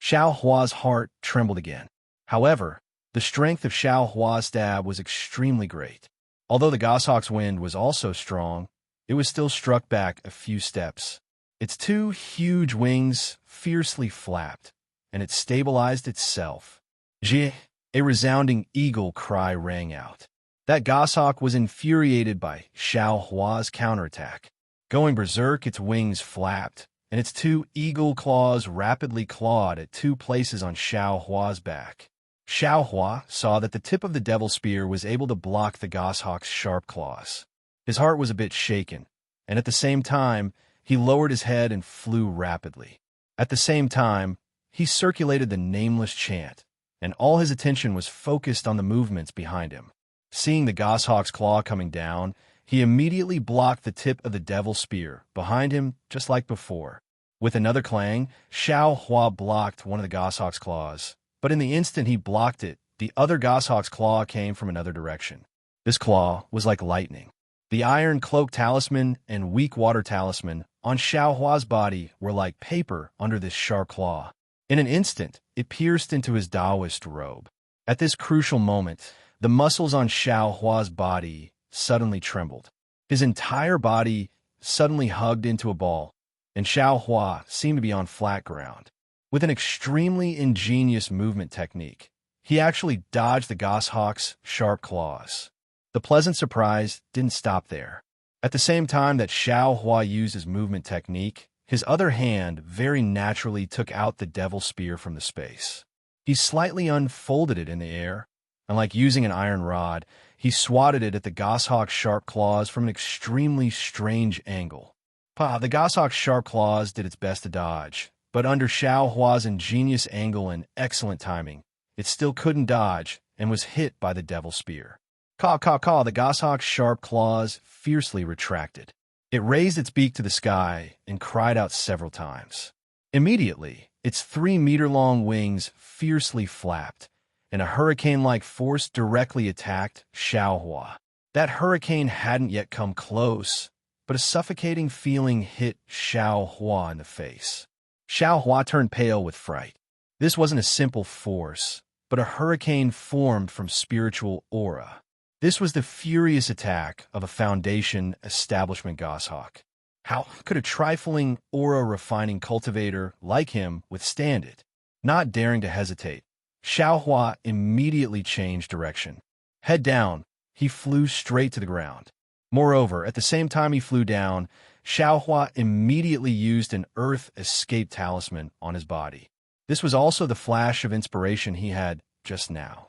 Xiao Hua's heart trembled again. However, the strength of Xiao Hua's stab was extremely great. Although the goshawk's wind was also strong, it was still struck back a few steps. Its two huge wings fiercely flapped, and it stabilized itself. "Zhi!" A resounding eagle cry rang out. That goshawk was infuriated by Xiao Hua's counterattack. Going berserk, its wings flapped, and its two eagle claws rapidly clawed at two places on Xiao Hua's back. Xiao Hua saw that the tip of the devil's spear was able to block the goshawk's sharp claws. His heart was a bit shaken, and at the same time, he lowered his head and flew rapidly. At the same time, he circulated the nameless chant, and all his attention was focused on the movements behind him. Seeing the goshawk's claw coming down, he immediately blocked the tip of the devil's spear behind him just like before. With another clang, Xiao Hua blocked one of the goshawk's claws. But in the instant he blocked it, the other goshawk's claw came from another direction. This claw was like lightning. The iron cloak talisman and weak water talisman on Xiao Hua's body were like paper under this sharp claw. In an instant, it pierced into his Taoist robe. At this crucial moment, the muscles on Xiao Hua's body suddenly trembled. His entire body suddenly hugged into a ball, and Xiao Hua seemed to be on flat ground. With an extremely ingenious movement technique, he actually dodged the goshawk's sharp claws. The pleasant surprise didn't stop there. At the same time that Xiao Hua used his movement technique, his other hand very naturally took out the devil's spear from the space. He slightly unfolded it in the air, and like using an iron rod, he swatted it at the goshawk's sharp claws from an extremely strange angle. The goshawk's sharp claws did its best to dodge, but under Xiao Hua's ingenious angle and excellent timing, it still couldn't dodge and was hit by the devil's spear. The goshawk's sharp claws fiercely retracted. It raised its beak to the sky and cried out several times. Immediately, its 3-meter-long wings fiercely flapped, and a hurricane-like force directly attacked Xiaohua. That hurricane hadn't yet come close, but a suffocating feeling hit Xiaohua in the face. Xiaohua turned pale with fright. This wasn't a simple force, but a hurricane formed from spiritual aura. This was the furious attack of a Foundation establishment goshawk. How could a trifling aura-refining cultivator like him withstand it? Not daring to hesitate, Xiaohua immediately changed direction. Head down, he flew straight to the ground. Moreover, at the same time he flew down, Xiaohua immediately used an Earth Escape talisman on his body. This was also the flash of inspiration he had just now.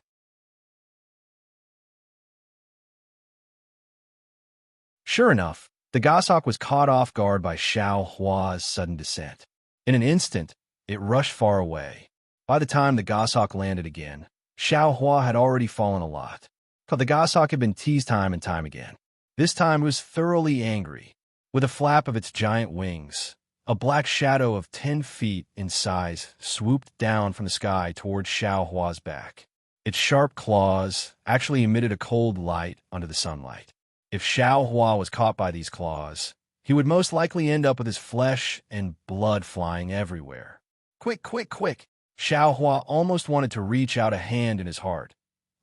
Sure enough, the goshawk was caught off guard by Xiaohua's sudden descent. In an instant, it rushed far away. By the time the goshawk landed again, Xiaohua had already fallen a lot. The goshawk had been teased time and time again. This time it was thoroughly angry. With a flap of its giant wings, a black shadow of 10 feet in size swooped down from the sky toward Xiaohua's back. Its sharp claws actually emitted a cold light under the sunlight. If Xiaohua was caught by these claws, he would most likely end up with his flesh and blood flying everywhere. Quick, quick, quick! Xiaohua almost wanted to reach out a hand in his heart,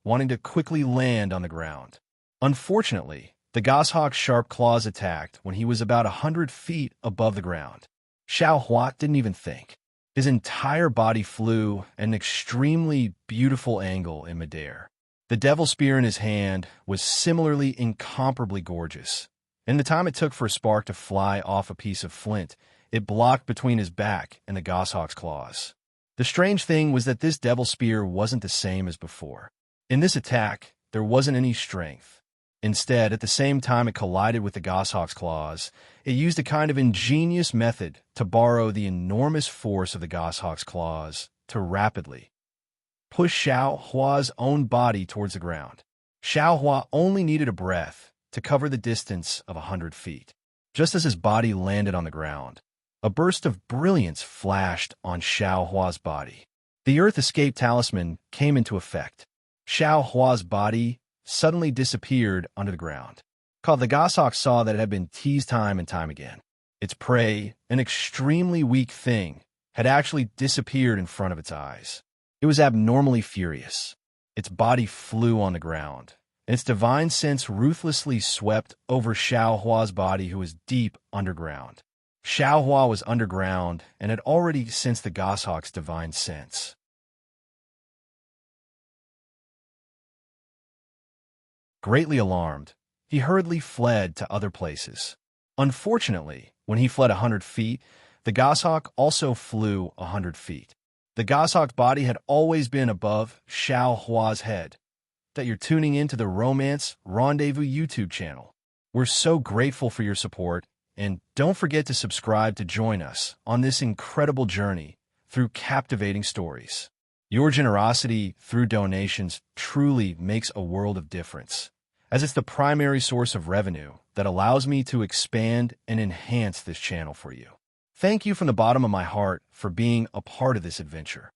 wanting to quickly land on the ground. Unfortunately, the goshawk's sharp claws attacked when he was about 100 feet above the ground. Xiaohua didn't even think. His entire body flew at an extremely beautiful angle in midair. The devil spear in his hand was similarly incomparably gorgeous. In the time it took for a spark to fly off a piece of flint, it blocked between his back and the goshawk's claws. The strange thing was that this devil spear wasn't the same as before. In this attack, there wasn't any strength. Instead, at the same time it collided with the goshawk's claws, it used a kind of ingenious method to borrow the enormous force of the goshawk's claws to rapidly push Xiaohua's own body towards the ground. Xiaohua only needed a breath to cover the distance of 100 feet. Just as his body landed on the ground, a burst of brilliance flashed on Xiaohua's body. The Earth Escape talisman came into effect. Xiaohua's body suddenly disappeared under the ground. The goshawk saw that it had been teased time and time again. Its prey, an extremely weak thing, had actually disappeared in front of its eyes. It was abnormally furious. Its body flew on the ground, and its divine sense ruthlessly swept over Xiaohua's body, who was deep underground. Xiaohua was underground and had already sensed the goshawk's divine sense. Greatly alarmed, he hurriedly fled to other places. Unfortunately, when he fled 100 feet, the goshawk also flew 100 feet. The goshawk's body had always been above Xiaohua's head. That you're tuning into the Romance Rendezvous YouTube channel. We're so grateful for your support, and don't forget to subscribe to join us on this incredible journey through captivating stories. Your generosity through donations truly makes a world of difference, as it's the primary source of revenue that allows me to expand and enhance this channel for you. Thank you from the bottom of my heart for being a part of this adventure.